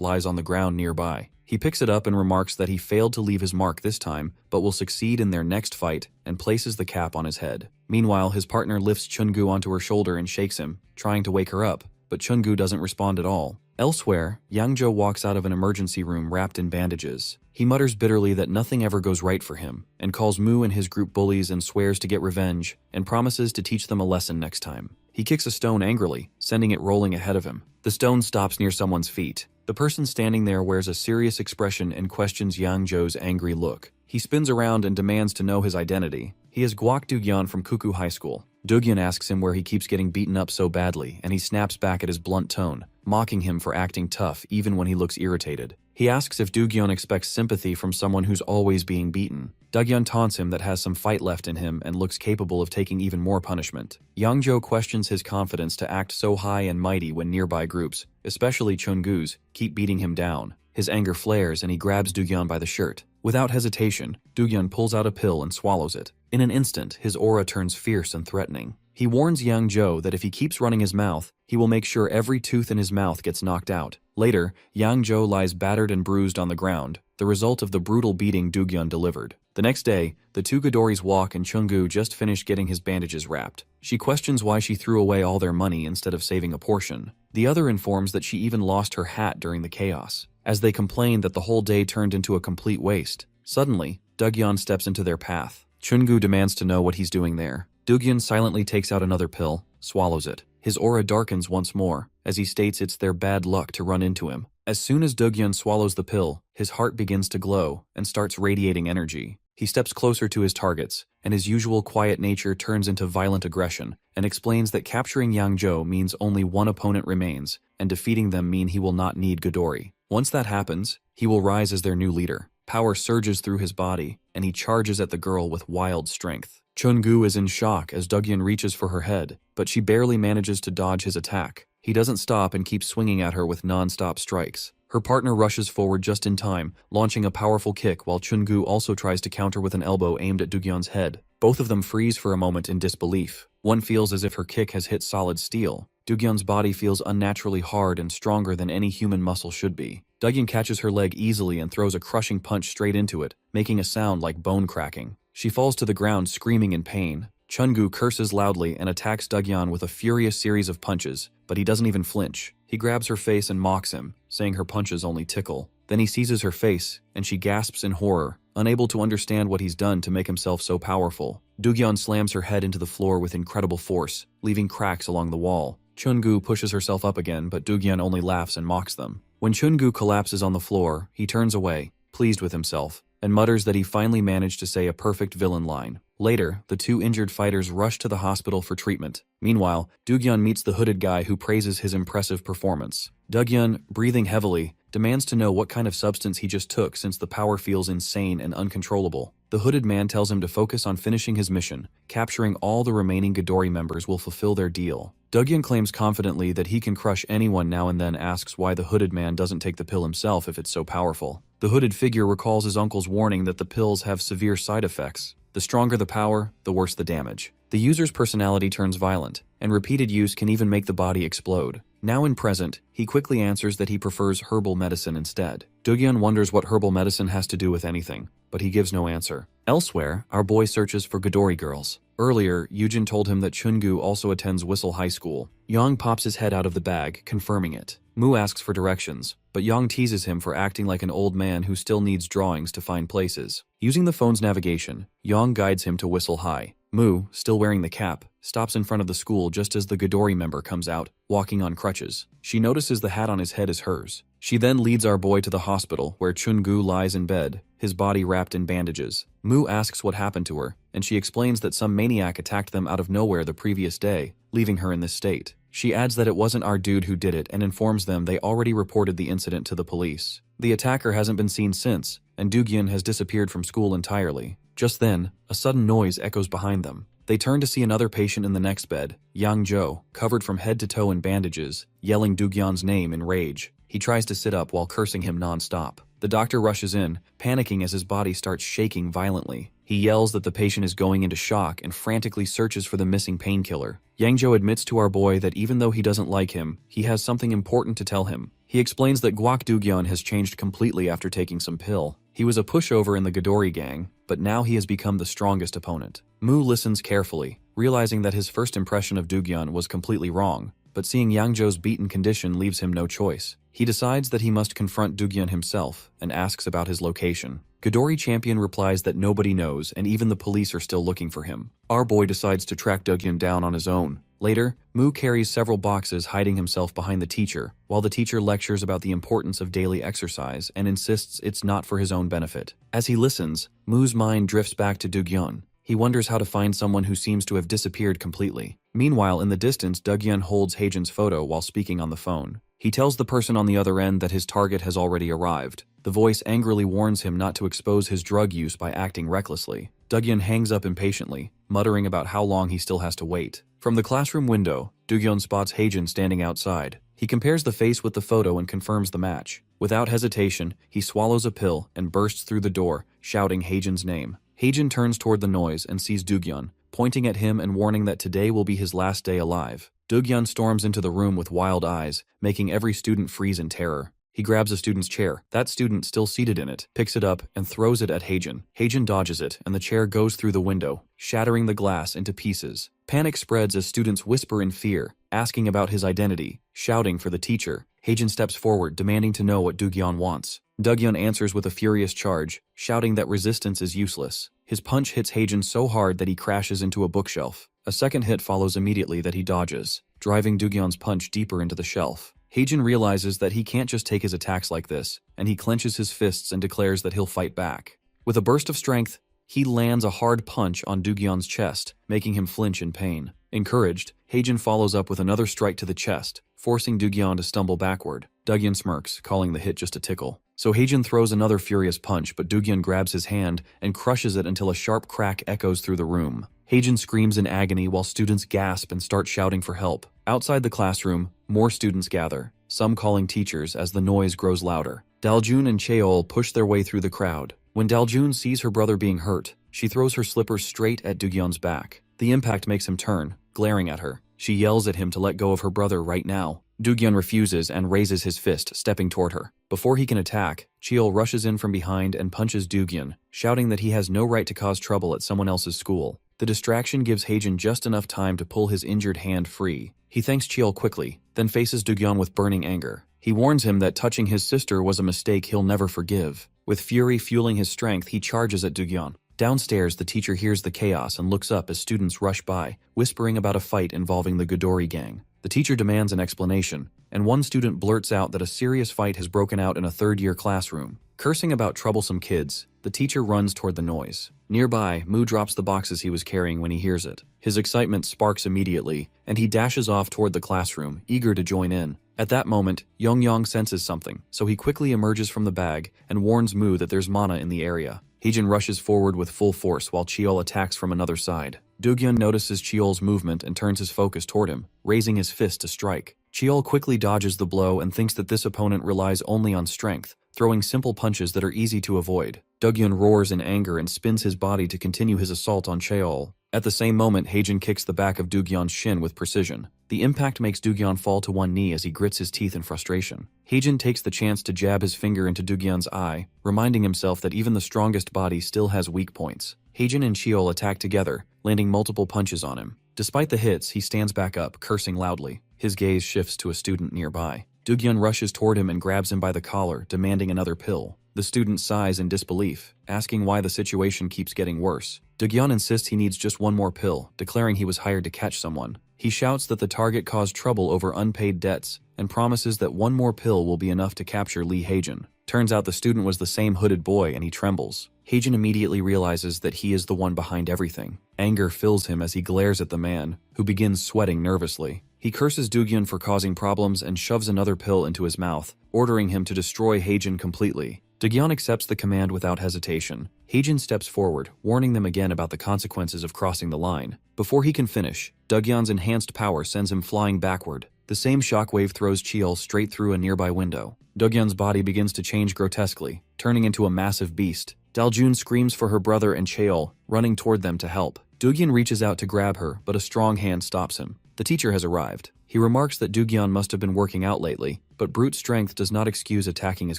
lies on the ground nearby. He picks it up and remarks that he failed to leave his mark this time, but will succeed in their next fight, and places the cap on his head. Meanwhile, his partner lifts Chungu onto her shoulder and shakes him, trying to wake her up, but Chungu doesn't respond at all. Elsewhere, Yangjo walks out of an emergency room wrapped in bandages. He mutters bitterly that nothing ever goes right for him, and calls Mu and his group bullies and swears to get revenge, and promises to teach them a lesson next time. He kicks a stone angrily, sending it rolling ahead of him. The stone stops near someone's feet. The person standing there wears a serious expression and questions Yangjo's angry look. He spins around and demands to know his identity. He is Guak Dugyeon from Kuku High School. Dugyeon asks him where he keeps getting beaten up so badly, and he snaps back at his blunt tone, mocking him for acting tough even when he looks irritated. He asks if Dugyeon expects sympathy from someone who's always being beaten. Dugyeon taunts him that has some fight left in him and looks capable of taking even more punishment. Yangjo questions his confidence to act so high and mighty when nearby groups, especially Chungu's, keep beating him down. His anger flares and he grabs Dugyeon by the shirt. Without hesitation, Dugyeon pulls out a pill and swallows it. In an instant, his aura turns fierce and threatening. He warns Yangjo that if he keeps running his mouth, he will make sure every tooth in his mouth gets knocked out. Later, Yangjo lies battered and bruised on the ground, the result of the brutal beating Dugyeon delivered. The next day, the two Gidoris walk and Chungu just finished getting his bandages wrapped. She questions why she threw away all their money instead of saving a portion. The other informs that she even lost her hat during the chaos. As they complain that the whole day turned into a complete waste. Suddenly, Dugyeon steps into their path. Chungu demands to know what he's doing there. Dugyeon silently takes out another pill, swallows it. His aura darkens once more, as he states it's their bad luck to run into him. As soon as Dugyeon swallows the pill, his heart begins to glow and starts radiating energy. He steps closer to his targets, and his usual quiet nature turns into violent aggression, and explains that capturing Yangjo means only one opponent remains, and defeating them mean he will not need Ghidorah. Once that happens, he will rise as their new leader. Power surges through his body, and he charges at the girl with wild strength. Chungu is in shock as Dugyeon reaches for her head, but she barely manages to dodge his attack. He doesn't stop and keeps swinging at her with non-stop strikes. Her partner rushes forward just in time, launching a powerful kick while Chungu also tries to counter with an elbow aimed at Dugyeon's head. Both of them freeze for a moment in disbelief. One feels as if her kick has hit solid steel. Dugyeon's body feels unnaturally hard and stronger than any human muscle should be. Dugyeon catches her leg easily and throws a crushing punch straight into it, making a sound like bone cracking. She falls to the ground screaming in pain. Chungu curses loudly and attacks Dugyeon with a furious series of punches, but he doesn't even flinch. He grabs her face and mocks him, saying her punches only tickle. Then he seizes her face, and she gasps in horror, unable to understand what he's done to make himself so powerful. Dugyeon slams her head into the floor with incredible force, leaving cracks along the wall. Chungu pushes herself up again, but Dugyeon only laughs and mocks them. When Chungu collapses on the floor, he turns away, pleased with himself, and mutters that he finally managed to say a perfect villain line. Later, the two injured fighters rush to the hospital for treatment. Meanwhile, Dugyeon meets the hooded guy who praises his impressive performance. Dugyeon, breathing heavily, demands to know what kind of substance he just took since the power feels insane and uncontrollable. The hooded man tells him to focus on finishing his mission. Capturing all the remaining Ghidorah members will fulfill their deal. Dugyeon claims confidently that he can crush anyone now and then asks why the hooded man doesn't take the pill himself if it's so powerful. The hooded figure recalls his uncle's warning that the pills have severe side effects. The stronger the power, the worse the damage. The user's personality turns violent, and repeated use can even make the body explode. Now in present, he quickly answers that he prefers herbal medicine instead. Dugyeon wonders what herbal medicine has to do with anything, but he gives no answer. Elsewhere, our boy searches for Godori girls. Earlier, Yujin told him that Chungu also attends Whistle High School. Yang pops his head out of the bag, confirming it. Mu asks for directions, but Yang teases him for acting like an old man who still needs drawings to find places. Using the phone's navigation, Yang guides him to Whistle High. Mu, still wearing the cap, stops in front of the school just as the Godori member comes out, walking on crutches. She notices the hat on his head is hers. She then leads our boy to the hospital, where Chungu lies in bed, his body wrapped in bandages. Mu asks what happened to her, and she explains that some maniac attacked them out of nowhere the previous day, leaving her in this state. She adds that it wasn't our dude who did it and informs them they already reported the incident to the police. The attacker hasn't been seen since, and Dugyeon has disappeared from school entirely. Just then, a sudden noise echoes behind them. They turn to see another patient in the next bed, Yang Jo, covered from head to toe in bandages, yelling Dugyeon's name in rage. He tries to sit up while cursing him non-stop. The doctor rushes in, panicking as his body starts shaking violently. He yells that the patient is going into shock and frantically searches for the missing painkiller. Yangjo admits to our boy that even though he doesn't like him, he has something important to tell him. He explains that Guak Dugyeon has changed completely after taking some pill. He was a pushover in the Godori gang, but now he has become the strongest opponent. Mu listens carefully, realizing that his first impression of Dugyeon was completely wrong, but seeing Yangjo's beaten condition leaves him no choice. He decides that he must confront Dugyeon himself and asks about his location. Godori Champion replies that nobody knows and even the police are still looking for him. Our boy decides to track Dugyeon down on his own. Later, Mu carries several boxes hiding himself behind the teacher, while the teacher lectures about the importance of daily exercise and insists it's not for his own benefit. As he listens, Mu's mind drifts back to Dugyeon. He wonders how to find someone who seems to have disappeared completely. Meanwhile, in the distance, Dugyeon holds Haejin's photo while speaking on the phone. He tells the person on the other end that his target has already arrived. The voice angrily warns him not to expose his drug use by acting recklessly. Dugyeon hangs up impatiently, muttering about how long he still has to wait. From the classroom window, Dugyeon spots Haejin standing outside. He compares the face with the photo and confirms the match. Without hesitation, he swallows a pill and bursts through the door, shouting Haejin's name. Haejin turns toward the noise and sees Dugyeon, pointing at him and warning that today will be his last day alive. Dugyeon storms into the room with wild eyes, making every student freeze in terror. He grabs a student's chair. That student, still seated in it, picks it up and throws it at Haejin. Haejin dodges it, and the chair goes through the window, shattering the glass into pieces. Panic spreads as students whisper in fear, asking about his identity, shouting for the teacher. Haejin steps forward, demanding to know what Dugyeon wants. Dugyeon answers with a furious charge, shouting that resistance is useless. His punch hits Haejin so hard that he crashes into a bookshelf. A second hit follows immediately that he dodges, driving Dugyeon's punch deeper into the shelf. Haejin realizes that he can't just take his attacks like this, and he clenches his fists and declares that he'll fight back. With a burst of strength, he lands a hard punch on Dugyeon's chest, making him flinch in pain. Encouraged, Haejin follows up with another strike to the chest, forcing Dugyeon to stumble backward. Dugyeon smirks, calling the hit just a tickle. So Haejin throws another furious punch, but Dugyeon grabs his hand and crushes it until a sharp crack echoes through the room. Haejin screams in agony while students gasp and start shouting for help. Outside the classroom, more students gather, some calling teachers as the noise grows louder. Daljun and Cheol push their way through the crowd. When Daljun sees her brother being hurt, she throws her slippers straight at Dugyeon's back. The impact makes him turn, glaring at her. She yells at him to let go of her brother right now. Dugyeon refuses and raises his fist, stepping toward her. Before he can attack, Cheol rushes in from behind and punches Dugyeon, shouting that he has no right to cause trouble at someone else's school. The distraction gives Haejin just enough time to pull his injured hand free. He thanks Cheol quickly, then faces Dugyeon with burning anger. He warns him that touching his sister was a mistake he'll never forgive. With fury fueling his strength, he charges at Dugyeon. Downstairs, the teacher hears the chaos and looks up as students rush by, whispering about a fight involving the Godori gang. The teacher demands an explanation, and one student blurts out that a serious fight has broken out in a third-year classroom. Cursing about troublesome kids, the teacher runs toward the noise. Nearby, Mu drops the boxes he was carrying when he hears it. His excitement sparks immediately, and he dashes off toward the classroom, eager to join in. At that moment, Yongyang senses something, so he quickly emerges from the bag and warns Mu that there's mana in the area. Haejin rushes forward with full force while Cheol attacks from another side. Doogyun notices Cheol's movement and turns his focus toward him, raising his fist to strike. Cheol quickly dodges the blow and thinks that this opponent relies only on strength, throwing simple punches that are easy to avoid. Doogyun roars in anger and spins his body to continue his assault on Cheol. At the same moment, Heijin kicks the back of Doogyun's shin with precision. The impact makes Doogyun fall to one knee as he grits his teeth in frustration. Heijin takes the chance to jab his finger into Doogyun's eye, reminding himself that even the strongest body still has weak points. Heijin and Cheol attack together, landing multiple punches on him. Despite the hits, he stands back up, cursing loudly. His gaze shifts to a student nearby. Doogyun rushes toward him and grabs him by the collar, demanding another pill. The student sighs in disbelief, asking why the situation keeps getting worse. Doogyun insists he needs just one more pill, declaring he was hired to catch someone. He shouts that the target caused trouble over unpaid debts, and promises that one more pill will be enough to capture Lee Heijin. Turns out the student was the same hooded boy and he trembles. Heijin immediately realizes that he is the one behind everything. Anger fills him as he glares at the man, who begins sweating nervously. He curses Doogyun for causing problems and shoves another pill into his mouth, ordering him to destroy Heijin completely. Doogyun accepts the command without hesitation. Heijin steps forward, warning them again about the consequences of crossing the line. Before he can finish, Doogyun's enhanced power sends him flying backward. The same shockwave throws Cheol straight through a nearby window. Doogyun's body begins to change grotesquely, turning into a massive beast. Daljun screams for her brother and Cheol, running toward them to help. Doogyun reaches out to grab her, but a strong hand stops him. The teacher has arrived. He remarks that Doogyun must have been working out lately, but brute strength does not excuse attacking his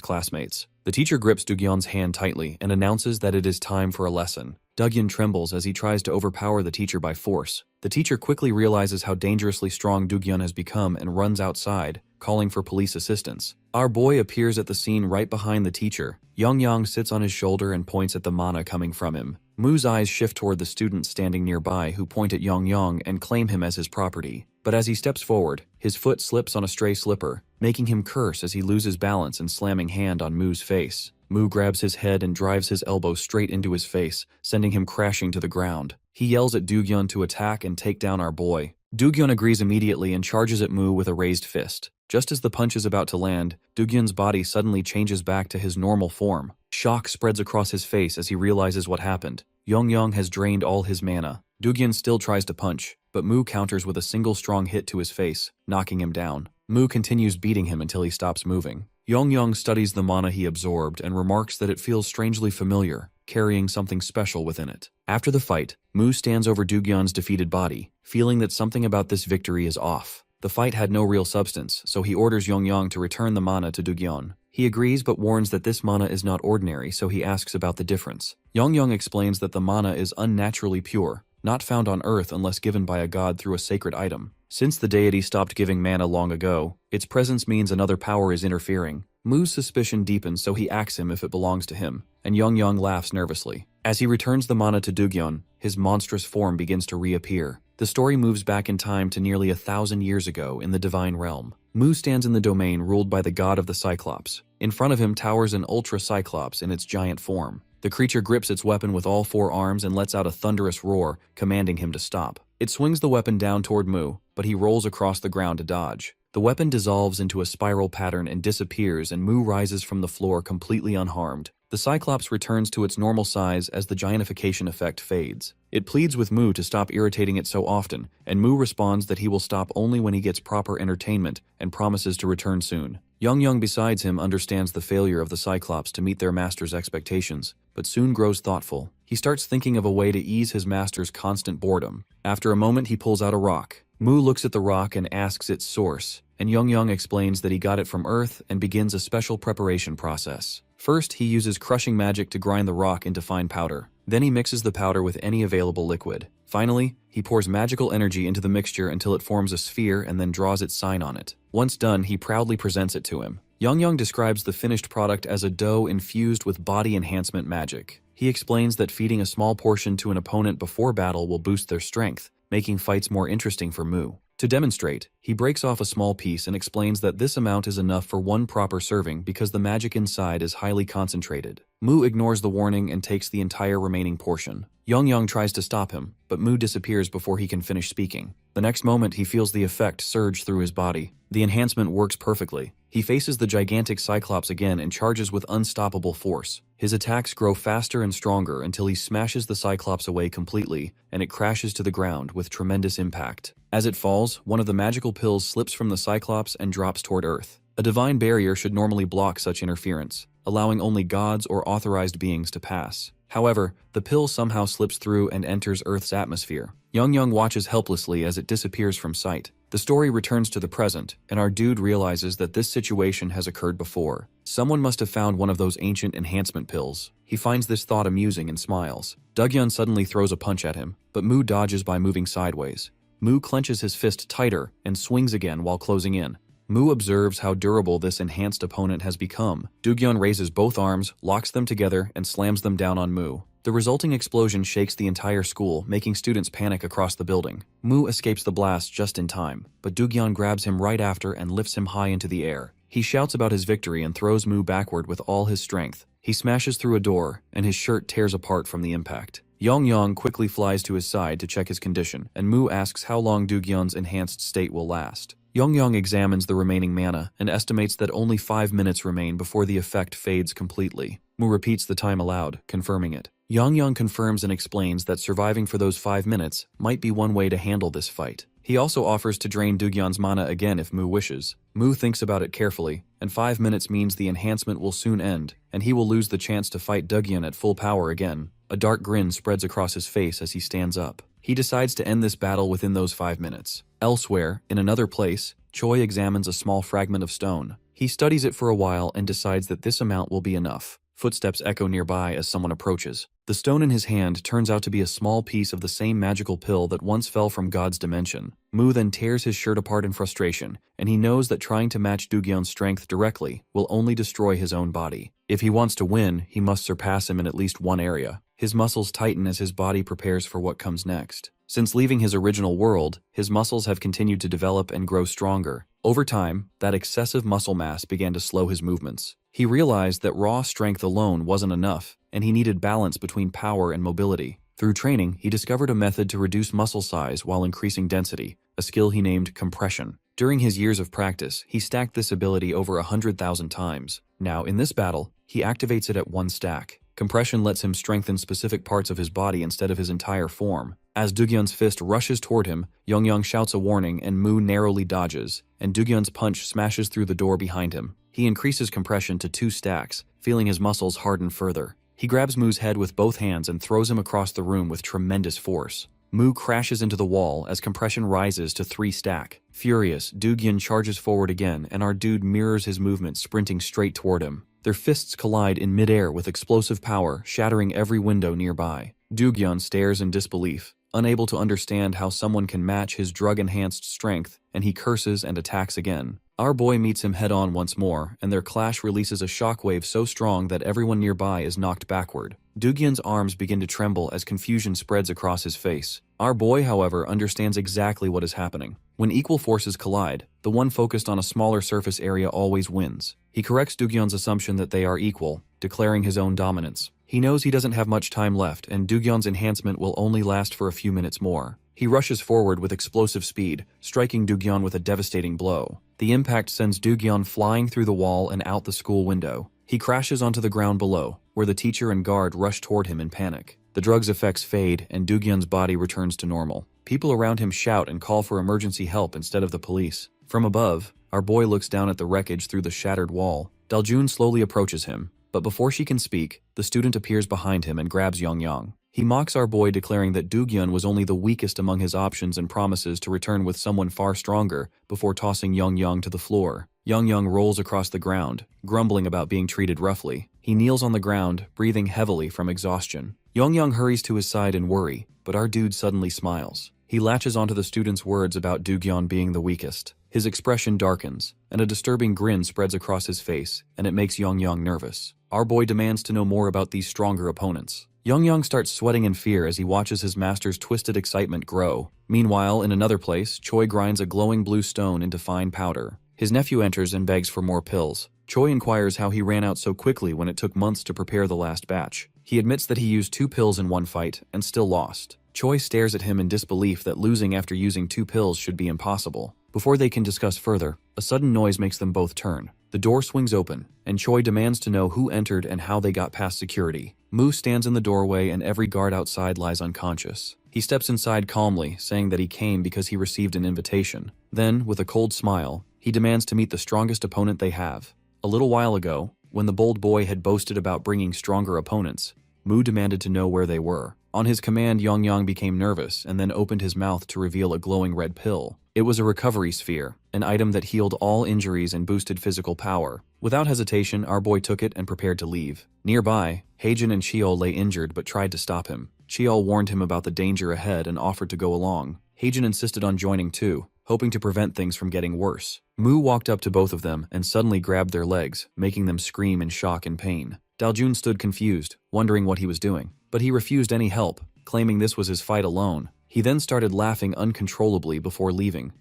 classmates. The teacher grips Doogyun's hand tightly and announces that it is time for a lesson. Doogyun trembles as he tries to overpower the teacher by force. The teacher quickly realizes how dangerously strong Doogyun has become and runs outside, calling for police assistance. Our boy appears at the scene right behind the teacher. Yongyang sits on his shoulder and points at the mana coming from him. Mu's eyes shift toward the students standing nearby who point at Yongyang and claim him as his property. But as he steps forward, his foot slips on a stray slipper, making him curse as he loses balance and slamming hand on Mu's face. Mu grabs his head and drives his elbow straight into his face, sending him crashing to the ground. He yells at Doogyun to attack and take down our boy. Doogyun agrees immediately and charges at Mu with a raised fist. Just as the punch is about to land, Doogyun's body suddenly changes back to his normal form. Shock spreads across his face as he realizes what happened. Yongyang has drained all his mana. Doogyun still tries to punch, but Mu counters with a single strong hit to his face, knocking him down. Mu continues beating him until he stops moving. Yongyang studies the mana he absorbed and remarks that it feels strangely familiar, carrying something special within it. After the fight, Mu stands over Doogyun's defeated body, feeling that something about this victory is off. The fight had no real substance, so he orders Yongyang to return the mana to Doogyun. He agrees but warns that this mana is not ordinary, so he asks about the difference. Yongyang explains that the mana is unnaturally pure, not found on Earth unless given by a god through a sacred item. Since the deity stopped giving mana long ago, its presence means another power is interfering. Mu's suspicion deepens, so he asks him if it belongs to him, and Yongyang laughs nervously. As he returns the mana to Doogyun, his monstrous form begins to reappear. The story moves back in time to nearly 1,000 years ago in the Divine Realm. Mu stands in the domain ruled by the god of the Cyclops. In front of him towers an Ultra Cyclops in its giant form. The creature grips its weapon with all four arms and lets out a thunderous roar, commanding him to stop. It swings the weapon down toward Mu, but he rolls across the ground to dodge. The weapon dissolves into a spiral pattern and disappears, and Mu rises from the floor completely unharmed. The Cyclops returns to its normal size as the giantification effect fades. It pleads with Mu to stop irritating it so often, and Mu responds that he will stop only when he gets proper entertainment and promises to return soon. Yongyang besides him understands the failure of the Cyclops to meet their master's expectations, but soon grows thoughtful. He starts thinking of a way to ease his master's constant boredom. After a moment, he pulls out a rock. Mu looks at the rock and asks its source, and Yongyang explains that he got it from Earth and begins a special preparation process. First, he uses crushing magic to grind the rock into fine powder. Then he mixes the powder with any available liquid. Finally, he pours magical energy into the mixture until it forms a sphere and then draws its sign on it. Once done, he proudly presents it to him. Yongyang describes the finished product as a dough infused with body enhancement magic. He explains that feeding a small portion to an opponent before battle will boost their strength, making fights more interesting for Mu. To demonstrate, he breaks off a small piece and explains that this amount is enough for one proper serving because the magic inside is highly concentrated. Mu ignores the warning and takes the entire remaining portion. Yongyang tries to stop him, but Mu disappears before he can finish speaking. The next moment, he feels the effect surge through his body. The enhancement works perfectly. He faces the gigantic Cyclops again and charges with unstoppable force. His attacks grow faster and stronger until he smashes the Cyclops away completely, and it crashes to the ground with tremendous impact. As it falls, one of the magical pills slips from the Cyclops and drops toward Earth. A divine barrier should normally block such interference, allowing only gods or authorized beings to pass. However, the pill somehow slips through and enters Earth's atmosphere. Young watches helplessly as it disappears from sight. The story returns to the present, and our dude realizes that this situation has occurred before. Someone must have found one of those ancient enhancement pills. He finds this thought amusing and smiles. Dugyeon suddenly throws a punch at him, but Mu dodges by moving sideways. Mu clenches his fist tighter and swings again while closing in. Mu observes how durable this enhanced opponent has become. Dugyeon raises both arms, locks them together, and slams them down on Mu. The resulting explosion shakes the entire school, making students panic across the building. Mu escapes the blast just in time, but Dugyeon grabs him right after and lifts him high into the air. He shouts about his victory and throws Mu backward with all his strength. He smashes through a door, and his shirt tears apart from the impact. Yong quickly flies to his side to check his condition, and Mu asks how long Dugyeon's enhanced state will last. Yong examines the remaining mana and estimates that only 5 minutes remain before the effect fades completely. Mu repeats the time aloud, confirming it. Yong confirms and explains that surviving for those 5 minutes might be one way to handle this fight. He also offers to drain Dugyeon's mana again if Mu wishes. Mu thinks about it carefully, and 5 minutes means the enhancement will soon end, and he will lose the chance to fight Dugyeon at full power again. A dark grin spreads across his face as he stands up. He decides to end this battle within those 5 minutes. Elsewhere, in another place, Choi examines a small fragment of stone. He studies it for a while and decides that this amount will be enough. Footsteps echo nearby as someone approaches. The stone in his hand turns out to be a small piece of the same magical pill that once fell from God's dimension. Mu then tears his shirt apart in frustration, and he knows that trying to match Dugyeon's strength directly will only destroy his own body. If he wants to win, he must surpass him in at least one area. His muscles tighten as his body prepares for what comes next. Since leaving his original world, his muscles have continued to develop and grow stronger. Over time, that excessive muscle mass began to slow his movements. He realized that raw strength alone wasn't enough, and he needed balance between power and mobility. Through training, he discovered a method to reduce muscle size while increasing density, a skill he named compression. During his years of practice, he stacked this ability over 100,000 times. Now, in this battle, he activates it at 1 stack. Compression lets him strengthen specific parts of his body instead of his entire form. As Dugyeon's fist rushes toward him, Yong shouts a warning and Mu narrowly dodges, and Dugyeon's punch smashes through the door behind him. He increases compression to 2 stacks, feeling his muscles harden further. He grabs Mu's head with both hands and throws him across the room with tremendous force. Mu crashes into the wall as compression rises to 3 stack. Furious, Dugyeon charges forward again, and our dude mirrors his movement, sprinting straight toward him. Their fists collide in midair with explosive power, shattering every window nearby. Dugyeon stares in disbelief, unable to understand how someone can match his drug-enhanced strength, and he curses and attacks again. Our boy meets him head-on once more, and their clash releases a shockwave so strong that everyone nearby is knocked backward. Dugyeon's arms begin to tremble as confusion spreads across his face. Our boy, however, understands exactly what is happening. When equal forces collide, the one focused on a smaller surface area always wins. He corrects Dugyeon's assumption that they are equal, declaring his own dominance. He knows he doesn't have much time left, and Dugyeon's enhancement will only last for a few minutes more. He rushes forward with explosive speed, striking Dugyeon with a devastating blow. The impact sends Dugyeon flying through the wall and out the school window. He crashes onto the ground below, where the teacher and guard rush toward him in panic. The drug's effects fade, and Dugyeon's body returns to normal. People around him shout and call for emergency help instead of the police. From above, our boy looks down at the wreckage through the shattered wall. Daljun slowly approaches him, but before she can speak, the student appears behind him and grabs Yong. He mocks our boy, declaring that Dugyeon was only the weakest among his options and promises to return with someone far stronger before tossing Yong to the floor. Yong rolls across the ground, grumbling about being treated roughly. He kneels on the ground, breathing heavily from exhaustion. Yong hurries to his side in worry, but our dude suddenly smiles. He latches onto the student's words about Dugyeon being the weakest. His expression darkens, and a disturbing grin spreads across his face, and it makes Yong nervous. Our boy demands to know more about these stronger opponents. Yong starts sweating in fear as he watches his master's twisted excitement grow. Meanwhile, in another place, Choi grinds a glowing blue stone into fine powder. His nephew enters and begs for more pills. Choi inquires how he ran out so quickly when it took months to prepare the last batch. He admits that he used 2 pills in one fight and still lost. Choi stares at him in disbelief that losing after using 2 pills should be impossible. Before they can discuss further, a sudden noise makes them both turn. The door swings open, and Choi demands to know who entered and how they got past security. Mu stands in the doorway and every guard outside lies unconscious. He steps inside calmly, saying that he came because he received an invitation. Then, with a cold smile, he demands to meet the strongest opponent they have. A little while ago, when the bold boy had boasted about bringing stronger opponents, Mu demanded to know where they were. On his command, Yongyang became nervous and then opened his mouth to reveal a glowing red pill. It was a recovery sphere, an item that healed all injuries and boosted physical power. Without hesitation, our boy took it and prepared to leave. Nearby, Heijin and Chiol lay injured but tried to stop him. Chiol warned him about the danger ahead and offered to go along. Heijin insisted on joining too, hoping to prevent things from getting worse. Mu walked up to both of them and suddenly grabbed their legs, making them scream in shock and pain. Daljun stood confused, wondering what he was doing, but he refused any help, claiming this was his fight alone. He then started laughing uncontrollably before leaving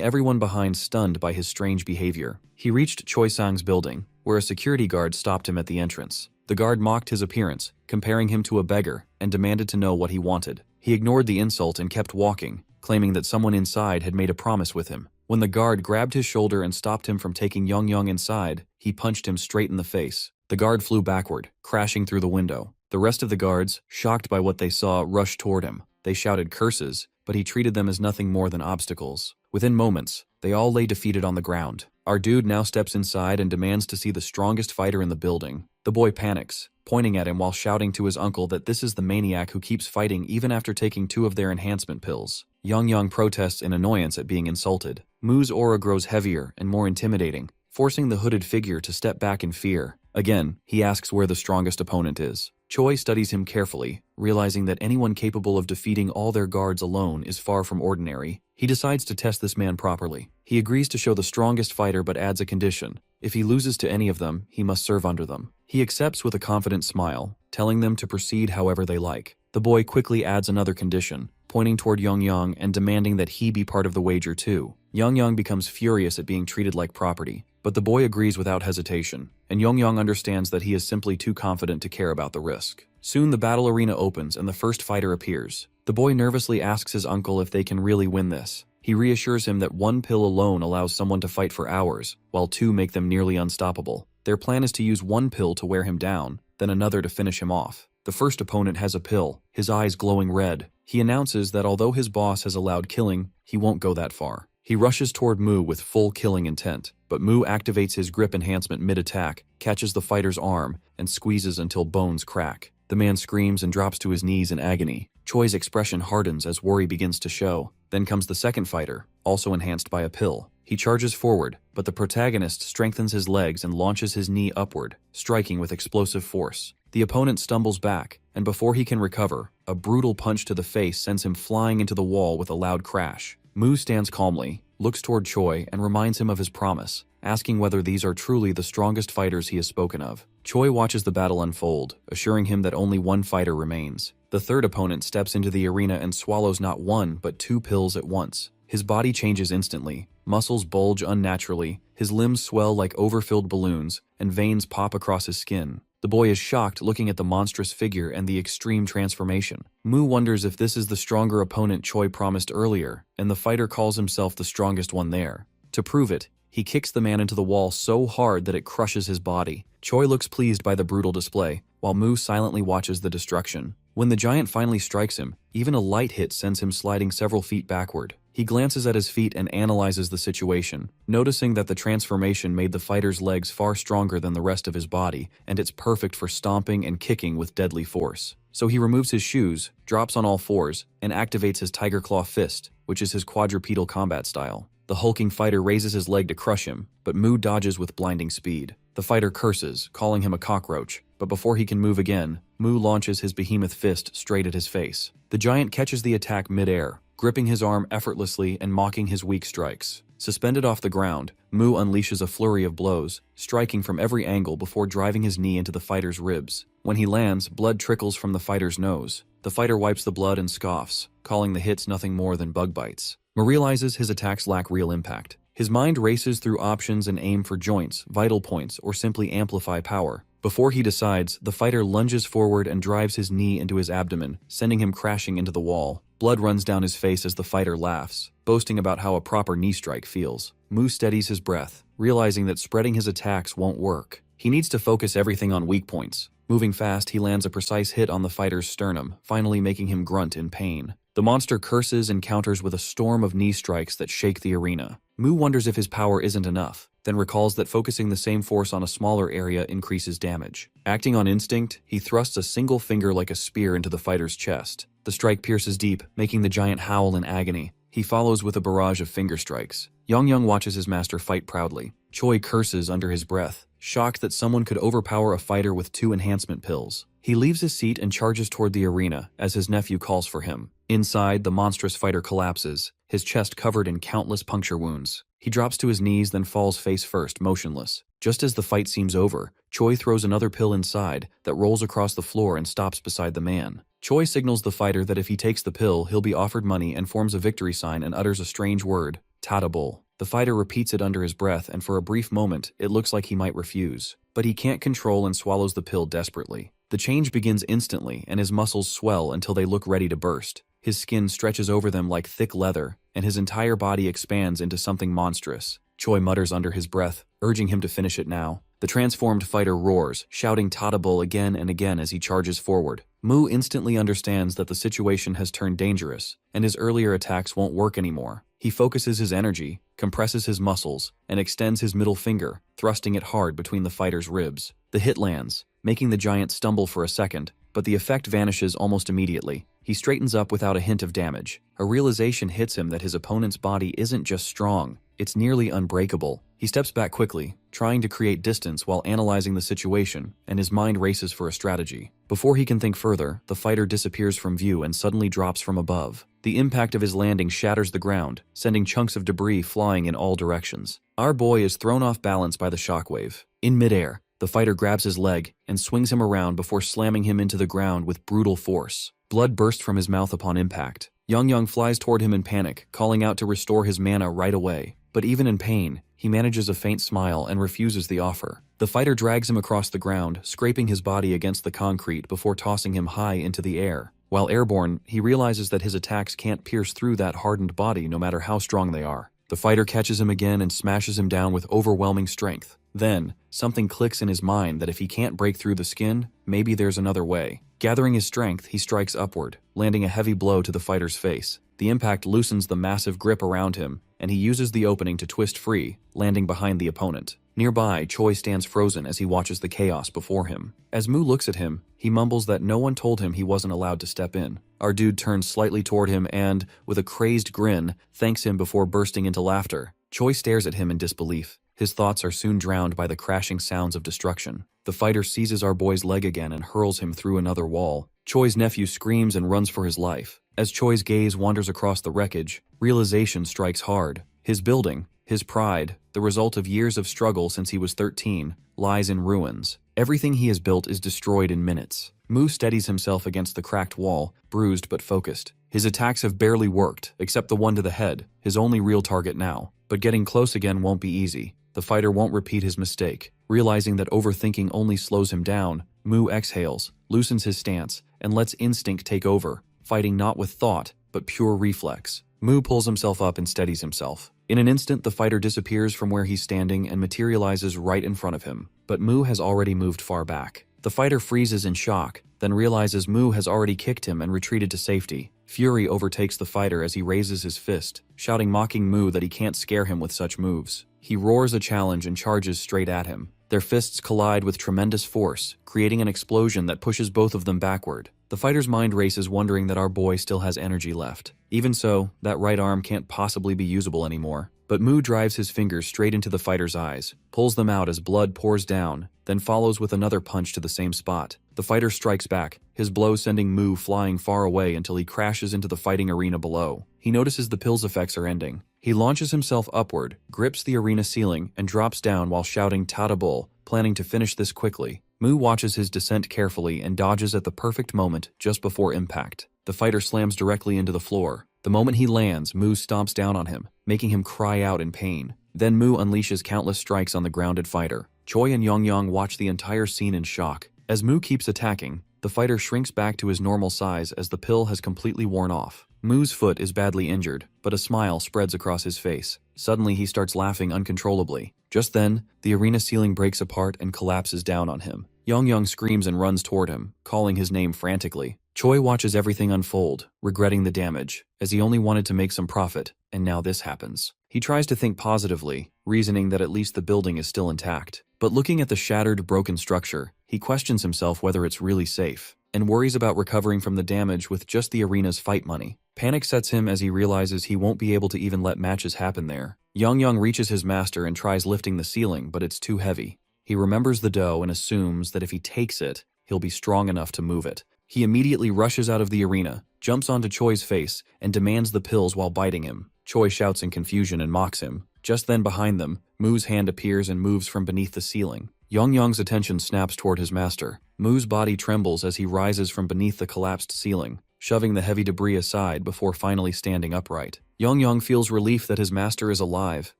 everyone behind stunned by his strange behavior. He reached Choi Sang's building, where a security guard stopped him at the entrance. The guard mocked his appearance, comparing him to a beggar, and demanded to know what he wanted. He ignored the insult and kept walking, claiming that someone inside had made a promise with him. When the guard grabbed his shoulder and stopped him from taking Yongyang inside, he punched him straight in the face. The guard flew backward, crashing through the window. The rest of the guards, shocked by what they saw, rushed toward him. They shouted curses, but he treated them as nothing more than obstacles. Within moments, they all lay defeated on the ground. Our dude now steps inside and demands to see the strongest fighter in the building. The boy panics, pointing at him while shouting to his uncle that this is the maniac who keeps fighting even after taking 2 of their enhancement pills. Yongyang protests in annoyance at being insulted. Mu's aura grows heavier and more intimidating, forcing the hooded figure to step back in fear. Again, he asks where the strongest opponent is. Choi studies him carefully, realizing that anyone capable of defeating all their guards alone is far from ordinary. He decides to test this man properly. He agrees to show the strongest fighter but adds a condition. If he loses to any of them, he must serve under them. He accepts with a confident smile, telling them to proceed however they like. The boy quickly adds another condition, pointing toward Yongyang and demanding that he be part of the wager too. Yongyang becomes furious at being treated like property, but the boy agrees without hesitation, and Yongyang understands that he is simply too confident to care about the risk. Soon the battle arena opens and the first fighter appears. The boy nervously asks his uncle if they can really win this. He reassures him that 1 pill alone allows someone to fight for hours, while 2 make them nearly unstoppable. Their plan is to use 1 pill to wear him down, then another to finish him off. The first opponent has a pill, his eyes glowing red. He announces that although his boss has allowed killing, he won't go that far. He rushes toward Mu with full killing intent, but Mu activates his grip enhancement mid-attack, catches the fighter's arm, and squeezes until bones crack. The man screams and drops to his knees in agony. Choi's expression hardens as worry begins to show. Then comes the second fighter, also enhanced by a pill. He charges forward, but the protagonist strengthens his legs and launches his knee upward, striking with explosive force. The opponent stumbles back, and before he can recover, a brutal punch to the face sends him flying into the wall with a loud crash. Mu stands calmly, looks toward Choi, and reminds him of his promise, asking whether these are truly the strongest fighters he has spoken of. Choi watches the battle unfold, assuring him that only 1 fighter remains. The third opponent steps into the arena and swallows not 1 but 2 pills at once. His body changes instantly, muscles bulge unnaturally, his limbs swell like overfilled balloons, and veins pop across his skin. The boy is shocked looking at the monstrous figure and the extreme transformation. Mu wonders if this is the stronger opponent Choi promised earlier, and the fighter calls himself the strongest one there. To prove it, he kicks the man into the wall so hard that it crushes his body. Choi looks pleased by the brutal display, while Mu silently watches the destruction. When the giant finally strikes him, even a light hit sends him sliding several feet backward. He glances at his feet and analyzes the situation, noticing that the transformation made the fighter's legs far stronger than the rest of his body, and it's perfect for stomping and kicking with deadly force. So he removes his shoes, drops on all fours, and activates his Tiger Claw Fist, which is his quadrupedal combat style. The hulking fighter raises his leg to crush him, but Mu dodges with blinding speed. The fighter curses, calling him a cockroach, but before he can move again, Mu launches his behemoth fist straight at his face. The giant catches the attack mid-air, gripping his arm effortlessly and mocking his weak strikes. Suspended off the ground, Mu unleashes a flurry of blows, striking from every angle before driving his knee into the fighter's ribs. When he lands, blood trickles from the fighter's nose. The fighter wipes the blood and scoffs, calling the hits nothing more than bug bites. Mu realizes his attacks lack real impact. His mind races through options and aim for joints, vital points, or simply amplify power. Before he decides, the fighter lunges forward and drives his knee into his abdomen, sending him crashing into the wall. Blood runs down his face as the fighter laughs, boasting about how a proper knee strike feels. Mu steadies his breath, realizing that spreading his attacks won't work. He needs to focus everything on weak points. Moving fast, he lands a precise hit on the fighter's sternum, finally making him grunt in pain. The monster curses and counters with a storm of knee strikes that shake the arena. Mu wonders if his power isn't enough, then recalls that focusing the same force on a smaller area increases damage. Acting on instinct, he thrusts a single finger like a spear into the fighter's chest. The strike pierces deep, making the giant howl in agony. He follows with a barrage of finger strikes. Yongyang watches his master fight proudly. Choi curses under his breath, shocked that someone could overpower a fighter with 2 enhancement pills. He leaves his seat and charges toward the arena as his nephew calls for him. Inside, the monstrous fighter collapses, his chest covered in countless puncture wounds. He drops to his knees, then falls face first, motionless. Just as the fight seems over, Choi throws another pill inside that rolls across the floor and stops beside the man. Choi signals the fighter that if he takes the pill, he'll be offered money and forms a victory sign and utters a strange word, "Tadabul." The fighter repeats it under his breath, and for a brief moment, it looks like he might refuse. But he can't control and swallows the pill desperately. The change begins instantly, and his muscles swell until they look ready to burst. His skin stretches over them like thick leather, and his entire body expands into something monstrous. Choi mutters under his breath, urging him to finish it now. The transformed fighter roars, shouting Tadabul again and again as he charges forward. Mu instantly understands that the situation has turned dangerous, and his earlier attacks won't work anymore. He focuses his energy, compresses his muscles, and extends his middle finger, thrusting it hard between the fighter's ribs. The hit lands, making the giant stumble for a second, but the effect vanishes almost immediately. He straightens up without a hint of damage. A realization hits him that his opponent's body isn't just strong, it's nearly unbreakable. He steps back quickly, trying to create distance while analyzing the situation, and his mind races for a strategy. Before he can think further, the fighter disappears from view and suddenly drops from above. The impact of his landing shatters the ground, sending chunks of debris flying in all directions. Our boy is thrown off balance by the shockwave. In midair, the fighter grabs his leg and swings him around before slamming him into the ground with brutal force. Blood bursts from his mouth upon impact. Yongyang flies toward him in panic, calling out to restore his mana right away. But even in pain, he manages a faint smile and refuses the offer. The fighter drags him across the ground, scraping his body against the concrete before tossing him high into the air. While airborne, he realizes that his attacks can't pierce through that hardened body no matter how strong they are. The fighter catches him again and smashes him down with overwhelming strength. Then, something clicks in his mind that if he can't break through the skin, maybe there's another way. Gathering his strength, he strikes upward, landing a heavy blow to the fighter's face. The impact loosens the massive grip around him, and he uses the opening to twist free, landing behind the opponent. Nearby, Choi stands frozen as he watches the chaos before him. As Mu looks at him, he mumbles that no one told him he wasn't allowed to step in. Our dude turns slightly toward him and, with a crazed grin, thanks him before bursting into laughter. Choi stares at him in disbelief. His thoughts are soon drowned by the crashing sounds of destruction. The fighter seizes our boy's leg again and hurls him through another wall. Choi's nephew screams and runs for his life. As Choi's gaze wanders across the wreckage, realization strikes hard. His building, his pride, the result of years of struggle since he was 13, lies in ruins. Everything he has built is destroyed in minutes. Mu steadies himself against the cracked wall, bruised but focused. His attacks have barely worked, except the one to the head, his only real target now. But getting close again won't be easy. The fighter won't repeat his mistake. Realizing that overthinking only slows him down, Mu exhales, loosens his stance, and lets instinct take over, fighting not with thought, but pure reflex. Mu pulls himself up and steadies himself. In an instant, the fighter disappears from where he's standing and materializes right in front of him, but Mu has already moved far back. The fighter freezes in shock, then realizes Mu has already kicked him and retreated to safety. Fury overtakes the fighter as he raises his fist, shouting mocking Mu that he can't scare him with such moves. He roars a challenge and charges straight at him. Their fists collide with tremendous force, creating an explosion that pushes both of them backward. The fighter's mind races, wondering that our boy still has energy left. Even so, that right arm can't possibly be usable anymore. But Mu drives his fingers straight into the fighter's eyes, pulls them out as blood pours down, then follows with another punch to the same spot. The fighter strikes back, his blow sending Mu flying far away until he crashes into the fighting arena below. He notices the pill's effects are ending. He launches himself upward, grips the arena ceiling, and drops down while shouting Tadabul, planning to finish this quickly. Mu watches his descent carefully and dodges at the perfect moment just before impact. The fighter slams directly into the floor. The moment he lands, Mu stomps down on him, making him cry out in pain. Then Mu unleashes countless strikes on the grounded fighter. Choi and Yongyang watch the entire scene in shock. As Mu keeps attacking, the fighter shrinks back to his normal size as the pill has completely worn off. Mu's foot is badly injured, but a smile spreads across his face. Suddenly he starts laughing uncontrollably. Just then, the arena ceiling breaks apart and collapses down on him. Yongyang screams and runs toward him, calling his name frantically. Choi watches everything unfold, regretting the damage, as he only wanted to make some profit, and now this happens. He tries to think positively, reasoning that at least the building is still intact. But looking at the shattered, broken structure, he questions himself whether it's really safe, and worries about recovering from the damage with just the arena's fight money. Panic sets him as he realizes he won't be able to even let matches happen there. Yongyang reaches his master and tries lifting the ceiling, but it's too heavy. He remembers the dough and assumes that if he takes it, he'll be strong enough to move it. He immediately rushes out of the arena, jumps onto Choi's face, and demands the pills while biting him. Choi shouts in confusion and mocks him. Just then behind them, Mu's hand appears and moves from beneath the ceiling. Yongyang's attention snaps toward his master. Mu's body trembles as he rises from beneath the collapsed ceiling, shoving the heavy debris aside before finally standing upright. Yongyang feels relief that his master is alive.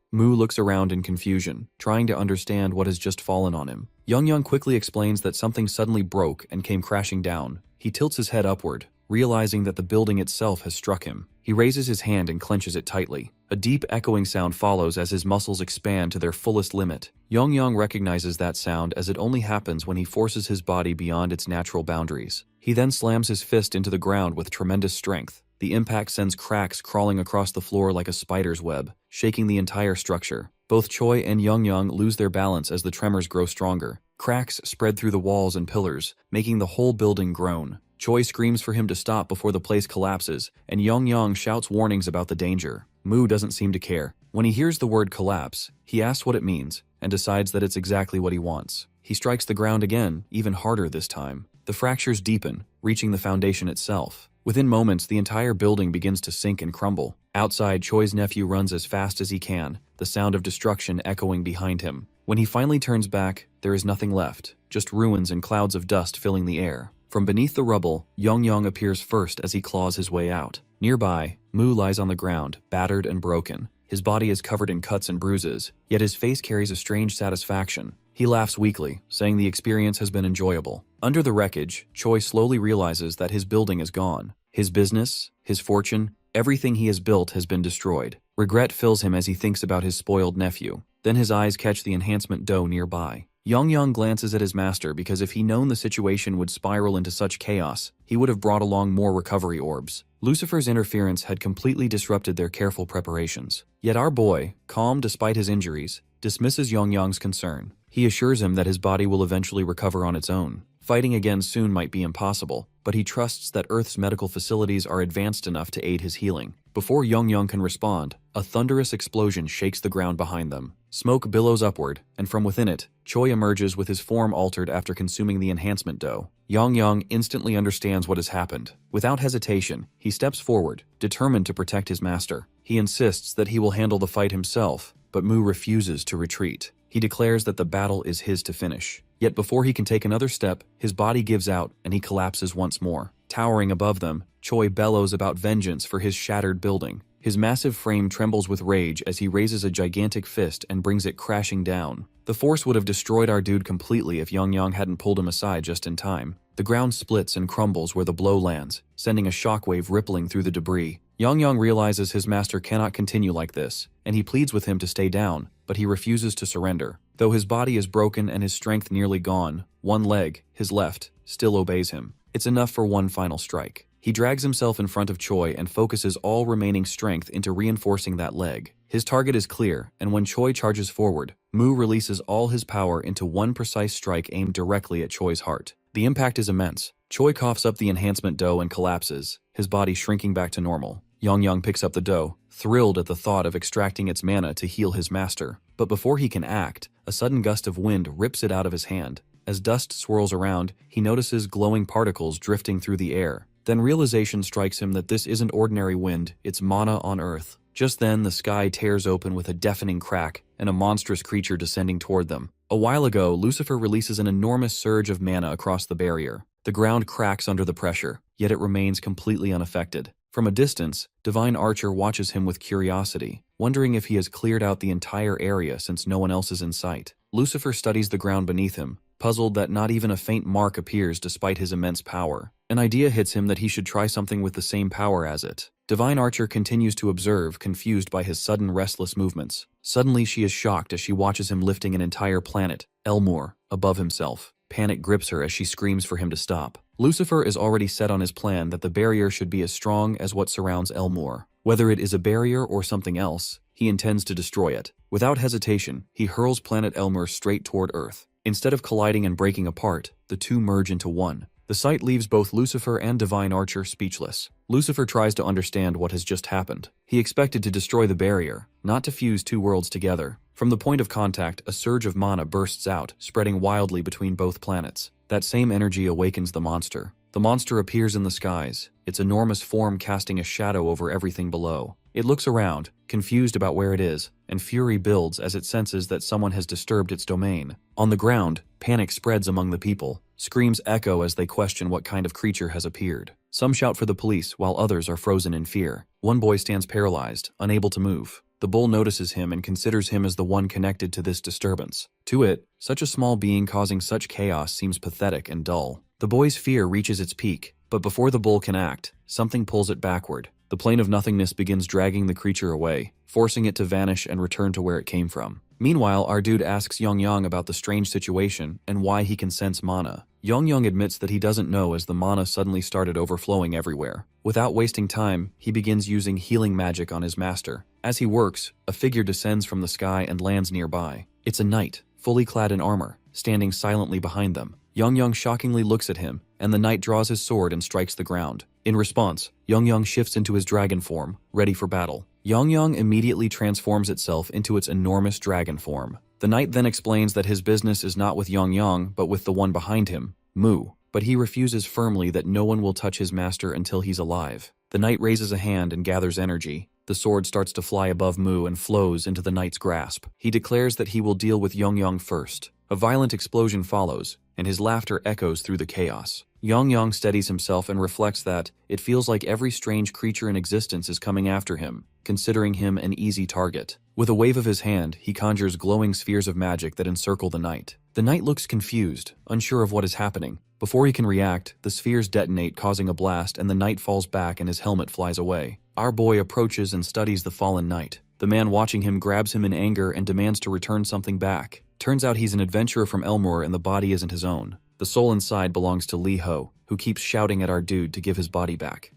Mu looks around in confusion, trying to understand what has just fallen on him. Yongyang quickly explains that something suddenly broke and came crashing down. He tilts his head upward, realizing that the building itself has struck him. He raises his hand and clenches it tightly. A deep echoing sound follows as his muscles expand to their fullest limit. Yongyang recognizes that sound as it only happens when he forces his body beyond its natural boundaries. He then slams his fist into the ground with tremendous strength. The impact sends cracks crawling across the floor like a spider's web, shaking the entire structure. Both Choi and Yongyang lose their balance as the tremors grow stronger. Cracks spread through the walls and pillars, making the whole building groan. Choi screams for him to stop before the place collapses, and Yongyang shouts warnings about the danger. Mu doesn't seem to care. When he hears the word collapse, he asks what it means, and decides that it's exactly what he wants. He strikes the ground again, even harder this time. The fractures deepen, reaching the foundation itself. Within moments, the entire building begins to sink and crumble. Outside, Choi's nephew runs as fast as he can, the sound of destruction echoing behind him. When he finally turns back, there is nothing left, just ruins and clouds of dust filling the air. From beneath the rubble, Yongyang appears first as he claws his way out. Nearby, Mu lies on the ground, battered and broken. His body is covered in cuts and bruises, yet his face carries a strange satisfaction. He laughs weakly, saying the experience has been enjoyable. Under the wreckage, Choi slowly realizes that his building is gone. His business, his fortune, everything he has built has been destroyed. Regret fills him as he thinks about his spoiled nephew. Then his eyes catch the enhancement dough nearby. Yongyang glances at his master because if he'd known the situation would spiral into such chaos, he would have brought along more recovery orbs. Lucifer's interference had completely disrupted their careful preparations. Yet our boy, calm despite his injuries, dismisses Yongyang's concern. He assures him that his body will eventually recover on its own. Fighting again soon might be impossible, but he trusts that Earth's medical facilities are advanced enough to aid his healing. Before Yongyang can respond, a thunderous explosion shakes the ground behind them. Smoke billows upward, and from within it, Choi emerges with his form altered after consuming the enhancement dough. Yongyang instantly understands what has happened. Without hesitation, he steps forward, determined to protect his master. He insists that he will handle the fight himself, but Mu refuses to retreat. He declares that the battle is his to finish. Yet before he can take another step, his body gives out and he collapses once more. Towering above them, Choi bellows about vengeance for his shattered building. His massive frame trembles with rage as he raises a gigantic fist and brings it crashing down. The force would have destroyed our dude completely if Yongyang hadn't pulled him aside just in time. The ground splits and crumbles where the blow lands, sending a shockwave rippling through the debris. Yongyang realizes his master cannot continue like this, and he pleads with him to stay down, but he refuses to surrender. Though his body is broken and his strength nearly gone, one leg, his left, still obeys him. It's enough for one final strike. He drags himself in front of Choi and focuses all remaining strength into reinforcing that leg. His target is clear, and when Choi charges forward, Mu releases all his power into one precise strike aimed directly at Choi's heart. The impact is immense. Choi coughs up the enhancement dough and collapses, his body shrinking back to normal. Yongyang picks up the dough, thrilled at the thought of extracting its mana to heal his master. But before he can act, a sudden gust of wind rips it out of his hand. As dust swirls around, he notices glowing particles drifting through the air. Then realization strikes him that this isn't ordinary wind, it's mana on Earth. Just then, the sky tears open with a deafening crack, and a monstrous creature descending toward them. A while ago, Lucifer releases an enormous surge of mana across the barrier. The ground cracks under the pressure, yet it remains completely unaffected. From a distance, Divine Archer watches him with curiosity, wondering if he has cleared out the entire area since no one else is in sight. Lucifer studies the ground beneath him, puzzled that not even a faint mark appears despite his immense power. An idea hits him that he should try something with the same power as it. Divine Archer continues to observe, confused by his sudden restless movements. Suddenly she is shocked as she watches him lifting an entire planet, Elmore, above himself. Panic grips her as she screams for him to stop. Lucifer is already set on his plan that the barrier should be as strong as what surrounds Elmore. Whether it is a barrier or something else, he intends to destroy it. Without hesitation, he hurls planet Elmore straight toward Earth. Instead of colliding and breaking apart, the two merge into one. The sight leaves both Lucifer and Divine Archer speechless. Lucifer tries to understand what has just happened. He expected to destroy the barrier, not to fuse two worlds together. From the point of contact, a surge of mana bursts out, spreading wildly between both planets. That same energy awakens the monster. The monster appears in the skies, its enormous form casting a shadow over everything below. It looks around, confused about where it is, and fury builds as it senses that someone has disturbed its domain. On the ground, panic spreads among the people. Screams echo as they question what kind of creature has appeared. Some shout for the police, while others are frozen in fear. One boy stands paralyzed, unable to move. The bull notices him and considers him as the one connected to this disturbance. To it, such a small being causing such chaos seems pathetic and dull. The boy's fear reaches its peak, but before the bull can act, something pulls it backward. The plane of nothingness begins dragging the creature away, forcing it to vanish and return to where it came from. Meanwhile, our dude asks Yong about the strange situation and why he can sense mana. Yong admits that he doesn't know as the mana suddenly started overflowing everywhere. Without wasting time, he begins using healing magic on his master. As he works, a figure descends from the sky and lands nearby. It's a knight, fully clad in armor, standing silently behind them. Yong shockingly looks at him, and the knight draws his sword and strikes the ground. In response, Yong shifts into his dragon form, ready for battle. Yong immediately transforms itself into its enormous dragon form. The knight then explains that his business is not with Yong but with the one behind him, Mu, but he refuses firmly that no one will touch his master until he's alive. The knight raises a hand and gathers energy. The sword starts to fly above Mu and flows into the knight's grasp. He declares that he will deal with Yong first. A violent explosion follows, and his laughter echoes through the chaos. Yong steadies himself and reflects that it feels like every strange creature in existence is coming after him, considering him an easy target. With a wave of his hand, he conjures glowing spheres of magic that encircle the knight. The knight looks confused, unsure of what is happening. Before he can react, the spheres detonate, causing a blast, and the knight falls back and his helmet flies away. Our boy approaches and studies the fallen knight. The man watching him grabs him in anger and demands to return something back. Turns out he's an adventurer from Elmore and the body isn't his own. The soul inside belongs to Lee Ho, who keeps shouting at our dude to give his body back.